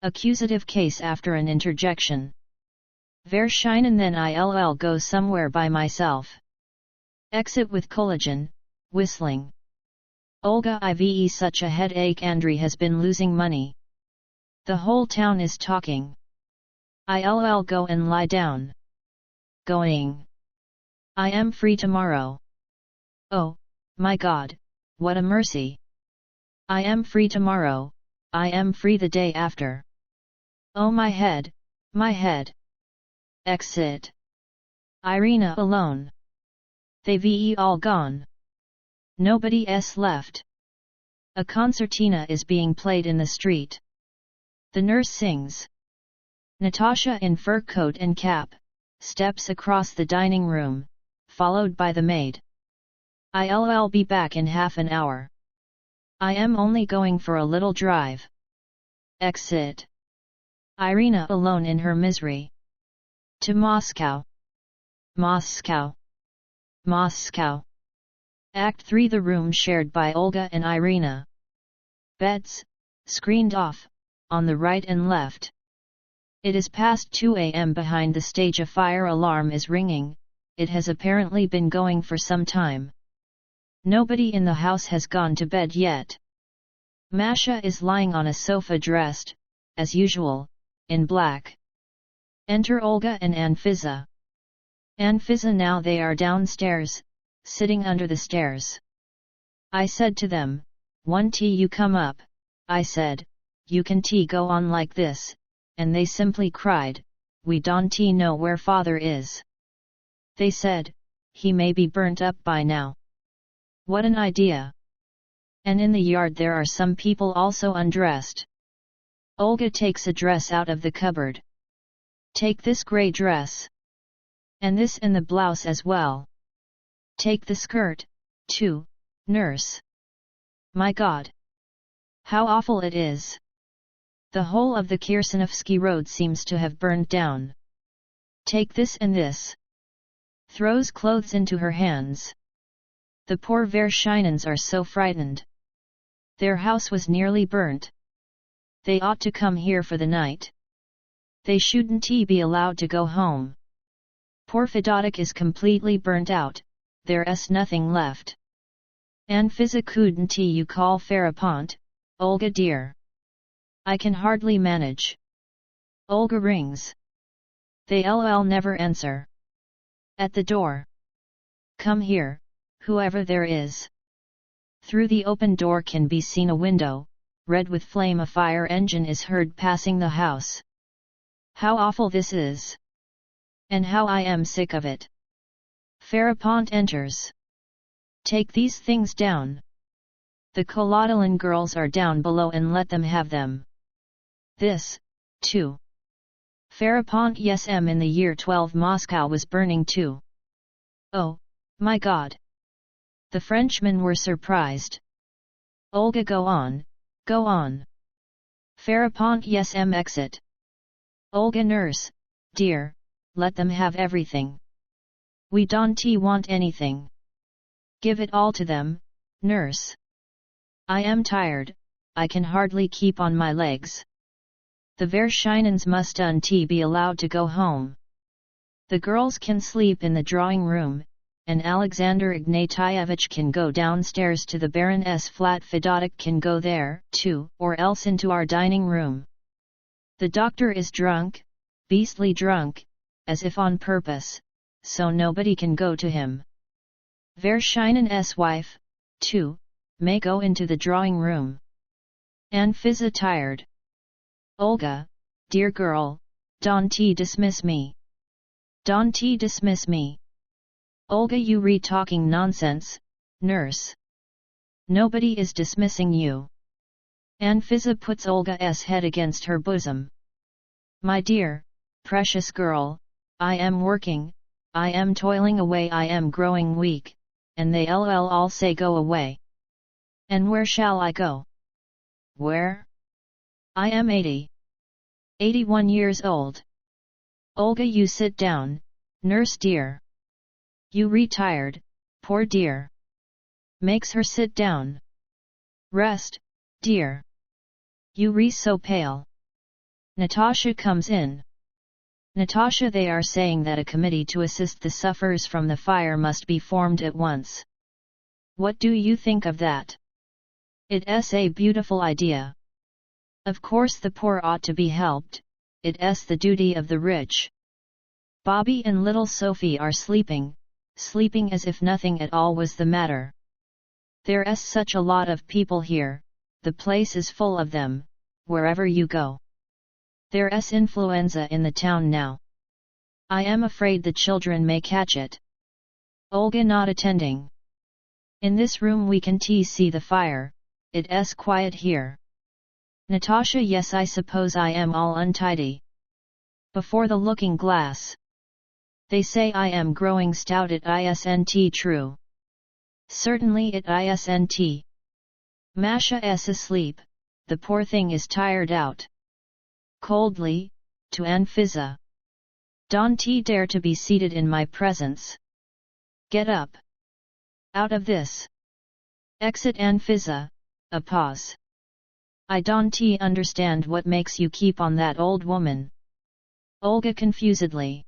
Accusative case after an interjection. Vershinin, then I'll go somewhere by myself. Exit with Collagen, whistling. Olga, Ive such a headache, Andrey has been losing money. The whole town is talking. I'll go and lie down. Going. I am free tomorrow. Oh, my God, what a mercy. I am free tomorrow, I am free the day after. Oh, my head, my head. Exit. Irina alone. They've all gone. Nobody's left. A concertina is being played in the street. The nurse sings. Natasha, in fur coat and cap, steps across the dining room, followed by the maid. I'll be back in half an hour. I am only going for a little drive. Exit. Irina alone in her misery. To Moscow. Moscow. Moscow. Act 3, the room shared by Olga and Irina. Beds, screened off, on the right and left. It is past 2 a.m. behind the stage. A fire alarm is ringing, it has apparently been going for some time. Nobody in the house has gone to bed yet. Masha is lying on a sofa dressed, as usual, in black. Enter Olga and Anfisa. Anfisa, now they are downstairs, sitting under the stairs. I said to them, one tea you come up, I said, you can go on like this, and they simply cried, we don't know where father is. They said, he may be burnt up by now. What an idea! And in the yard there are some people also undressed. Olga takes a dress out of the cupboard. Take this grey dress. And this and the blouse as well. Take the skirt, too, nurse. My God! How awful it is! The whole of the Kirsanovsky road seems to have burned down. Take this and this. Throws clothes into her hands. The poor Vershinins are so frightened. Their house was nearly burnt. They ought to come here for the night. They shouldn't be allowed to go home. Poor Fedotek is completely burnt out, there's nothing left. Anfisa, couldn't you call Farapont, Olga dear? I can hardly manage. Olga rings. They'll never answer. At the door. Come here, whoever there is. Through the open door can be seen a window, red with flame. A fire engine is heard passing the house. How awful this is! And how I am sick of it! Farapont enters. Take these things down. The Kolodilin girls are down below and let them have them. This, too. Farapont Yesm in the year 12 Moscow was burning too. Oh, my God! The Frenchmen were surprised. Olga, go on, go on. Farapont Yesm exit. Olga, nurse, dear, let them have everything. We don't want anything. Give it all to them, nurse. I am tired, I can hardly keep on my legs. The Vershynens must be allowed to go home. The girls can sleep in the drawing room, and Alexander Ignatievich can go downstairs to the Baroness flat. Fedotic can go there, too, or else into our dining room. The doctor is drunk, beastly drunk, as if on purpose, so nobody can go to him. Vershynen's wife, too, may go into the drawing room. Anfisa tired. Olga, dear girl, don't dismiss me. Don't dismiss me. Olga, you talking nonsense, nurse. Nobody is dismissing you. Anfisa puts Olga's head against her bosom. My dear, precious girl, I am working, I am toiling away, I am growing weak, and they all say go away. And where shall I go? Where? I am 81 years old. Olga, you sit down, nurse dear. You retired, poor dear. Makes her sit down. Rest, dear. You so pale. Natasha comes in. Natasha, they are saying that a committee to assist the sufferers from the fire must be formed at once. What do you think of that? It's a beautiful idea. Of course the poor ought to be helped, it's the duty of the rich. Bobby and little Sophie are sleeping as if nothing at all was the matter. There's such a lot of people here, the place is full of them, wherever you go. There's influenza in the town now. I am afraid the children may catch it. Olga not attending. In this room we can see the fire, it's quiet here. Natasha, yes, I suppose I am all untidy. Before the looking glass. They say I am growing stout, it isn't true. Certainly it isn't. Masha's asleep, the poor thing is tired out. Coldly, to Anfisa. Don't dare to be seated in my presence. Get up. Out of this. Exit Anfisa, a pause. I don't understand what makes you keep on that old woman. Olga confusedly.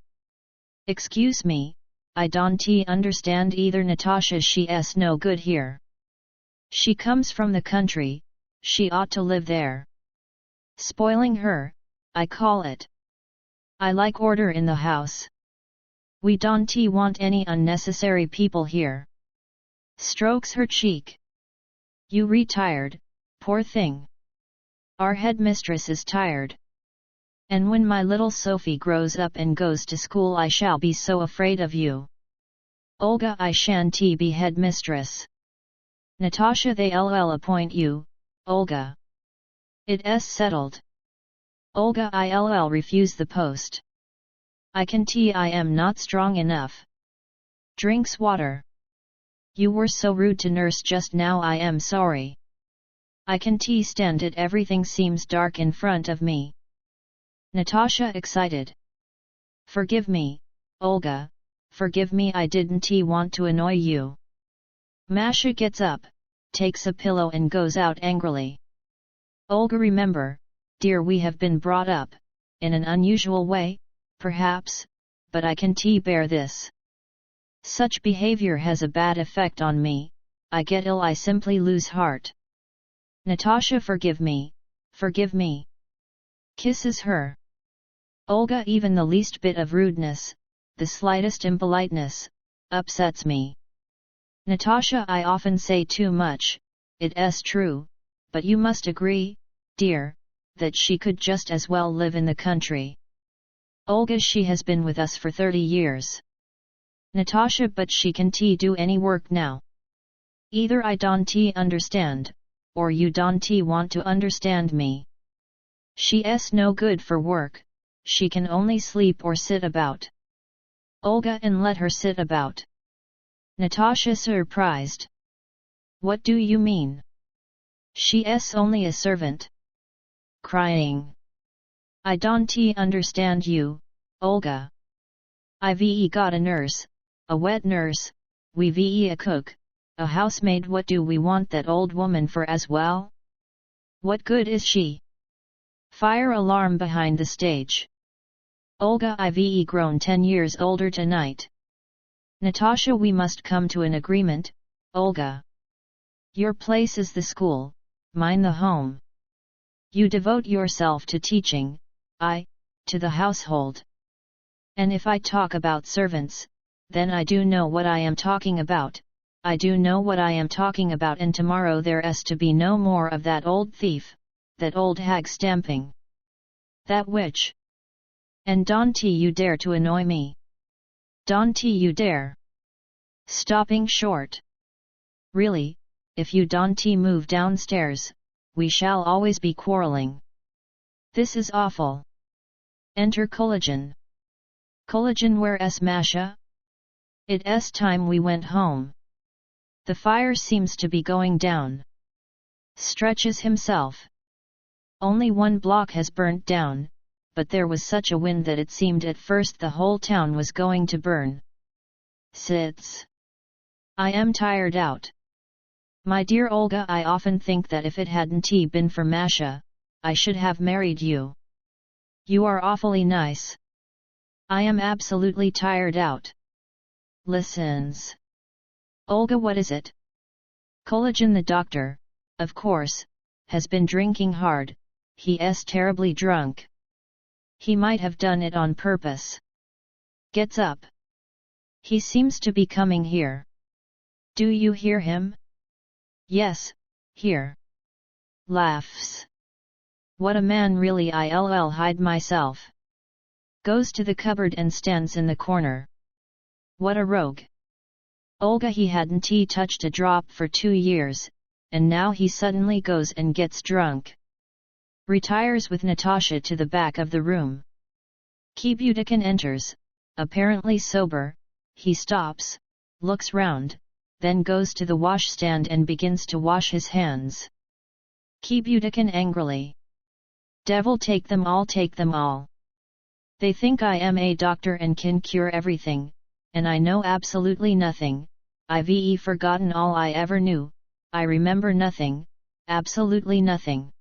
Excuse me, I don't understand either. Natasha, she's no good here. She comes from the country, she ought to live there. Spoiling her, I call it. I like order in the house. We don't want any unnecessary people here. Strokes her cheek. You retired, poor thing. Our headmistress is tired. And when my little Sophie grows up and goes to school I shall be so afraid of you. Olga, I shan't be headmistress. Natasha, they'll appoint you, Olga. It's settled. Olga, I'll refuse the post. I can I am not strong enough. Drinks water. You were so rude to nurse just now, I am sorry. I can stand it, everything seems dark in front of me. Natasha excited. Forgive me, Olga, forgive me, I didn't want to annoy you. Masha gets up, takes a pillow and goes out angrily. Olga, remember, dear, we have been brought up, in an unusual way, perhaps, but I can bear this. Such behavior has a bad effect on me, I get ill, I simply lose heart. Natasha, forgive me, forgive me. Kisses her. Olga, even the least bit of rudeness, the slightest impoliteness, upsets me. Natasha, I often say too much, it's true, but you must agree, dear, that she could just as well live in the country. Olga, she has been with us for 30 years. Natasha, but she can do any work now. Either I don't understand, or you don't want to understand me. She's no good for work, she can only sleep or sit about. Olga, and let her sit about. Natasha, surprised. What do you mean? She's only a servant. Crying. I don't understand you, Olga. I've got a nurse, a wet nurse, we've a cook, a housemaid. What do we want that old woman for as well? What good is she? Fire alarm behind the stage. Olga, I've grown 10 years older tonight. Natasha, we must come to an agreement, Olga. Your place is the school, mine the home. You devote yourself to teaching, I, to the household. And if I talk about servants, then I do know what I am talking about, I do know what I am talking about, and tomorrow there's to be no more of that old thief, that old hag stamping. That witch. And don't you dare to annoy me. Don't you dare. Stopping short. Really, if you don't move downstairs, we shall always be quarreling. This is awful. Enter Collagen. Collagen, where's Masha? It's time we went home. The fire seems to be going down. Stretches himself. Only one block has burnt down, but there was such a wind that it seemed at first the whole town was going to burn. Sits. I am tired out. My dear Olga, I often think that if it hadn't been for Masha, I should have married you. You are awfully nice. I am absolutely tired out. Listens. Olga, what is it? Collagen, the doctor, of course, has been drinking hard, he's terribly drunk. He might have done it on purpose. Gets up. He seems to be coming here. Do you hear him? Yes, here. Laughs. What a man, really. I'll hide myself. Goes to the cupboard and stands in the corner. What a rogue. Olga, he hadn't touched a drop for 2 years, and now he suddenly goes and gets drunk. Retires with Natasha to the back of the room. Budikin enters, apparently sober. He stops, looks round, then goes to the washstand and begins to wash his hands. Budikin angrily. Devil take them all, take them all. They think I am a doctor and can cure everything, and I know absolutely nothing. I've forgotten all I ever knew, I remember nothing, absolutely nothing.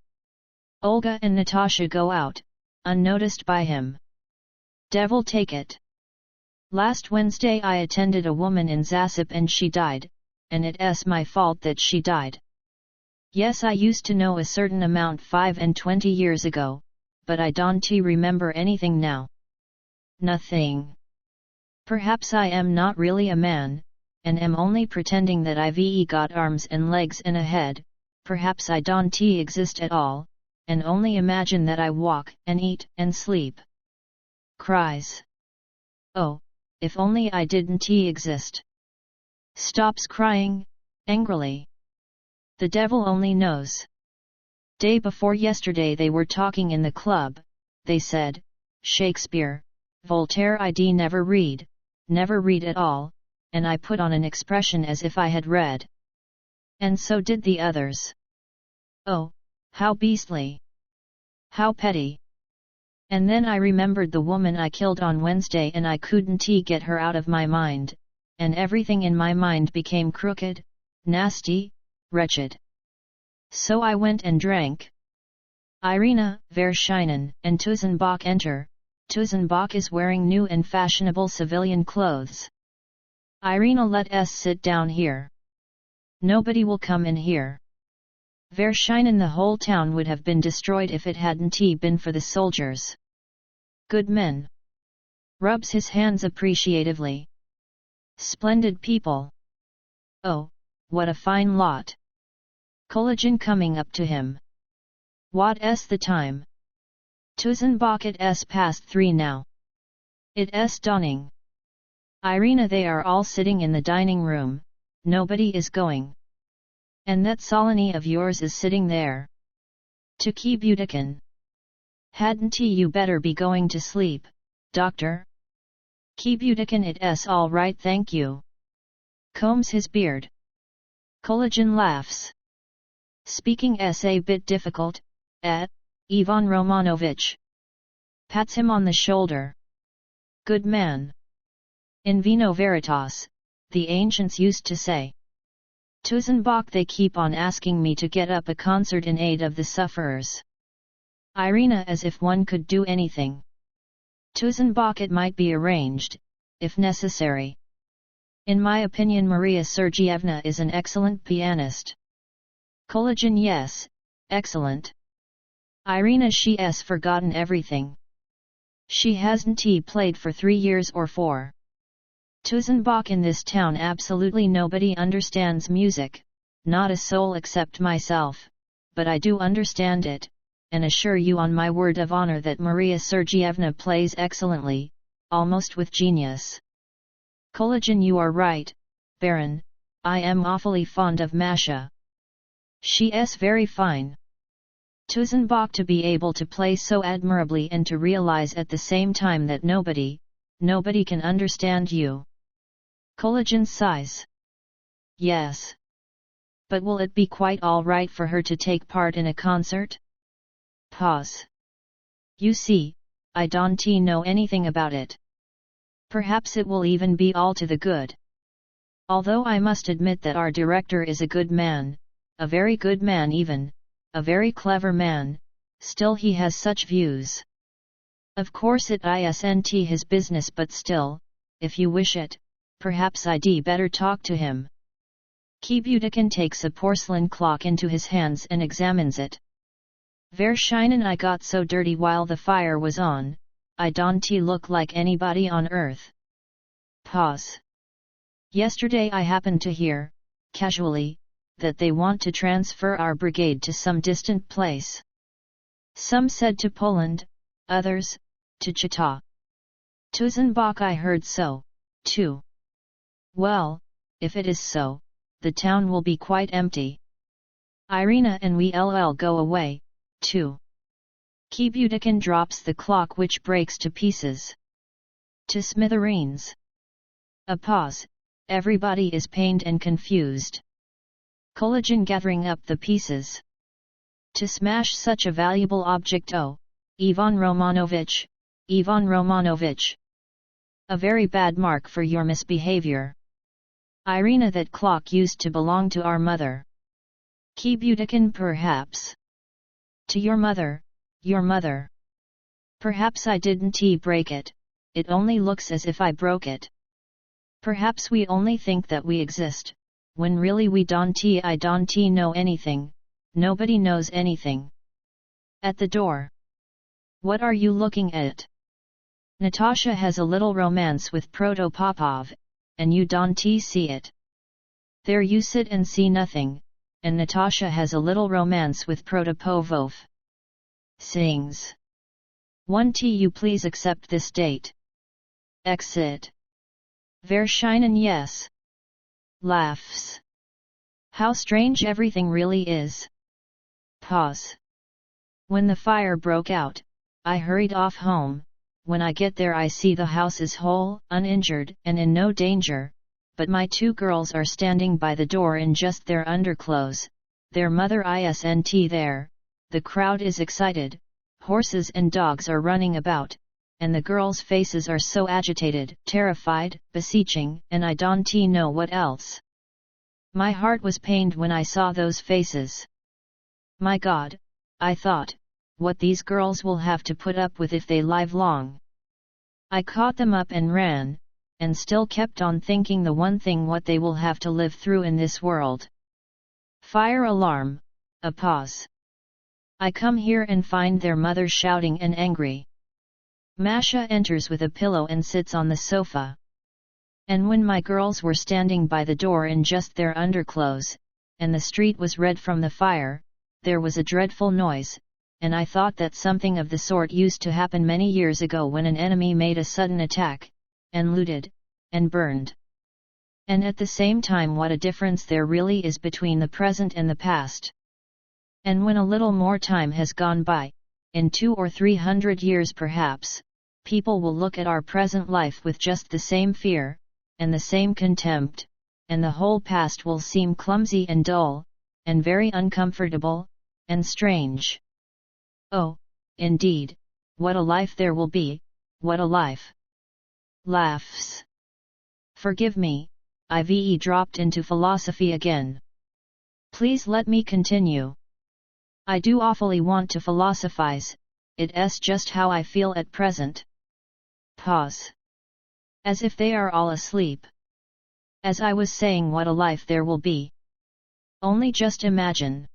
Olga and Natasha go out, unnoticed by him. Devil take it. Last Wednesday I attended a woman in Zasip and she died, and it's my fault that she died. Yes, I used to know a certain amount 25 years ago, but I don't remember anything now. Nothing. Perhaps I am not really a man, and am only pretending that I've got arms and legs and a head. Perhaps I don't exist at all, and only imagine that I walk and eat and sleep. Cries. Oh, if only I didn't exist. Stops crying, angrily. The devil only knows. Day before yesterday they were talking in the club. They said, Shakespeare, Voltaire I'd never read at all, and I put on an expression as if I had read. And so did the others. Oh, how beastly! How petty! And then I remembered the woman I killed on Wednesday and I couldn't get her out of my mind, and everything in my mind became crooked, nasty, wretched. So I went and drank. Irina, Vershinin, and Tuzenbach enter. Tuzenbach is wearing new and fashionable civilian clothes. Irina, let us sit down here. Nobody will come in here. Vershinin, the whole town would have been destroyed if it hadn't been for the soldiers. Good men. Rubs his hands appreciatively. Splendid people. Oh, what a fine lot. Collagen coming up to him. What's the time? Tuzenbach, it's past 3 now. It's dawning. Irina, they are all sitting in the dining room, nobody is going. And that Solony of yours is sitting there. To keep Udican. Hadn't you better be going to sleep, doctor? Keep Udican it's all right thank you. Combs his beard. Collagen laughs. Speaking a bit difficult, Ivan Romanovich. Pats him on the shoulder. Good man. In vino veritas, the ancients used to say. Tusenbach they keep on asking me to get up a concert in aid of the sufferers. Irina as if one could do anything. Tusenbach it might be arranged, if necessary. In my opinion Maria Sergeyevna is an excellent pianist. Collagen yes, excellent. Irina she's forgotten everything. She hasn't played for 3 years or 4. Tusenbach in this town absolutely nobody understands music, not a soul except myself, but I do understand it, and assure you on my word of honor that Maria Sergeyevna plays excellently, almost with genius. Collagen you are right, Baron, I am awfully fond of Masha. She's very fine. Tusenbach to be able to play so admirably and to realize at the same time that nobody can understand you. Collagen sighs. Yes. But will it be quite all right for her to take part in a concert? Pause. You see, I don't know anything about it. Perhaps it will even be all to the good. Although I must admit that our director is a good man, a very good man even, a very clever man, still he has such views. Of course it isn't his business but still, if you wish it, perhaps I'd better talk to him. Kibudikin takes a porcelain clock into his hands and examines it. Verschinen I got so dirty while the fire was on, I don't look like anybody on earth. Pause. Yesterday I happened to hear, casually, that they want to transfer our brigade to some distant place. Some said to Poland, others, to Chita. Tusenbach I heard so, too. Well, if it is so, the town will be quite empty. Irina and we'll go away, too. Kibudikin drops the clock which breaks to pieces. To smithereens. A pause, everybody is pained and confused. Collagen gathering up the pieces. To smash such a valuable object Ivan Romanovich. A very bad mark for your misbehavior. Irina, that clock used to belong to our mother. Kibudikin perhaps. To your mother. Perhaps I didn't break it, it only looks as if I broke it. Perhaps we only think that we exist, when really we don't. I don't know anything, nobody knows anything. At the door. What are you looking at? Natasha has a little romance with Protopopov, and you don't see it. There you sit and see nothing, and Natasha has a little romance with Protopovov. Sings. 1 you please accept this date. Exit. Verschinen yes. Laughs. How strange everything really is. Pause. When the fire broke out, I hurried off home. When I get there I see the house is whole, uninjured, and in no danger, but my 2 girls are standing by the door in just their underclothes, their mother isn't there, the crowd is excited, horses and dogs are running about, and the girls' faces are so agitated, terrified, beseeching, and I don't know what else. My heart was pained when I saw those faces. My God, I thought, what these girls will have to put up with if they live long. I caught them up and ran, and still kept on thinking the one thing what they will have to live through in this world. Fire alarm, a pause. I come here and find their mother shouting and angry. Masha enters with a pillow and sits on the sofa. And when my girls were standing by the door in just their underclothes, and the street was red from the fire, there was a dreadful noise, and I thought that something of the sort used to happen many years ago when an enemy made a sudden attack, and looted, and burned. And at the same time what a difference there really is between the present and the past. And when a little more time has gone by, in 200 or 300 years perhaps, people will look at our present life with just the same fear, and the same contempt, and the whole past will seem clumsy and dull, and very uncomfortable, and strange. Oh, indeed, what a life there will be, what a life! Laughs. Forgive me, I've dropped into philosophy again. Please let me continue. I do awfully want to philosophize, it's just how I feel at present. Pause. As if they are all asleep. As I was saying, what a life there will be. Only just imagine.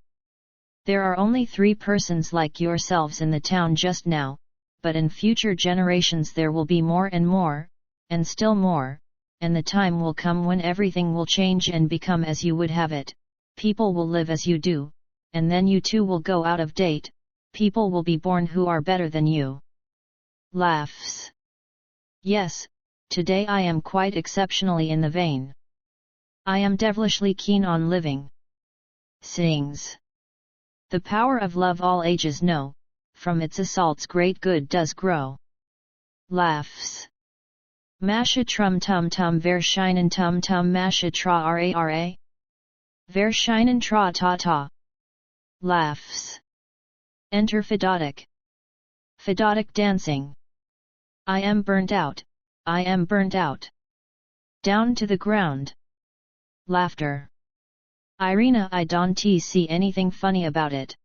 There are only 3 persons like yourselves in the town just now, but in future generations there will be more and more, and still more, and the time will come when everything will change and become as you would have it, people will live as you do, and then you too will go out of date, people will be born who are better than you. Laughs. Yes, today I am quite exceptionally in the vein. I am devilishly keen on living. Sings. The power of love all ages know, from its assaults great good does grow. Laughs. Masha trum tum tum verschinen tum tum Masha tra ra. Verschinen tra ta ta. Laughs. Enter Fedotic. Fedotic dancing. I am burnt out, I am burnt out. Down to the ground. Laughter. Irina, I don't see anything funny about it.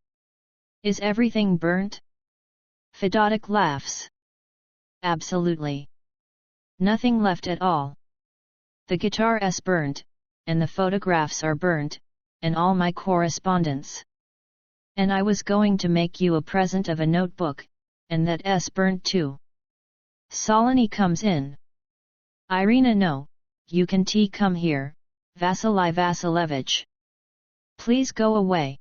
Is everything burnt? Fedotic laughs. Absolutely. Nothing left at all. The guitar's burnt, and the photographs are burnt, and all my correspondence. And I was going to make you a present of a notebook, and that's burnt too. Solony comes in. Irina, no, you can come here, Vasily Vasilievich. Please go away.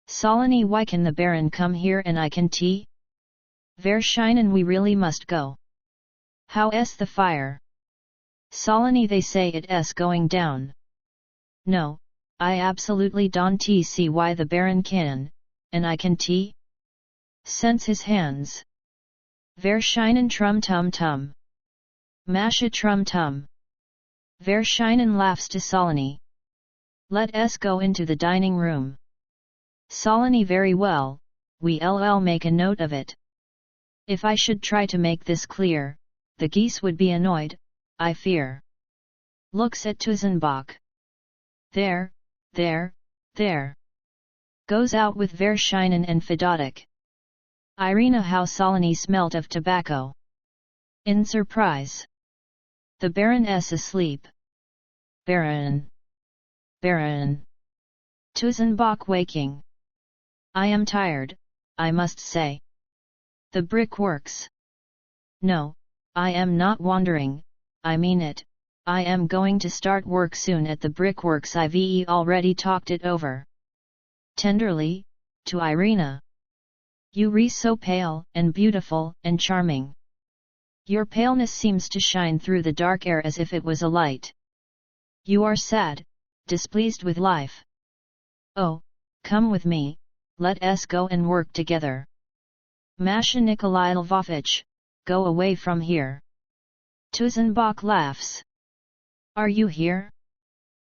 Solony, why can the Baron come here and I can Verschinen, we really must go. How's the fire? Solony, they say it's going down. No, I absolutely don't see why the Baron can, and I can sense his hands. Verschinen trum tum tum. Masha trum tum. Verschinen laughs to Solony. Let us go into the dining room. Solony, very well, we'll make a note of it. If I should try to make this clear, the geese would be annoyed, I fear. Looks at Tuzenbach. There, there, there. Goes out with Verschinen and Fedotic. Irina, how Solony smelt of tobacco. In surprise. The Baroness asleep. Baron. Baron. Tuzenbach waking. I am tired, I must say. The brickworks. No, I am not wandering, I mean it, I am going to start work soon at the brickworks. I've already talked it over. Tenderly, to Irina. You re so pale, and beautiful, and charming. Your paleness seems to shine through the dark air as if it was a light. You are sad, displeased with life. Oh, come with me, let us go and work together. Masha Nikolaevich, go away from here. Tuzenbach laughs. Are you here?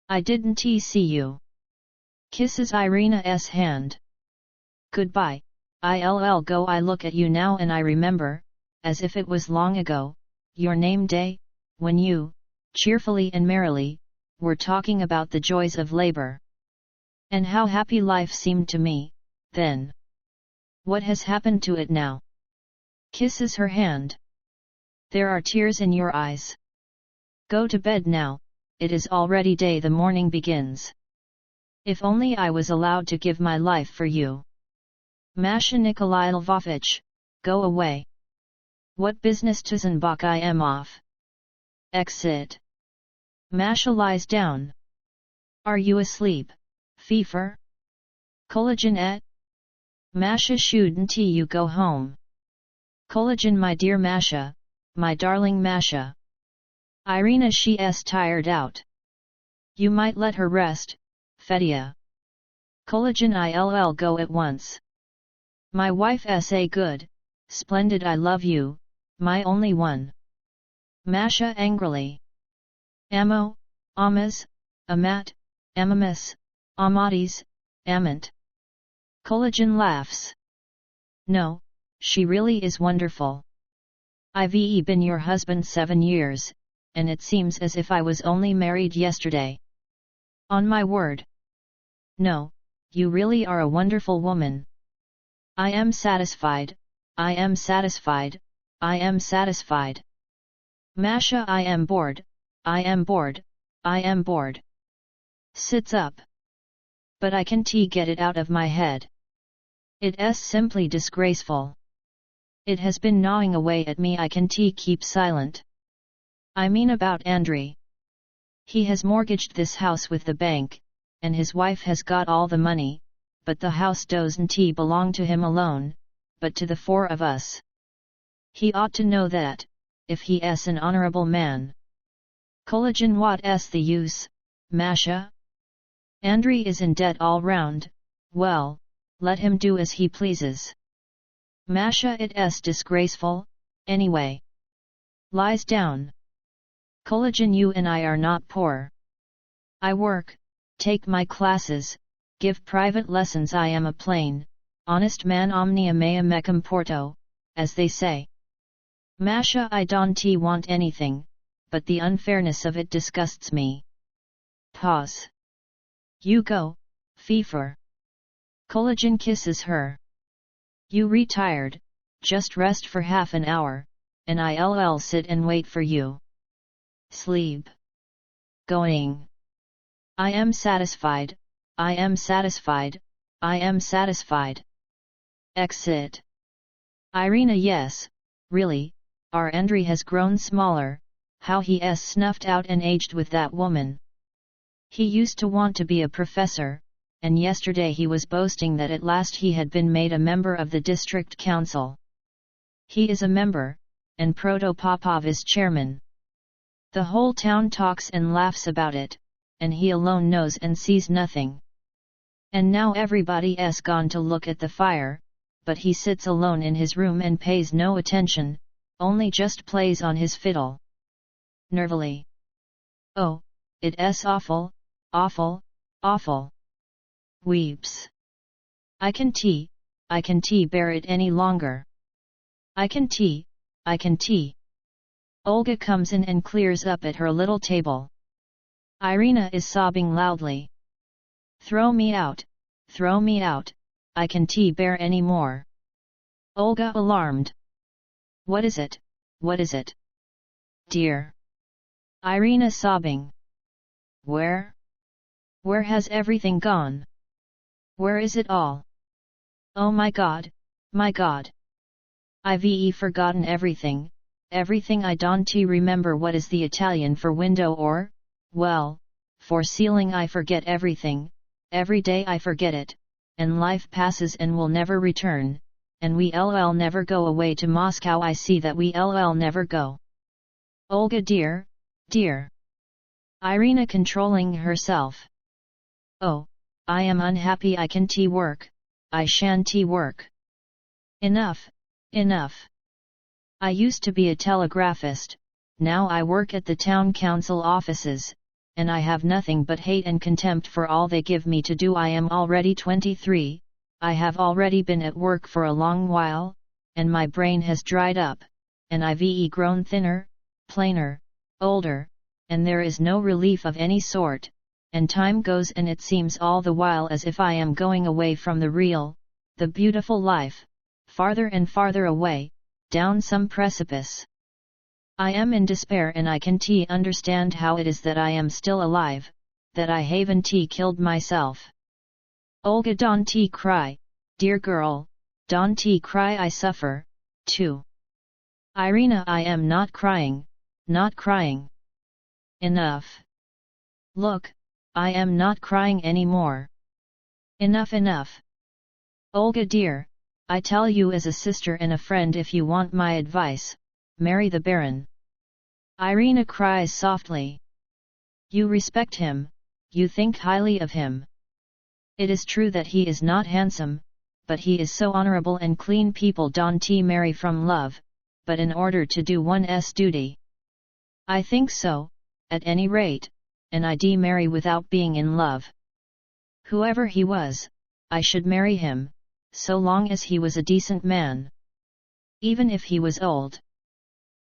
I didn't see you. Kisses Irina's hand. Goodbye, I'll go. I look at you now and I remember, as if it was long ago, your name day, when you, cheerfully and merrily, were talking about the joys of labor. And how happy life seemed to me, then. What has happened to it now? Kisses her hand. There are tears in your eyes. Go to bed now, it is already day, the morning begins. If only I was allowed to give my life for you. Masha Nikolaevich, go away. What business Tuzenbach, I am off. Exit. Masha lies down. Are you asleep, Fever? Collagen et? Masha, shouldn't you go home? Collagen, my dear Masha, my darling Masha. Irina, she's tired out. You might let her rest, Fedia. Collagen Ill go at once. My wife sa good, splendid I love you, my only one. Masha angrily. Amo, Amas, Amat, Amamis, Amatis, Amant. Collagen laughs. No, she really is wonderful. I've been your husband 7 years, and it seems as if I was only married yesterday. On my word. No, you really are a wonderful woman. I am satisfied, I am satisfied, I am satisfied. Masha, I am bored, I am bored, I am bored. Sits up. But I can't get it out of my head. It's simply disgraceful. It has been gnawing away at me. I can't keep silent. I mean about Andrey. He has mortgaged this house with the bank, and his wife has got all the money, but the house doesn't belong to him alone, but to the 4 of us. He ought to know that, if he's an honorable man. Collagen, what's the use, Masha? Andrey is in debt all round. Well, let him do as he pleases. Masha, it's disgraceful, anyway. Lies down. Collagen, you and I are not poor. I work, take my classes, give private lessons. I am a plain, honest man, omnia mea mecum porto, as they say. Masha, I don't want anything, but the unfairness of it disgusts me. Pause. You go, Fever. Collagen kisses her. You retired, just rest for half an hour, and I'll sit and wait for you. Sleep. Going. I am satisfied, I am satisfied, I am satisfied. Exit. Irina, yes, really, our Andrey has grown smaller, how he's snuffed out and aged with that woman. He used to want to be a professor, and yesterday he was boasting that at last he had been made a member of the district council. He is a member, and Protopopov is chairman. The whole town talks and laughs about it, and he alone knows and sees nothing. And now everybody's gone to look at the fire, but he sits alone in his room and pays no attention, only just plays on his fiddle. Nervily. Oh, it's awful, awful, awful. Weeps. I can't bear it any longer. I can't. Olga comes in and clears up at her little table. Irina is sobbing loudly. Throw me out, I can't bear any more. Olga alarmed. What is it, what is it? Dear. Irina sobbing. Where has everything gone? Where is it all? Oh my God, my God. I've forgotten everything, I don't remember what is the Italian for window or, well, for ceiling. I forget everything, every day I forget it, and life passes and will never return, and we'll never go away to Moscow. I see that we'll never go. Olga dear, dear. Irina controlling herself. Oh, I am unhappy. I can't work, I shan't work. Enough, enough. I used to be a telegraphist, now I work at the town council offices, and I have nothing but hate and contempt for all they give me to do. I am already 23, I have already been at work for a long while, and my brain has dried up, and I've grown thinner, plainer, older, and there is no relief of any sort, and time goes and it seems all the while as if I am going away from the real, the beautiful life, farther and farther away, down some precipice. I am in despair and I can't understand how it is that I am still alive, that I haven't killed myself. Olga, don't cry, dear girl, don't cry, I suffer, too. Irina, I am not crying, not crying. Enough. Look, I am not crying anymore. Enough, enough. Olga dear, I tell you as a sister and a friend, if you want my advice, marry the Baron. Irina cries softly. You respect him, you think highly of him. It is true that he is not handsome, but he is so honorable and clean people don't marry from love, but in order to do one's duty. I think so, at any rate, and I marry without being in love. Whoever he was, I should marry him, so long as he was a decent man. Even if he was old.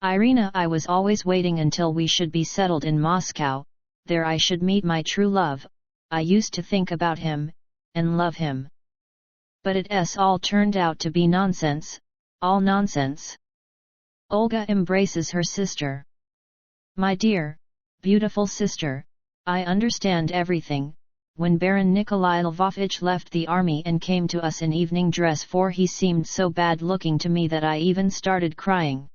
Irina, I was always waiting until we should be settled in Moscow, there I should meet my true love. I used to think about him, and love him. But it's all turned out to be nonsense, all nonsense. Olga embraces her sister. My dear, beautiful sister, I understand everything. When Baron Nikolai Lvovich left the army and came to us in evening dress, for he seemed so bad looking to me that I even started crying.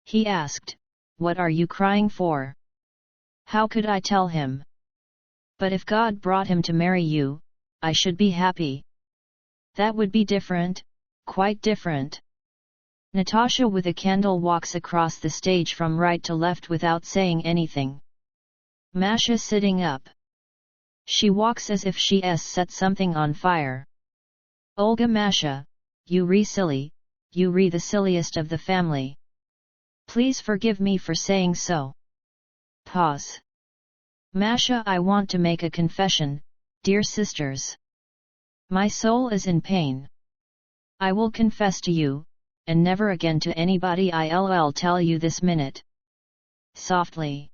He asked, "What are you crying for?" How could I tell him? But if God brought him to marry you, I should be happy. That would be different, quite different. Natasha with a candle walks across the stage from right to left without saying anything. Masha sitting up. She walks as if she's set something on fire. Olga, Masha, you silly, you the silliest of the family. Please forgive me for saying so. Pause. Masha, I want to make a confession, dear sisters. My soul is in pain. I will confess to you, and never again to anybody. I'll tell you this minute. Softly.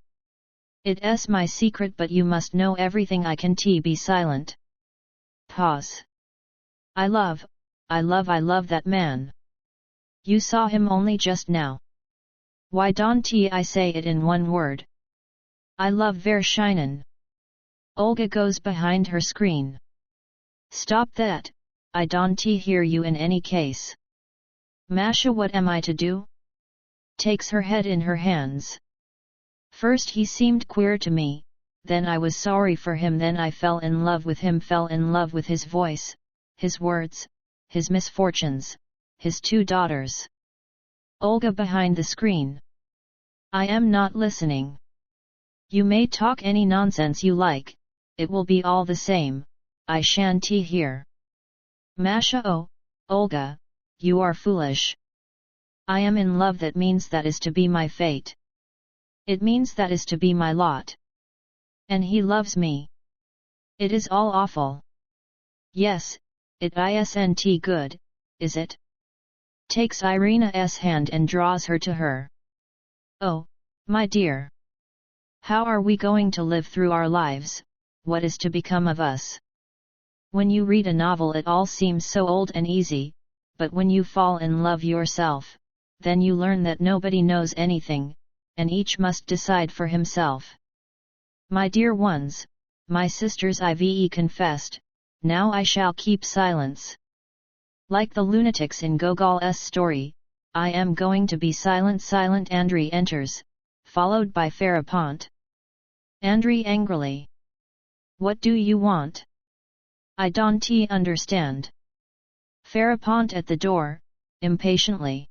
It's my secret, but you must know everything. I can't be silent. Pause. I love that man. You saw him only just now. Why don't I say it in one word? I love Vershinin. Olga goes behind her screen. Stop that, I don't hear you in any case. Masha, what am I to do? Takes her head in her hands. First he seemed queer to me, then I was sorry for him, then I fell in love with him, fell in love with his voice, his words, his misfortunes, his 2 daughters. Olga behind the screen. I am not listening. You may talk any nonsense you like, it will be all the same, I shan't hear. Masha, oh, Olga, you are foolish. I am in love, that means that is to be my fate. It means that is to be my lot. And he loves me. It is all awful. Yes, it isn't good, is it? Takes Irina's hand and draws her to her. Oh, my dear. How are we going to live through our lives? What is to become of us? When you read a novel it all seems so old and easy, but when you fall in love yourself, then you learn that nobody knows anything, and each must decide for himself. My dear ones, my sisters, I've confessed, now I shall keep silence. Like the lunatics in Gogol's story, I am going to be silent. Silent. Andrey enters, followed by Ferapont. Andrey angrily. What do you want? I don't understand. Ferapont at the door, impatiently.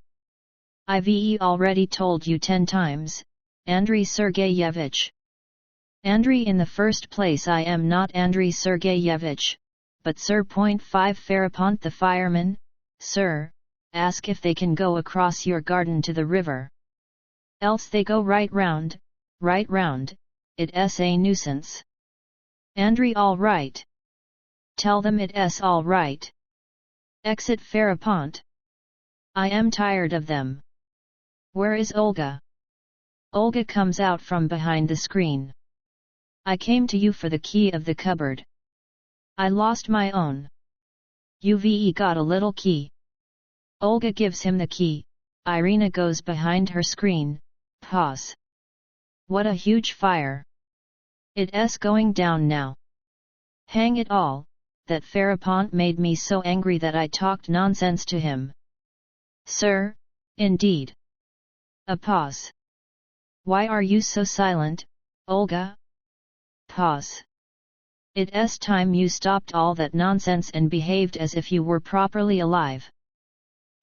I've already told you 10 times, Andrey Sergeyevich. Andrey, in the first place I am not Andrey Sergeyevich, but Sir. 5 Ferapont the fireman, sir, ask if they can go across your garden to the river. Else they go right round, it's a nuisance. Andrey, all right. Tell them it's all right. Exit Ferapont. I am tired of them. Where is Olga? Olga comes out from behind the screen. I came to you for the key of the cupboard. I lost my own. You've got a little key. Olga gives him the key. Irina goes behind her screen. Pause. What a huge fire. It's going down now. Hang it all, that Ferapont made me so angry that I talked nonsense to him. Sir, indeed. A pause. Why are you so silent, Olga? Pause. It's time you stopped all that nonsense and behaved as if you were properly alive.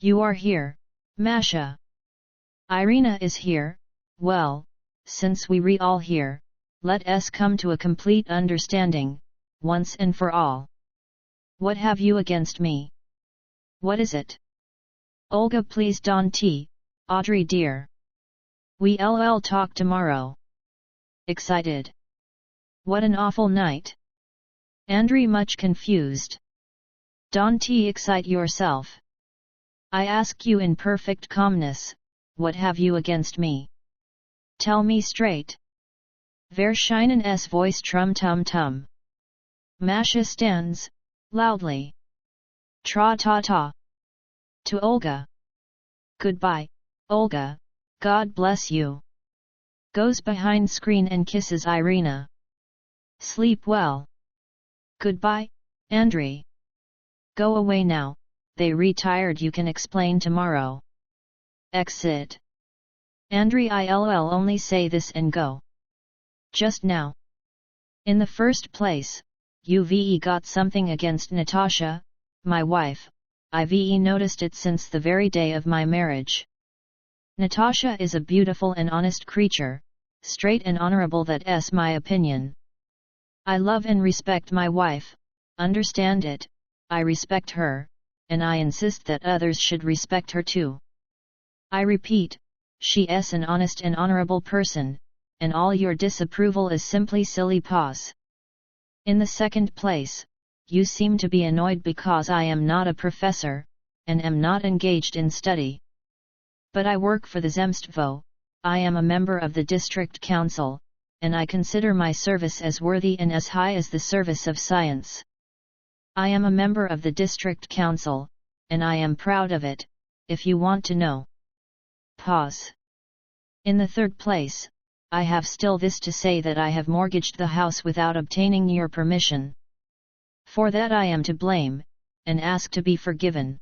You are here, Masha. Irina is here, well, since we all here, let us come to a complete understanding, once and for all. What have you against me? What is it? Olga, please don't tea, Audrey dear. We'll talk tomorrow. Excited. What an awful night. Andrey much confused. Don't excite yourself. I ask you in perfect calmness, what have you against me? Tell me straight. Verscheinen's voice trum-tum-tum. Masha stands, loudly. Tra-ta-ta. To Olga. Goodbye, Olga, God bless you. Goes behind screen and kisses Irina. Sleep well. Goodbye, Andrey. Go away now, they retired, you can explain tomorrow. Exit. Andrey, I'll only say this and go. Just now. In the first place, you've got something against Natasha, my wife. I've noticed it since the very day of my marriage. Natasha is a beautiful and honest creature, straight and honorable, that's my opinion. I love and respect my wife, understand it, I respect her, and I insist that others should respect her too. I repeat, she's an honest and honorable person, and all your disapproval is simply silly pause. In the second place, you seem to be annoyed because I am not a professor, and am not engaged in study. But I work for the Zemstvo, I am a member of the district council, and I consider my service as worthy and as high as the service of science. I am a member of the district council, and I am proud of it, if you want to know. Pause. In the third place, I have still this to say, that I have mortgaged the house without obtaining your permission. For that I am to blame, and ask to be forgiven.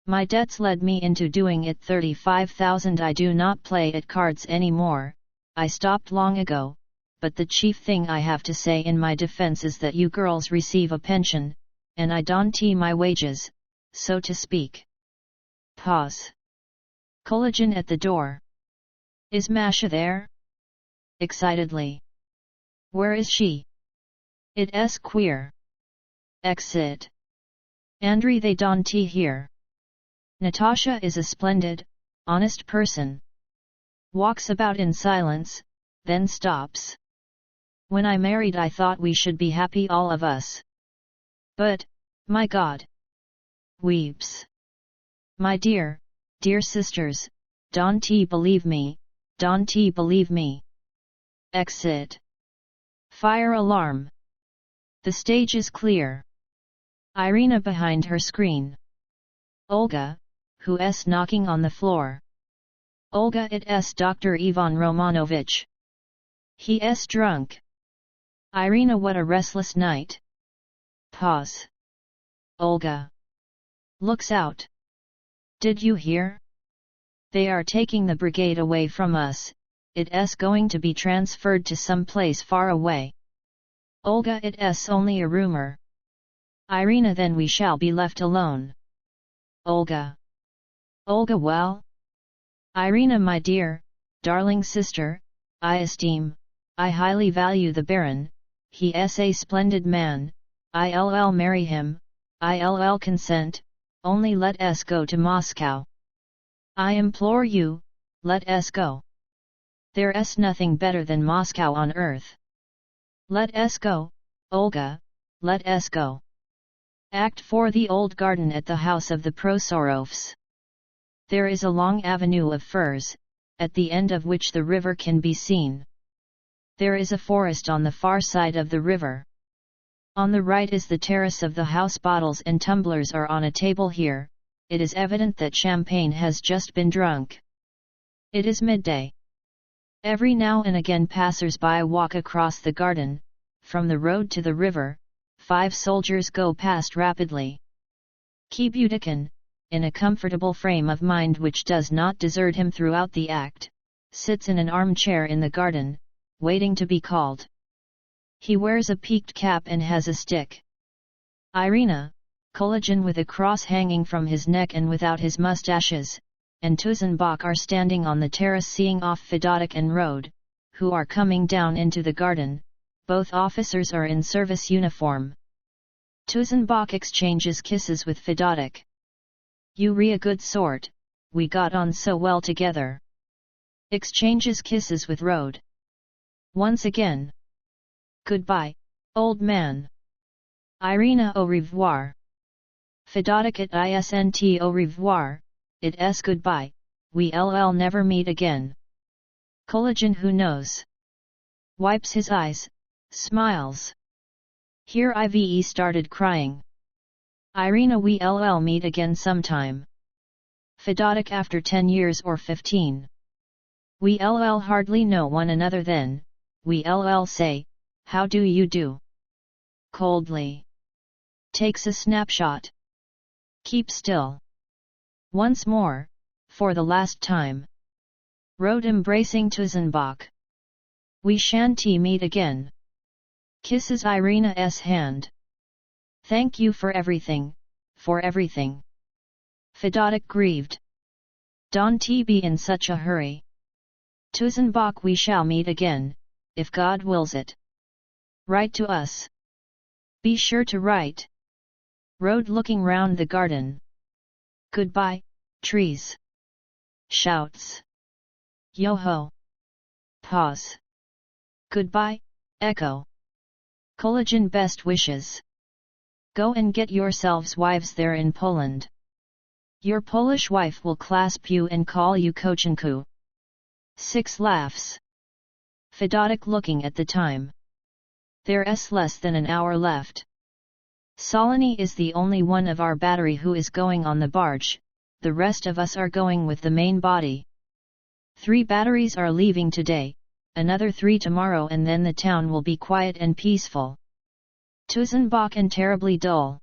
My debts led me into doing it. 35,000. I do not play at cards anymore, I stopped long ago, but the chief thing I have to say in my defense is that you girls receive a pension, and I don't my wages, so to speak. Pause. Collagen at the door. Is Masha there? Excitedly. Where is she? It's queer. Exit. Andrey, they don't here. Natasha is a splendid, honest person. Walks about in silence, then stops. When I married I thought we should be happy, all of us. But, my God! Weeps. My dear, dear sisters, don't believe me, don't believe me. Exit. Fire alarm. The stage is clear. Irina behind her screen. Olga, who's knocking on the floor. Olga, it's Dr. Ivan Romanovich. He's drunk. Irina, what a restless night. Pause. Olga. Looks out. Did you hear? They are taking the brigade away from us, it's going to be transferred to some place far away. Olga, it's only a rumor. Irina, then we shall be left alone. Olga. Olga, well? Irina, my dear, darling sister, I highly value the Baron, he's a splendid man, I'll marry him, I'll consent, only let us go to Moscow. I implore you, let us go. There's nothing better than Moscow on earth. Let us go, Olga, let us go. Act 4. The old garden at the house of the Prosorovs. There is a long avenue of firs, at the end of which the river can be seen. There is a forest on the far side of the river. On the right is the terrace of the house. Bottles and tumblers are on a table here, it is evident that champagne has just been drunk. It is midday. Every now and again passers-by walk across the garden, from the road to the river. 5 soldiers go past rapidly. Kibudikin, in a comfortable frame of mind which does not desert him throughout the act, sits in an armchair in the garden, waiting to be called. He wears a peaked cap and has a stick. Irina, Collagen with a cross hanging from his neck and without his mustaches, and Tuzenbach are standing on the terrace seeing off Fedotik and road, who are coming down into the garden. Both officers are in service uniform. Tuzenbach exchanges kisses with Fedotek. You re a good sort, we got on so well together. Exchanges kisses with Rode. Once again. Goodbye, old man. Irina au revoir. Fedotek at isnt au revoir, it s goodbye, we'll never meet again. Collagen who knows. Wipes his eyes, smiles. Here Ive started crying. Irina we'll meet again sometime. Fedotek after 10 years or 15. We'll hardly know one another then, we'll say, how do you do? Coldly. Takes a snapshot. Keep still. Once more, for the last time. Rode embracing Tuzenbach. We shan't meet again. Kisses Irina's hand. Thank you for everything, for everything. Fedotek grieved. Don't be in such a hurry. Tuzenbach we shall meet again, if God wills it. Write to us. Be sure to write. Rode looking round the garden. Goodbye, trees. Shouts. Yo-ho. Pause. Goodbye, echo. Collagen best wishes. Go and get yourselves wives there in Poland. Your Polish wife will clasp you and call you Kochanku. 6 laughs. Fedotek looking at the time. There's less than an hour left. Solony is the only one of our battery who is going on the barge, the rest of us are going with the main body. 3 batteries are leaving today, another 3 tomorrow, and then the town will be quiet and peaceful. Tuzenbach and terribly dull.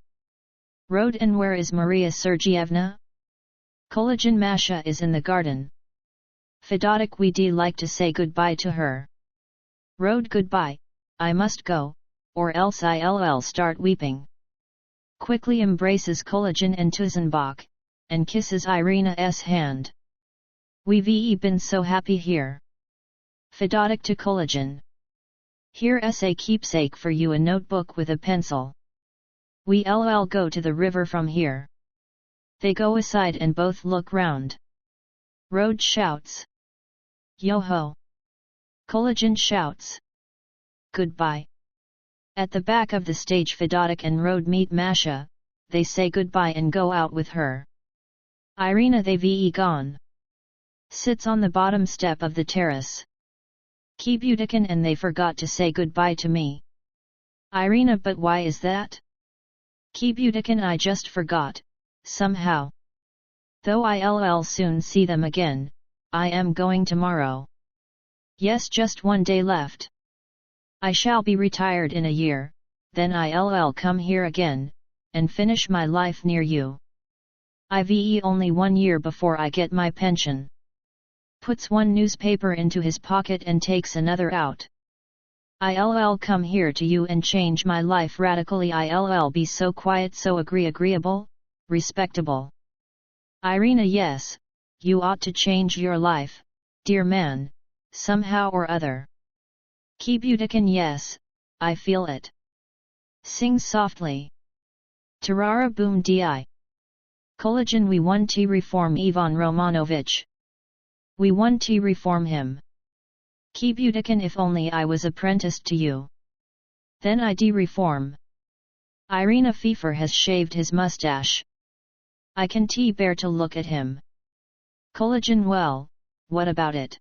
Rode and where is Maria Sergeyevna? Collagen Masha is in the garden. Fedotek we'd like to say goodbye to her. Rode goodbye, I must go, or else I'll start weeping. Quickly embraces Collagen and Tuzenbach, and kisses Irina's hand. We've been so happy here. Fedotek to Collagen. Here's a keepsake for you, a notebook with a pencil. We'll go to the river from here. They go aside and both look round. Rode shouts. Yo-ho. Collagen shouts. Goodbye. At the back of the stage Fedotek and Rode meet Masha, they say goodbye and go out with her. Irina they've gone. Sits on the bottom step of the terrace. Kebudikin and they forgot to say goodbye to me. Irina, but why is that? Kebudikin, I just forgot, somehow. Though I'll soon see them again, I am going tomorrow. Yes, just 1 day left. I shall be retired in a year, then I'll come here again, and finish my life near you. Ive only 1 year before I get my pension. Puts one newspaper into his pocket and takes another out. I'll come here to you and change my life radically. I'll be so quiet, so agreeable, respectable. Irina, yes, you ought to change your life, dear man, somehow or other. Kebudikin, yes, I feel it. Sings softly. Tarara boom di. Collagen, we want to reform Ivan Romanovich. We want to reform him. Kebudikin, if only I was apprenticed to you. Then I'd reform. Irina, Pfeiffer has shaved his mustache. I can bear to look at him. Collagen, well, what about it?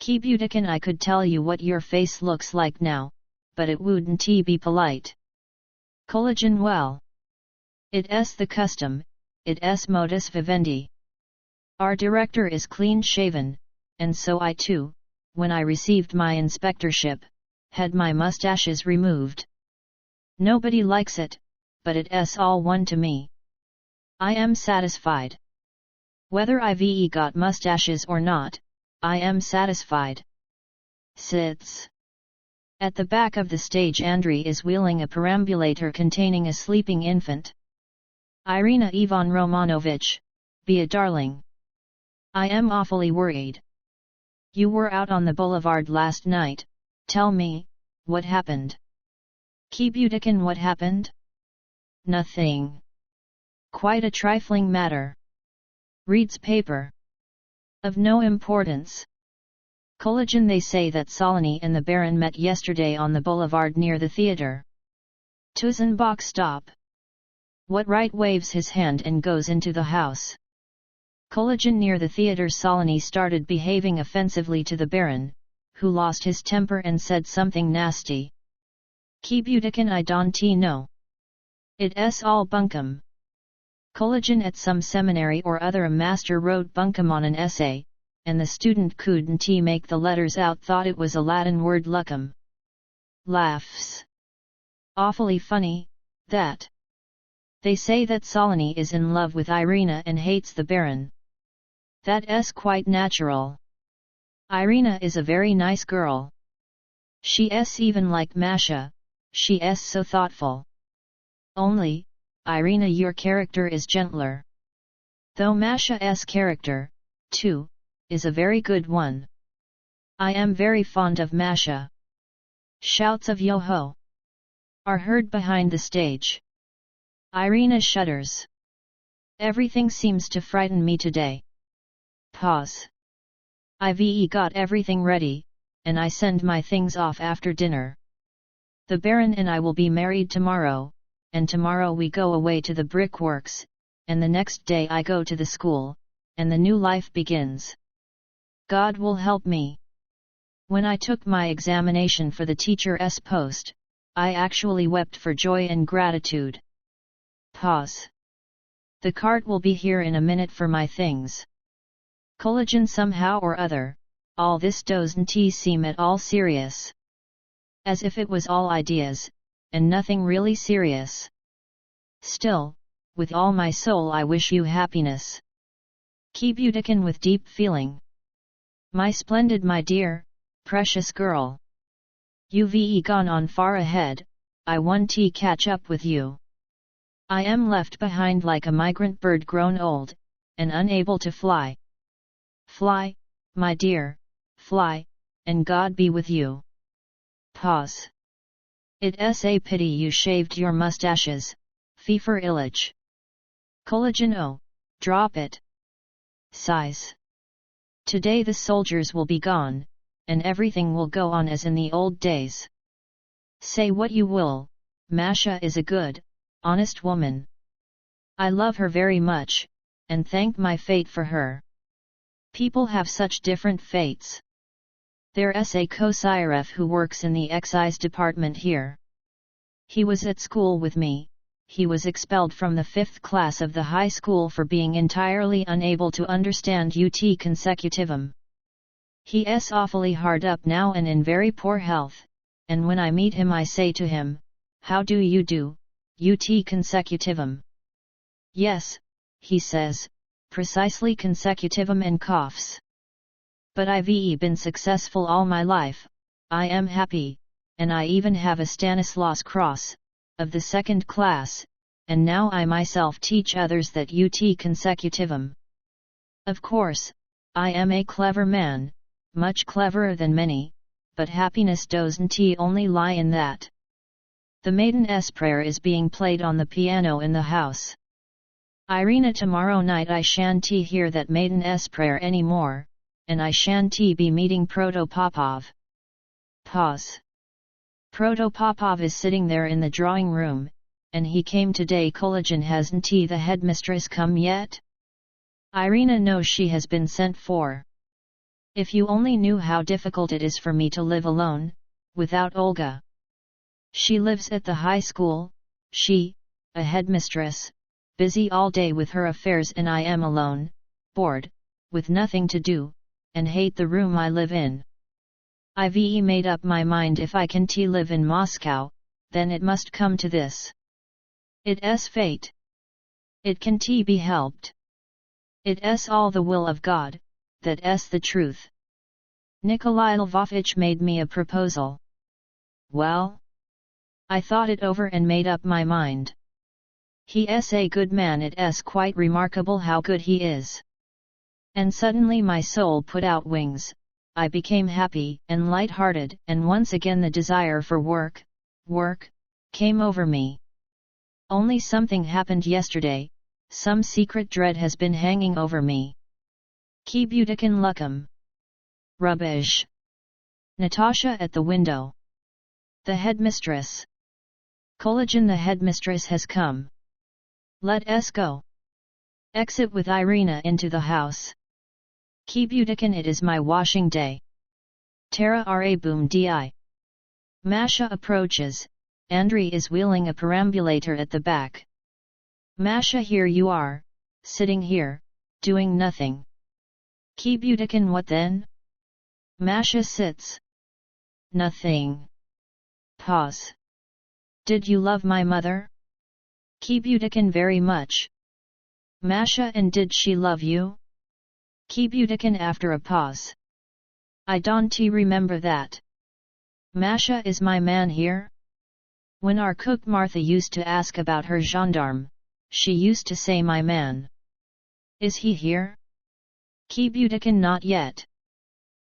Kebudikin, I could tell you what your face looks like now, but it wouldn't be polite. Collagen, well. It's the custom, it's modus vivendi. Our director is clean-shaven, and so I too, when I received my inspectorship, had my mustaches removed. Nobody likes it, but it's all one to me. I am satisfied. Whether Ive got mustaches or not, I am satisfied. Sits. At the back of the stage Andrey is wheeling a perambulator containing a sleeping infant. Irina, Ivan Romanovich, be a darling. I am awfully worried. You were out on the boulevard last night, tell me, what happened? Kebudikin, what happened? Nothing. Quite a trifling matter. Reads paper. Of no importance. Collagen, they say that Solony and the Baron met yesterday on the boulevard near the theatre. Tusenbach, stop. What right waves his hand and goes into the house. Collagen, near the theatre Solony started behaving offensively to the Baron, who lost his temper and said something nasty. Kebudikin, I don't know. It's all bunkum. Collagen, at some seminary or other a master wrote bunkum on an essay, and the student couldn't make the letters out, thought it was a Latin word luckum. Laughs. Awfully funny, that. They say that Solony is in love with Irina and hates the Baron. That's quite natural. Irina is a very nice girl. She's even like Masha, she's so thoughtful. Only, Irina, your character is gentler. Though Masha's character, too, is a very good one. I am very fond of Masha. Shouts of yo-ho are heard behind the stage. Irina shudders. Everything seems to frighten me today. Pause. I've got everything ready, and I send my things off after dinner. The Baron and I will be married tomorrow, and tomorrow we go away to the brickworks, and the next day I go to the school, and the new life begins. God will help me. When I took my examination for the teacher's post, I actually wept for joy and gratitude. Pause. The cart will be here in a minute for my things. Collagen, somehow or other, all this doesn't seem at all serious. As if it was all ideas, and nothing really serious. Still, with all my soul I wish you happiness. Kebudikin, with deep feeling. My splendid, my dear, precious girl. You've gone on far ahead, I want to catch up with you. I am left behind like a migrant bird grown old, and unable to fly. Fly, my dear, fly, and God be with you. Pause. It's a pity you shaved your mustaches, Fefer Illich. Collagen, oh, drop it. Sighs. Today the soldiers will be gone, and everything will go on as in the old days. Say what you will, Masha is a good, honest woman. I love her very much, and thank my fate for her. People have such different fates. There's a co-siref who works in the excise department here. He was at school with me. He was expelled from the 5th class of the high school for being entirely unable to understand ut consecutivum. He's awfully hard up now and in very poor health, and when I meet him I say to him, how do you do, ut consecutivum? Yes, he says, precisely consecutivum, and coughs. But I've been successful all my life, I am happy, and I even have a Stanislaus Cross, of the 2nd class, and now I myself teach others that ut consecutivum. Of course, I am a clever man, much cleverer than many, but happiness doesn't only lie in that. The Maiden's Prayer is being played on the piano in the house. Irina, tomorrow night I shan't hear that Maiden's Prayer anymore, and I shan't be meeting Protopopov. Pause. Protopopov is sitting there in the drawing room, and he came today. Collagen, hasn't the headmistress come yet? Irina knows she has been sent for. If you only knew how difficult it is for me to live alone, without Olga. She lives at the high school, she, a headmistress, busy all day with her affairs, and I am alone, bored, with nothing to do, and hate the room I live in. I've made up my mind if I can't live in Moscow, then it must come to this. It's fate. It can't be helped. It's all the will of God, that's the truth. Nikolai Lvovich made me a proposal. Well? I thought it over and made up my mind. He's a good man, it's quite remarkable how good he is. And suddenly my soul put out wings, I became happy and light-hearted, and once again the desire for work, came over me. Only something happened yesterday, some secret dread has been hanging over me. Ki Budikan Lukam. Rubbish. Natasha at the window. The headmistress. Collagen, the headmistress has come. Let us go. Exit with Irina into the house. Ki Budikan, it is my washing day. Tara ra boom di. Masha approaches. Andrey is wheeling a perambulator at the back. Masha, here you are, sitting here, doing nothing. Ki Budikan, what then? Masha sits. Nothing. Pause. Did you love my mother? Ki Budikan, very much. Masha, and did she love you? Ki Budikan, after a pause. I don't remember that. Masha, is my man here? When our cook Martha used to ask about her gendarme, she used to say my man. Is he here? Ki Budikan, not yet.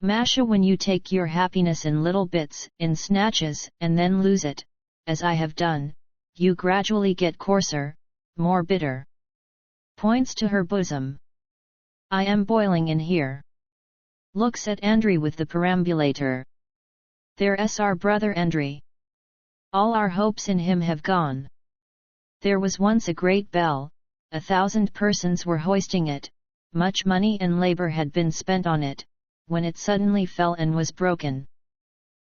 Masha, when you take your happiness in little bits, in snatches, and then lose it, as I have done, you gradually get coarser, more bitter. Points to her bosom. I am boiling in here. Looks at Andrey with the perambulator. There's our brother Andrey. All our hopes in him have gone. There was once a great bell, 1,000 persons were hoisting it, much money and labor had been spent on it, when it suddenly fell and was broken.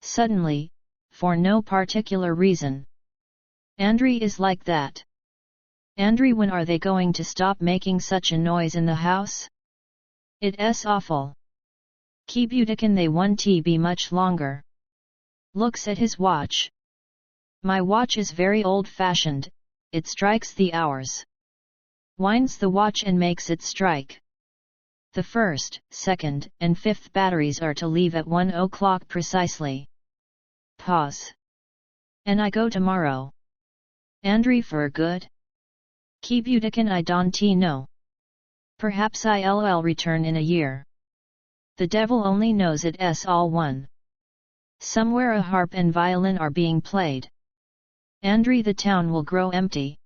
Suddenly, for no particular reason. Andrey is like that. Andrey, when are they going to stop making such a noise in the house? It's awful. Ki Budikan, they won't be much longer. Looks at his watch. My watch is very old-fashioned, it strikes the hours. Winds the watch and makes it strike. The first, second, and fifth batteries are to leave at 1 o'clock precisely. Pause. And I go tomorrow. Andrey, for good? Ki Budikan, I don't know. Perhaps I'll return in a year. The devil only knows, it's all one. Somewhere a harp and violin are being played. Andrey, the town will grow empty.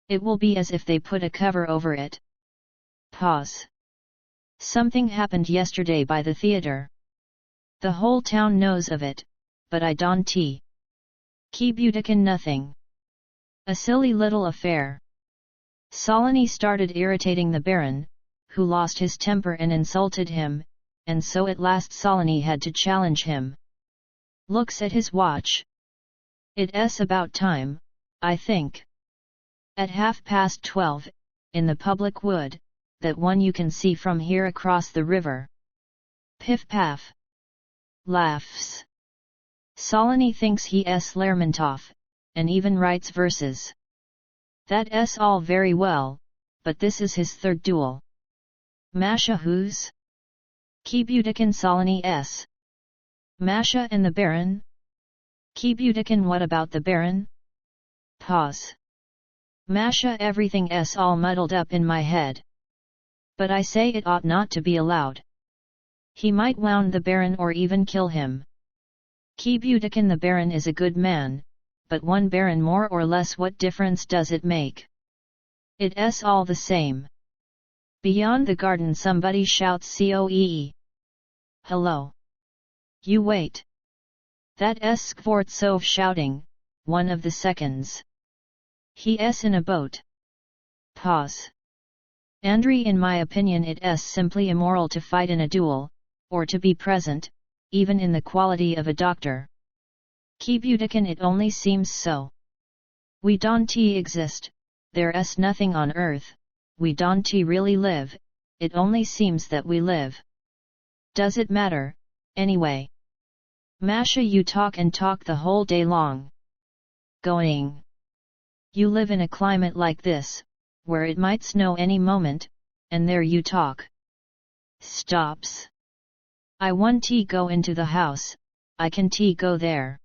It will be as if they put a cover over it. Pause. Something happened yesterday by the theatre. The whole town knows of it, but I don't. Ki Budikan, nothing. A silly little affair. Solony started irritating the Baron, who lost his temper and insulted him, and so at last Solony had to challenge him. Looks at his watch. It's about time, I think. At 12:30, in the public wood, that one you can see from here across the river. Piff-paff. Laughs. Solony thinks he's Lermontov, and even writes verses. That's all very well, but this is his third duel. Masha, whose? Ki Budikan, Solony s. Masha and the Baron? Ki Budikan, what about the Baron? Pause. Masha, everything's all muddled up in my head. But I say it ought not to be allowed. He might wound the Baron or even kill him. Ki Budikan, the Baron is a good man, but one Baron more or less, what difference does it make? It's all the same. Beyond the garden somebody shouts "Coee! Hello! You wait!" That's Skvortsov shouting, one of the seconds. He's in a boat. Pause. Andrey, in my opinion it's simply immoral to fight in a duel, or to be present, even in the quality of a doctor. Ki Budikan, it only seems so. We don't exist, there's nothing on earth, we don't really live, it only seems that we live. Does it matter, anyway? Masha, you talk and talk the whole day long. Going. You live in a climate like this, where it might snow any moment, and there you talk. Stops. I want to go into the house, I can go there.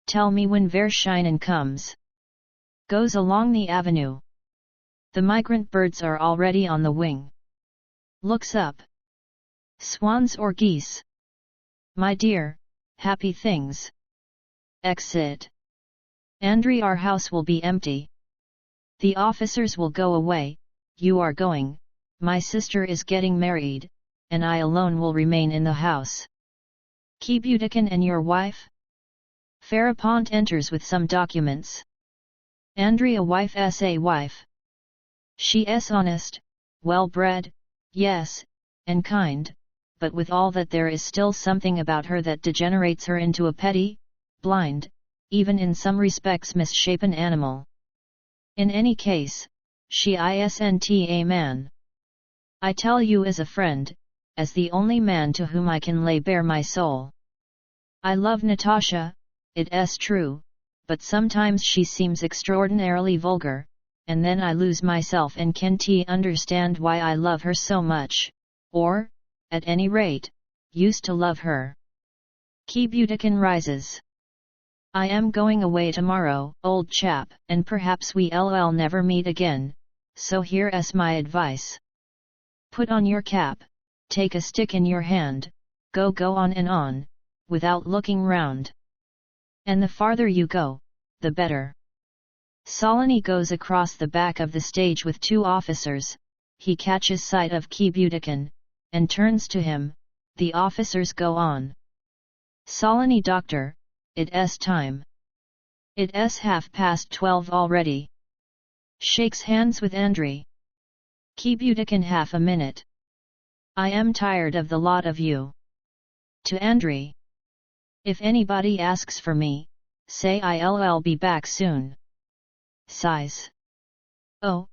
Tell me when Vershinen comes. Goes along the avenue. The migrant birds are already on the wing. Looks up. Swans or geese? My dear, happy things. Exit. Andrey, our house will be empty. The officers will go away, you are going, my sister is getting married, and I alone will remain in the house. Kibudikin and your wife? Farapont enters with some documents. Andrey, a wife. She's honest, well-bred, yes, and kind, but with all that there is still something about her that degenerates her into a petty, blind, even in some respects misshapen animal. In any case, she isn't a man. I tell you as a friend, as the only man to whom I can lay bare my soul. I love Natasha, it's true, but sometimes she seems extraordinarily vulgar, and then I lose myself and can't understand why I love her so much, or, at any rate, used to love her. Kibudikin rises. I am going away tomorrow, old chap, and perhaps we'll never meet again, so here's my advice. Put on your cap, take a stick in your hand, go on and on, without looking round. And the farther you go, the better. Solony goes across the back of the stage with two officers, he catches sight of Kibudikin, and turns to him, the officers go on. Solony, doctor, it's time. It's 12:30 already. Shakes hands with Andrey. Kibudikin, half a minute. I am tired of the lot of you. To Andrey. If anybody asks for me, say I'll be back soon. Sighs. Oh.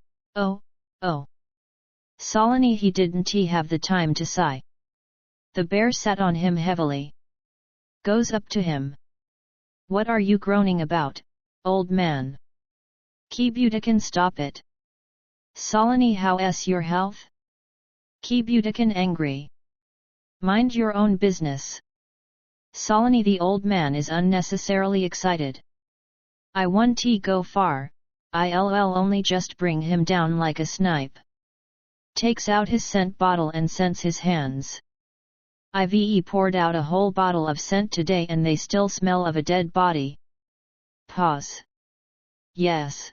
Solony, he didn't have the time to sigh. The bear sat on him heavily. Goes up to him. What are you groaning about, old man? Kibudikin, stop it. Solony, how's your health? Kibudikin, angry. Mind your own business. Solony, the old man is unnecessarily excited. I won't go far, I'll only just bring him down like a snipe. Takes out his scent bottle and scents his hands. I've poured out a whole bottle of scent today and they still smell of a dead body. Pause. Yes.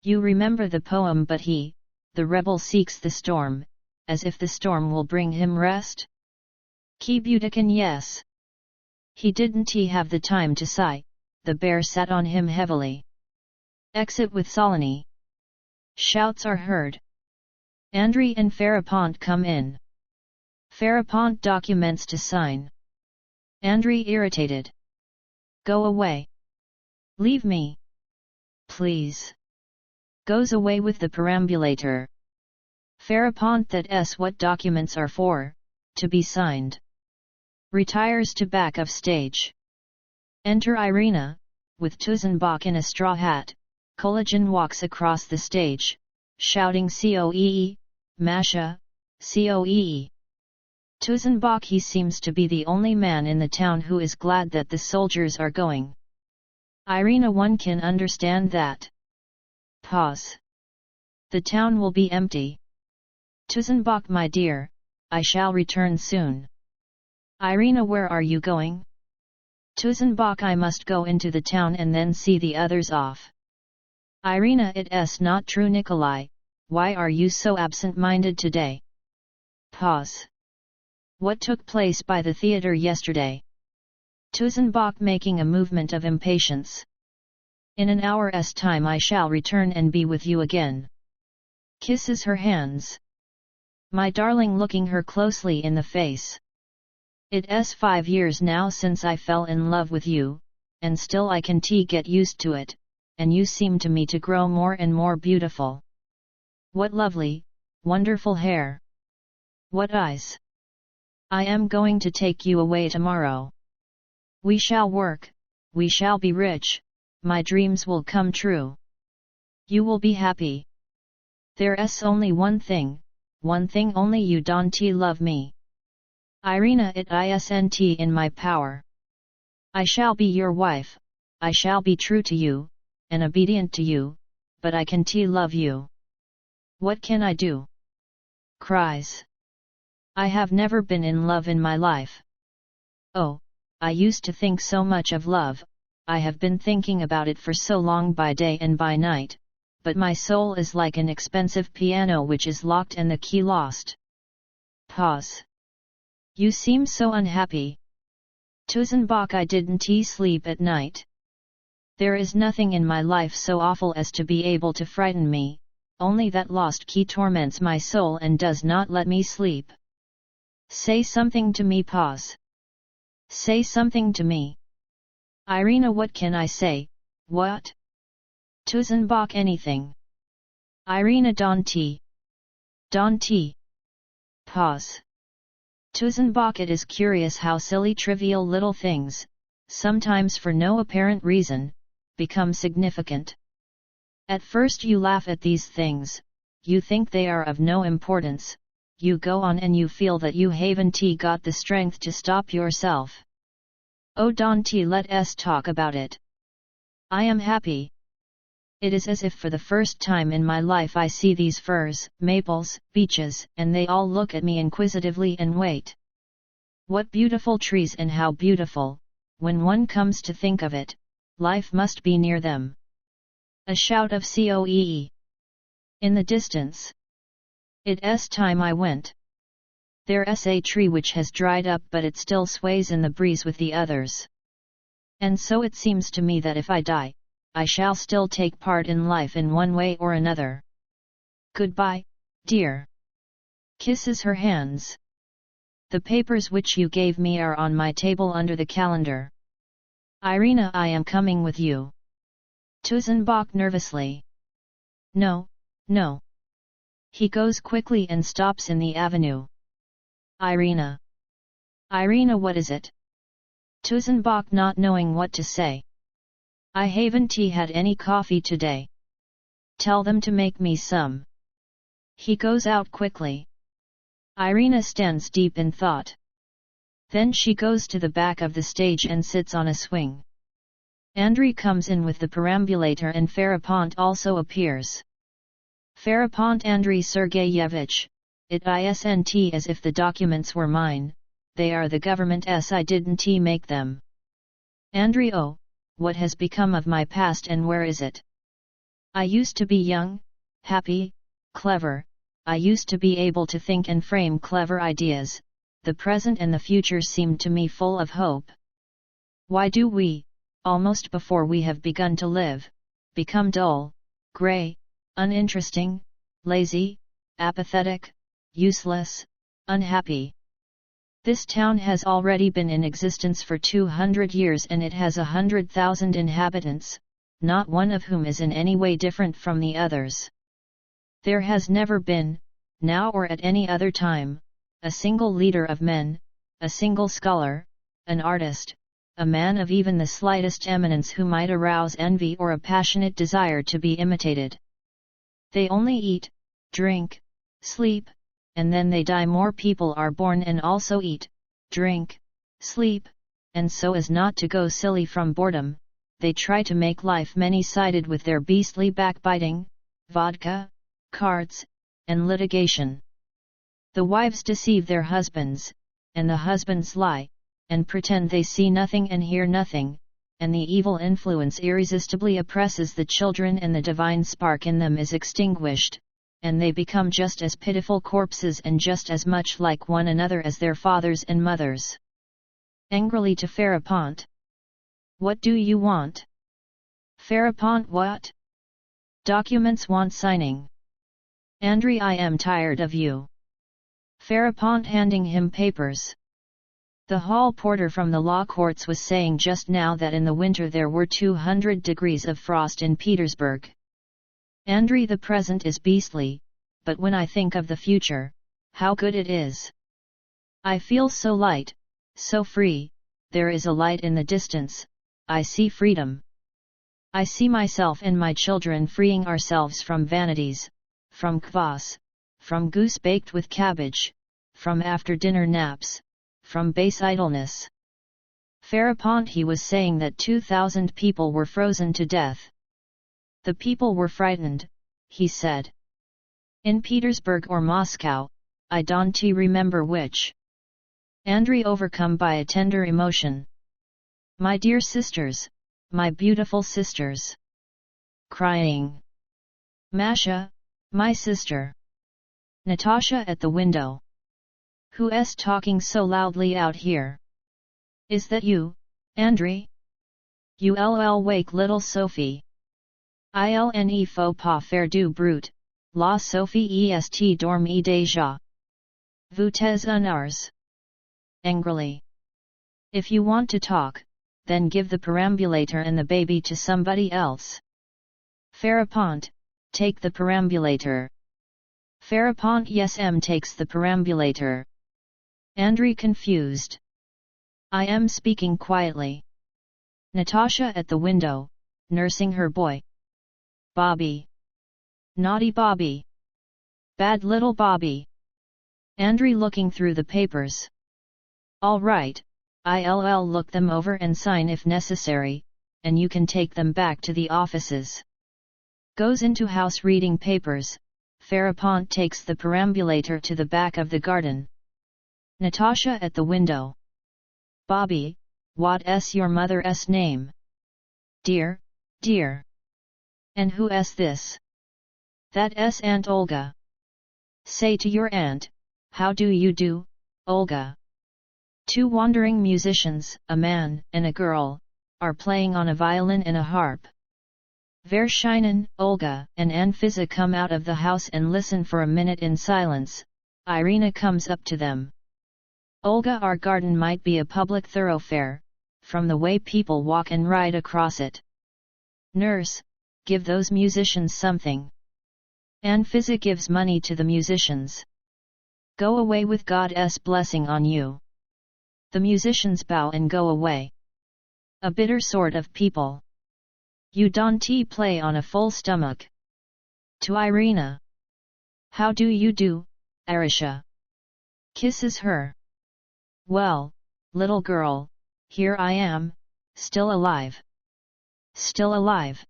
You remember the poem, but he, the rebel, seeks the storm, as if the storm will bring him rest? Kibudikin, yes. He didn't have the time to sigh, the bear sat on him heavily. Exit with Solony. Shouts are heard. Andrey and Farapont come in. Farapont documents to sign. Andrey, irritated. Go away. Leave me. Please. Goes away with the perambulator. Farapont, that's what documents are for, to be signed. Retires to back of stage. Enter Irina, with Tuzenbach in a straw hat. Collagen walks across the stage, shouting "Coee, Masha, Coee." Tuzenbach, he seems to be the only man in the town who is glad that the soldiers are going. Irina, one can understand that. Pause. The town will be empty. Tuzenbach, my dear, I shall return soon. Irina, where are you going? Tuzenbach, I must go into the town and then see the others off. Irina, it's not true, Nikolai, why are you so absent-minded today? Pause. What took place by the theatre yesterday? Tuzenbach, making a movement of impatience. In an hour's time I shall return and be with you again. Kisses her hands. My darling, looking her closely in the face. It's 5 years now since I fell in love with you, and still I can't get used to it, and you seem to me to grow more and more beautiful. What lovely, wonderful hair! What eyes! I am going to take you away tomorrow. We shall work, we shall be rich, my dreams will come true. You will be happy. There's only one thing only, you don't love me. Irina, it isn't in my power. I shall be your wife, I shall be true to you, and obedient to you, but I can't love you. What can I do? Cries. I have never been in love in my life. Oh, I used to think so much of love, I have been thinking about it for so long by day and by night, but my soul is like an expensive piano which is locked and the key lost. Pause. You seem so unhappy. Tusenbach, I didn't sleep at night. There is nothing in my life so awful as to be able to frighten me, only that lost key torments my soul and does not let me sleep. Say something to me. Pause. Say something to me. Irina, what can I say? What? Tusenbach, anything. Irina, Donti. Donti. Pause. Tusenbach, it is curious how silly trivial little things, sometimes for no apparent reason, become significant. At first you laugh at these things, you think they are of no importance, you go on and you feel that you haven't got the strength to stop yourself. Oh, don't let us talk about it. I am happy. It is as if for the first time in my life I see these firs, maples, beeches, and they all look at me inquisitively and wait. What beautiful trees, and how beautiful, when one comes to think of it, life must be near them. A shout of COEE. In the distance. It's time I went. There's a tree which has dried up, but it still sways in the breeze with the others. And so it seems to me that if I die, I shall still take part in life in one way or another. Goodbye, dear. Kisses her hands. The papers which you gave me are on my table under the calendar. Irina, I am coming with you. Tusenbach nervously. No, no. He goes quickly and stops in the avenue. Irina. Irina, what is it? Tusenbach, not knowing what to say. I haven't had any coffee today. Tell them to make me some. He goes out quickly. Irina stands deep in thought. Then she goes to the back of the stage and sits on a swing. Andrey comes in with the perambulator and Farapont also appears. Farapont, Andrey Sergeyevich, it isn't as if the documents were mine, they are the government's, I didn't make them. Andrey, oh, what has become of my past and where is it? I used to be young, happy, clever, I used to be able to think and frame clever ideas, the present and the future seemed to me full of hope. Why do we, almost before we have begun to live, become dull, grey, uninteresting, lazy, apathetic, useless, unhappy? This town has already been in existence for 200 years and it has 100,000 inhabitants, not one of whom is in any way different from the others. There has never been, now or at any other time, a single leader of men, a single scholar, an artist, a man of even the slightest eminence who might arouse envy or a passionate desire to be imitated. They only eat, drink, sleep, and then they die. More people are born and also eat, drink, sleep, and so as not to go silly from boredom, they try to make life many-sided with their beastly backbiting, vodka, cards, and litigation. The wives deceive their husbands, and the husbands lie, and pretend they see nothing and hear nothing, and the evil influence irresistibly oppresses the children and the divine spark in them is extinguished, and they become just as pitiful corpses and just as much like one another as their fathers and mothers. Angrily to Farapont. What do you want? Farapont, what? Documents want signing. Andrey, I am tired of you. Farapont handing him papers. The hall porter from the law courts was saying just now that in the winter there were 200 degrees of frost in Petersburg. Andrey, the present is beastly, but when I think of the future, how good it is. I feel so light, so free, there is a light in the distance, I see freedom. I see myself and my children freeing ourselves from vanities, from kvass, from goose baked with cabbage, from after-dinner naps, from base idleness. Farapont, he was saying that 2,000 people were frozen to death. The people were frightened, he said. In Petersburg or Moscow, I don't remember which. Andrey overcome by a tender emotion. My dear sisters, my beautiful sisters. Crying. Masha, my sister. Natasha at the window. Who's talking so loudly out here? Is that you, Andrey? Ull wake little Sophie. Ilne faut pas faire du brute, la Sophie est dormie déjà. Vous êtes un ars. Angrily. If you want to talk, then give the perambulator and the baby to somebody else. Farapont, take the perambulator. Farapont yes takes the perambulator. Andrey confused. I am speaking quietly. Natasha at the window, nursing her boy. Bobby. Naughty Bobby. Bad little Bobby. Andrey looking through the papers. All right, I'll look them over and sign if necessary, and you can take them back to the offices. Goes into house reading papers. Farapont takes the perambulator to the back of the garden. Natasha at the window. Bobby, what's your mother's name? Dear, dear. And who's this? That's Aunt Olga. Say to your aunt, how do you do, Olga? Two wandering musicians, a man and a girl, are playing on a violin and a harp. Vershinin, Olga, and Anfisa come out of the house and listen for a minute in silence. Irina comes up to them. Olga, our garden might be a public thoroughfare, from the way people walk and ride across it. Nurse, give those musicians something. Anfisa gives money to the musicians. Go away with God's blessing on you. The musicians bow and go away. A bitter sort of people. You don't play on a full stomach. To Irina. How do you do, Arisha? Kisses her. Well, little girl, here I am, still alive. Still alive.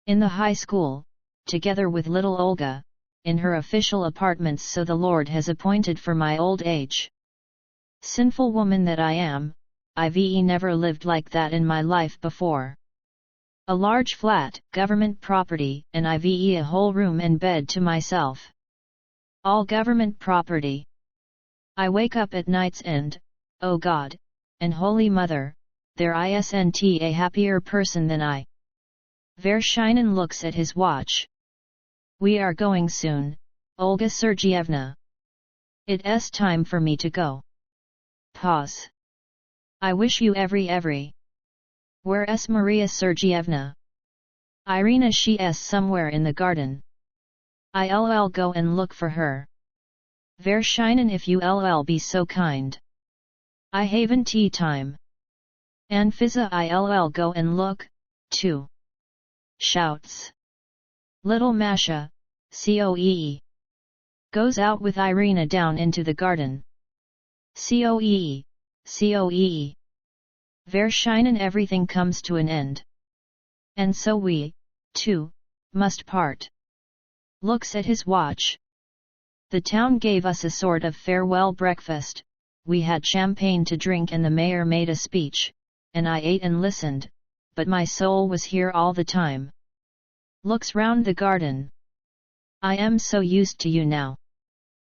In the high school, together with little Olga, in her official apartments, so the Lord has appointed for my old age. Sinful woman that I am, I've never lived like that in my life before. A large flat, government property, and I've a whole room and bed to myself. All government property. I wake up at nights and, oh God, and Holy Mother, there isn't a happier person than I. Vershinin looks at his watch. We are going soon, Olga Sergeyevna. It's time for me to go. Pause. I wish you every. Where's Maria Sergeyevna? Irina, she's somewhere in the garden. I'll go and look for her. Vershinin, if you'll be so kind. I haven't tea time. Anfisa, I'll go and look, too. Shouts. Little Masha, Coee. Goes out with Irina down into the garden. Coee. Vershinin, everything comes to an end. And so we, too, must part. Looks at his watch. The town gave us a sort of farewell breakfast, we had champagne to drink and the mayor made a speech, and I ate and listened, but my soul was here all the time. Looks round the garden. I am so used to you now.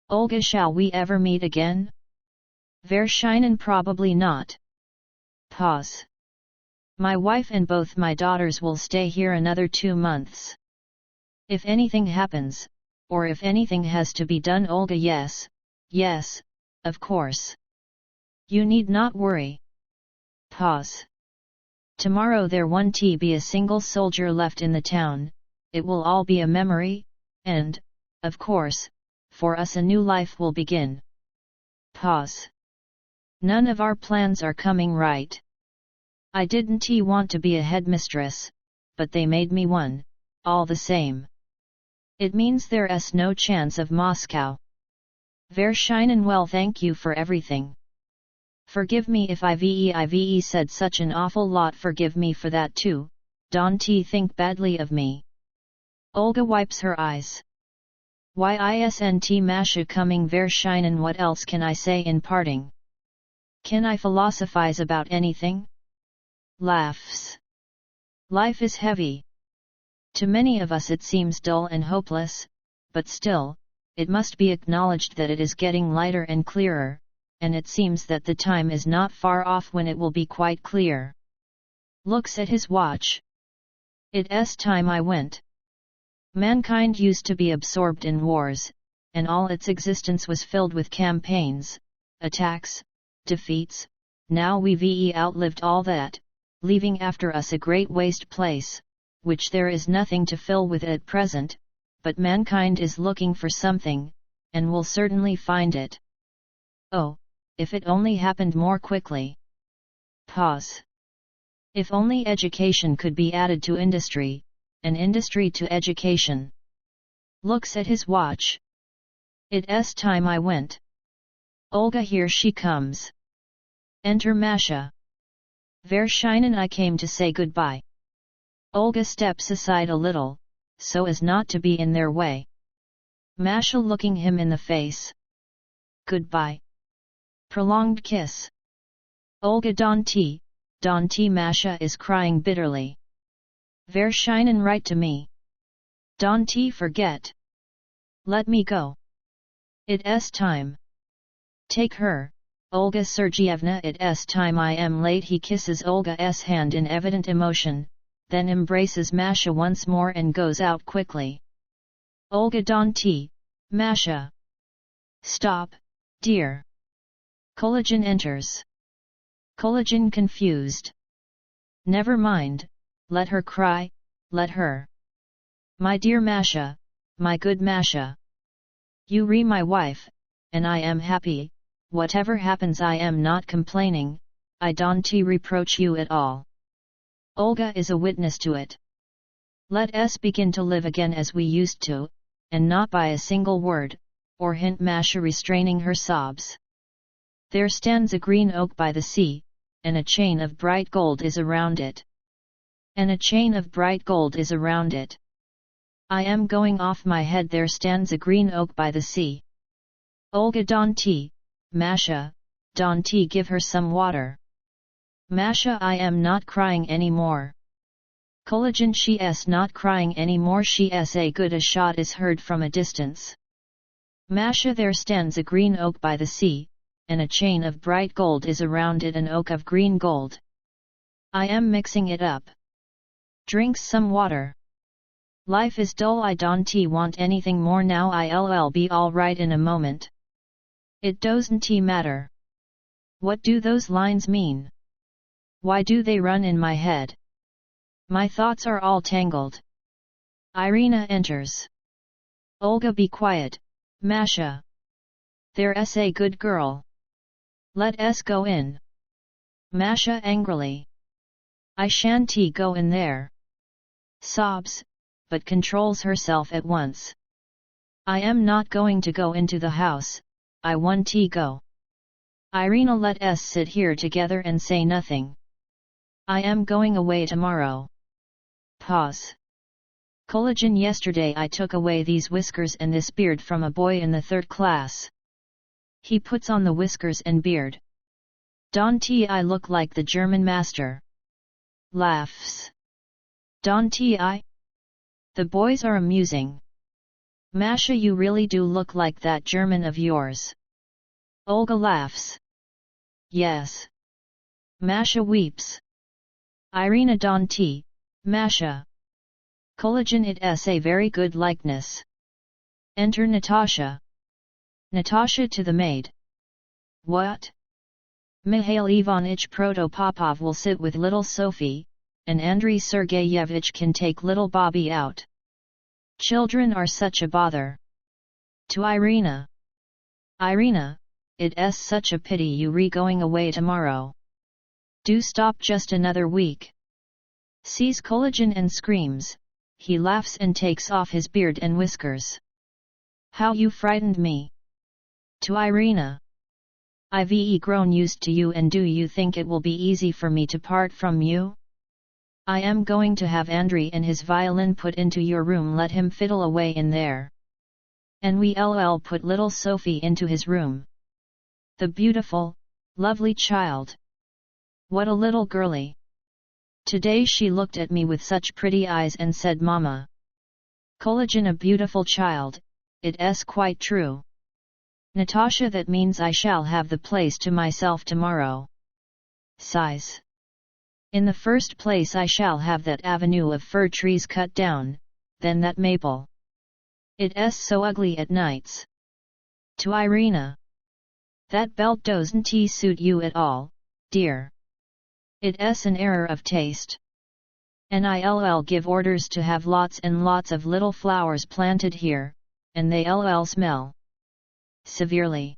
Olga, shall we ever meet again? Vershinin, probably not. Pause. My wife and both my daughters will stay here another 2 months. If anything happens, or if anything has to be done, Olga, yes, of course. You need not worry. Pause. Tomorrow there won't be a single soldier left in the town, it will all be a memory, and, of course, for us a new life will begin. Pause. None of our plans are coming right. I didn't want to be a headmistress, but they made me one, all the same. It means there's no chance of Moscow. Vershinin, well, thank you for everything. Forgive me if I've said such an awful lot, forgive me for that too, don't think badly of me. Olga wipes her eyes. Ysnt Masha coming verschinen. What else can I say in parting? Can I philosophize about anything? Laughs. Life is heavy. To many of us it seems dull and hopeless, but still, it must be acknowledged that it is getting lighter and clearer, and it seems that the time is not far off when it will be quite clear. Looks at his watch. It's time I went. Mankind used to be absorbed in wars, and all its existence was filled with campaigns, attacks, defeats. Now we've outlived all that, leaving after us a great waste place, which there is nothing to fill with at present, but mankind is looking for something, and will certainly find it. Oh, if it only happened more quickly. Pause. If only education could be added to industry, and industry to education. Looks at his watch. It's time I went. Olga, here she comes. Enter Masha. Verschinen, I came to say goodbye. Olga steps aside a little, so as not to be in their way. Masha looking him in the face. Goodbye. Prolonged kiss. Olga, don't Masha is crying bitterly. Verschinen, write to me. Don't forget. Let me go. It's time. Take her, Olga Sergeyevna, it's time I am late. He kisses Olga's hand in evident emotion, then embraces Masha once more and goes out quickly. Olga, don't Masha. Stop, dear. Collagen enters. Collagen confused. Never mind, let her cry, let her. My dear Masha, my good Masha. You re my wife, and I am happy. Whatever happens I am not complaining, I don't reproach you at all. Olga is a witness to it. Let us begin to live again as we used to, and not by a single word, or hint. Masha restraining her sobs. There stands a green oak by the sea, and a chain of bright gold is around it. And a chain of bright gold is around it. I am going off my head. There stands a green oak by the sea. Olga, don't Masha, don't give her some water. Masha, I am not crying anymore. Collagen, she's not crying anymore. She's a good. A shot is heard from a distance. Masha, there stands a green oak by the sea, and a chain of bright gold is around it. An oak of green gold. I am mixing it up. Drinks some water. Life is dull. I don't want anything more now. I'll be all right in a moment. It doesn't matter. What do those lines mean? Why do they run in my head? My thoughts are all tangled. Irina enters. Olga, be quiet, Masha. There's a good girl. Let us go in. Masha angrily. I shan't go in there. Sobs, but controls herself at once. I am not going to go into the house, I want to go. Irina, let us sit here together and say nothing. I am going away tomorrow. Pause. Collagen, yesterday I took away these whiskers and this beard from a boy in the 3rd class. He puts on the whiskers and beard. Don't I look like the German master? Laughs. Don't I? The boys are amusing. Masha, you really do look like that German of yours. Olga laughs. Yes. Masha weeps. Irina, don't Masha. Collagen, it's a very good likeness. Enter Natasha. Natasha to the maid. What? Mikhail Ivanich Protopopov will sit with little Sophie, and Andrey Sergeyevich can take little Bobby out. Children are such a bother. To Irina. Irina, it's such a pity you going away tomorrow. Do stop just another week. Sees Collagen and screams. He laughs and takes off his beard and whiskers. How you frightened me. To Irina. I've grown used to you, and do you think it will be easy for me to part from you? I am going to have Andrey and his violin put into your room. Let him fiddle away in there. And we put little Sophie into his room. The beautiful, lovely child. What a little girlie. Today she looked at me with such pretty eyes and said, Mama. Collagen, a beautiful child, it's quite true. Natasha, that means I shall have the place to myself tomorrow. Sighs. In the first place I shall have that avenue of fir trees cut down, then that maple. It's so ugly at nights. To Irina. That belt doesn't suit you at all, dear. It's an error of taste. And I'll give orders to have lots and lots of little flowers planted here, and they'll smell. Severely.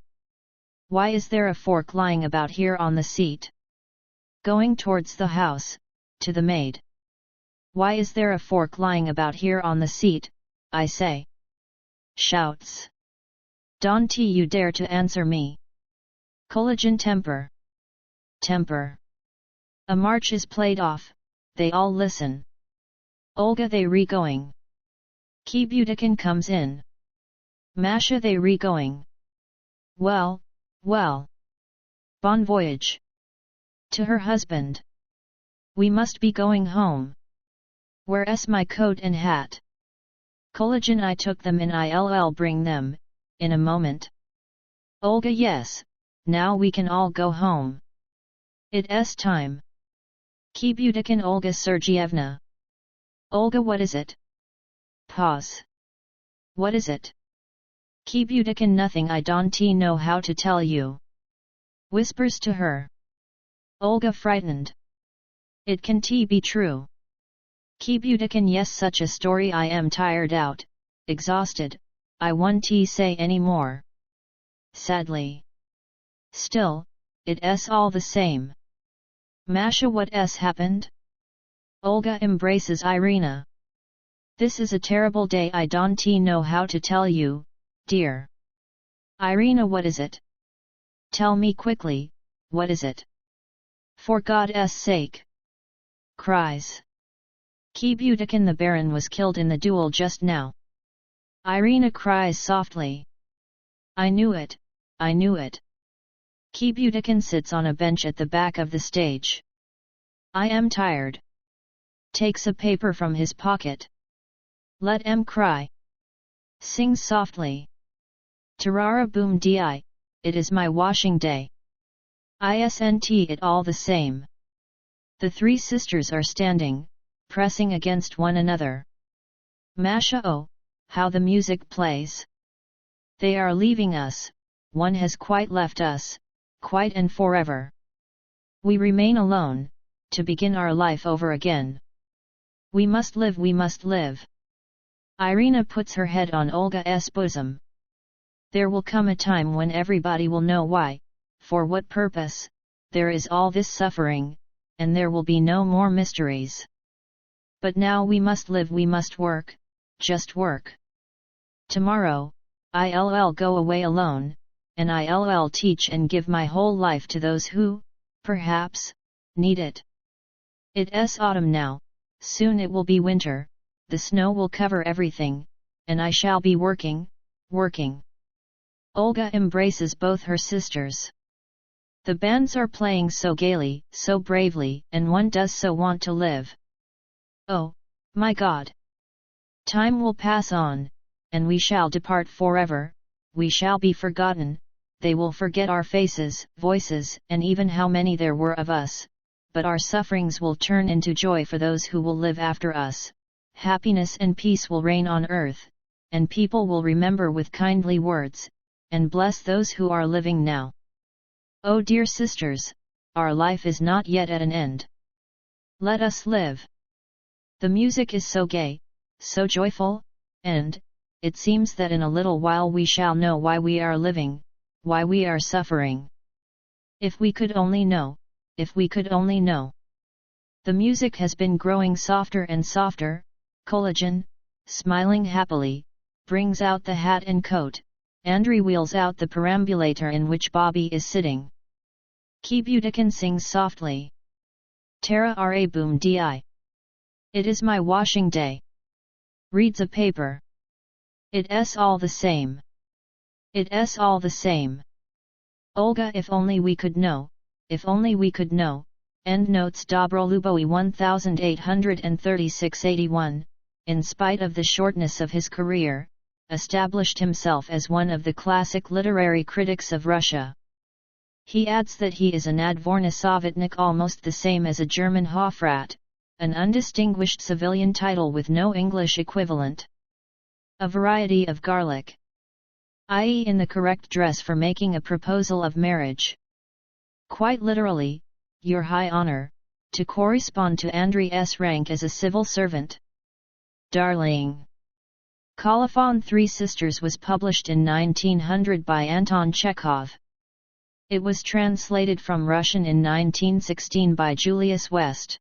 Why is there a fork lying about here on the seat? Going towards the house, to the maid. Why is there a fork lying about here on the seat, I say? Shouts. Don't you dare to answer me. Collagen, temper. Temper. A march is played off, they all listen. Olga, they re-going. Kebudikin comes in. Masha, they re-going. Well, well. Bon voyage. To her husband. We must be going home. Where's my coat and hat? Collagen, I took them in, I'll bring them, in a moment. Olga, yes, now we can all go home. It's time. Kebudikin, Olga Sergeyevna. Olga, what is it? Pause. What is it? Kebudikin, nothing, I don't know how to tell you. Whispers to her. Olga, frightened. It can be true. Kebudikin, yes, such a story, I am tired out, exhausted, I won't say any more. Sadly. Still, it's all the same. Masha, what's happened? Olga embraces Irina. This is a terrible day, I don't know how to tell you, dear. Irina, what is it? Tell me quickly, what is it? For God's sake! Cries. Kebudikin, the Baron was killed in the duel just now. Irina cries softly. I knew it, I knew it. Kebudikin sits on a bench at the back of the stage. I am tired. Takes a paper from his pocket. Let em cry. Sings softly. Tarara boom di, it is my washing day. Isn't it all the same? The three sisters are standing, pressing against one another. Masha, oh, how the music plays. They are leaving us, one has quite left us, quite and forever. We remain alone, to begin our life over again. We must live, we must live. Irina puts her head on Olga's bosom. There will come a time when everybody will know why, for what purpose, there is all this suffering, and there will be no more mysteries. But now we must live, we must work, just work. Tomorrow, I'll go away alone, and I'll teach and give my whole life to those who, perhaps, need it. It's autumn now, soon it will be winter, the snow will cover everything, and I shall be working, working. Olga embraces both her sisters. The bands are playing so gaily, so bravely, and one does so want to live. Oh, my God! Time will pass on, and we shall depart forever, we shall be forgotten, they will forget our faces, voices, and even how many there were of us, but our sufferings will turn into joy for those who will live after us, happiness and peace will reign on earth, and people will remember with kindly words, and bless those who are living now. Oh dear sisters, our life is not yet at an end. Let us live. The music is so gay, so joyful, and, it seems that in a little while we shall know why we are living, why we are suffering. If we could only know, if we could only know. The music has been growing softer and softer. Collagen, smiling happily, brings out the hat and coat. Andrey wheels out the perambulator in which Bobby is sitting. Kebudikin sings softly. Tara ra boom di. It is my washing day. Reads a paper. It's all the same. It's all the same. Olga, if only we could know, if only we could know. Endnotes Dobrolubowy 1836-81, in spite of the shortness of his career, established himself as one of the classic literary critics of Russia. He adds that he is a nadvorny sovetnik, almost the same as a German Hofrat, an undistinguished civilian title with no English equivalent. A variety of garlic, i.e. in the correct dress for making a proposal of marriage. Quite literally, your high honor, to correspond to Andrey's rank as a civil servant. Darling. Colophon Three Sisters was published in 1900 by Anton Chekhov. It was translated from Russian in 1916 by Julius West.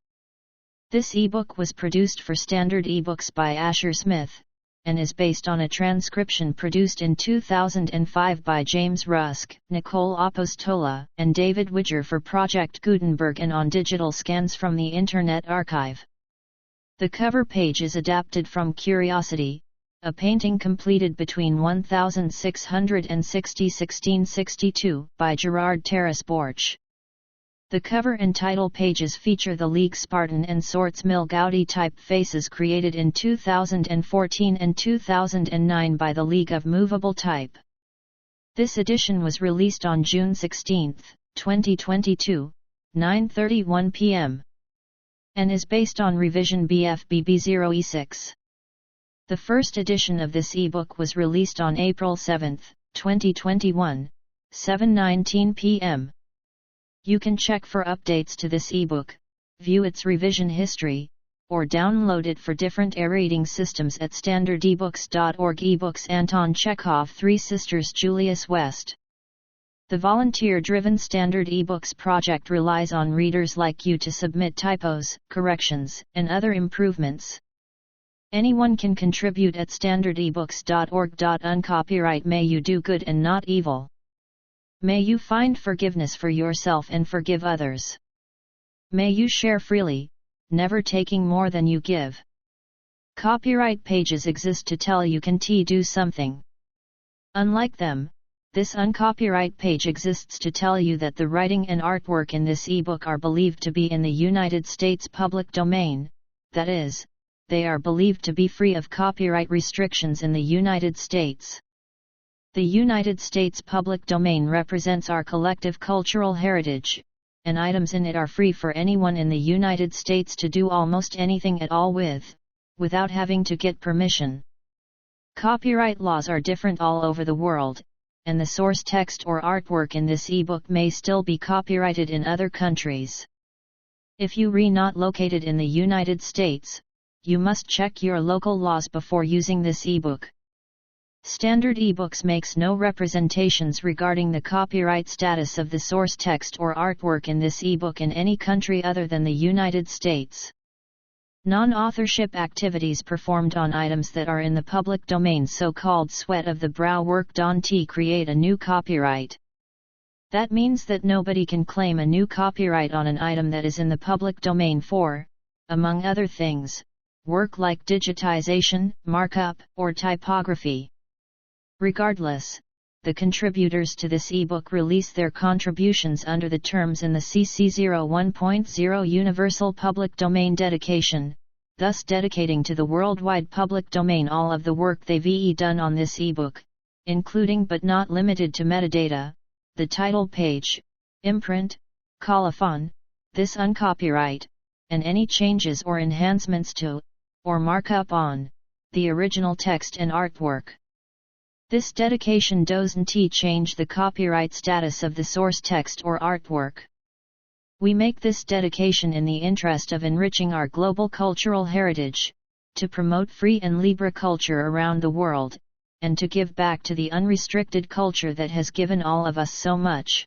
This ebook was produced for Standard eBooks by Asher Smith, and is based on a transcription produced in 2005 by James Rusk, Nicole Apostola, and David Widger for Project Gutenberg and on digital scans from the Internet Archive. The cover page is adapted from Curiosity, a painting completed between 1660–1662 by Gerard Terras-Borch. The cover and title pages feature the League Spartan and Sorts Mill Gaudi typefaces created in 2014 and 2009 by the League of Movable Type. This edition was released on June 16, 2022, 9:31 p.m. and is based on revision BFBB0E6. The first edition of this ebook was released on April 7, 2021, 7:19 p.m. You can check for updates to this ebook, view its revision history, or download it for different e-reading systems at standardebooks.org. Ebooks Anton Chekhov Three Sisters Julius West. The volunteer-driven Standard eBooks project relies on readers like you to submit typos, corrections, and other improvements. Anyone can contribute at standardebooks.org. Uncopyright. May you do good and not evil. May you find forgiveness for yourself and forgive others. May you share freely, never taking more than you give. Copyright pages exist to tell you can do something. Unlike them, this uncopyright page exists to tell you that the writing and artwork in this ebook are believed to be in the United States public domain, that is, they are believed to be free of copyright restrictions in the United States. The United States public domain represents our collective cultural heritage, and items in it are free for anyone in the United States to do almost anything at all with, without having to get permission. Copyright laws are different all over the world, and the source text or artwork in this ebook may still be copyrighted in other countries. If you are not located in the United States, you must check your local laws before using this ebook. Standard eBooks makes no representations regarding the copyright status of the source text or artwork in this ebook in any country other than the United States. Non-authorship activities performed on items that are in the public domain, so-called sweat of the brow work, don't create a new copyright. That means that nobody can claim a new copyright on an item that is in the public domain for, among other things, work like digitization, markup, or typography. Regardless, the contributors to this ebook release their contributions under the terms in the CC 01.0 Universal Public Domain Dedication, thus dedicating to the worldwide public domain all of the work they've done on this ebook, including but not limited to metadata, the title page, imprint, colophon, this uncopyright, and any changes or enhancements to, or markup on, the original text and artwork. This dedication doesn't change the copyright status of the source text or artwork. We make this dedication in the interest of enriching our global cultural heritage, to promote free and libre culture around the world, and to give back to the unrestricted culture that has given all of us so much.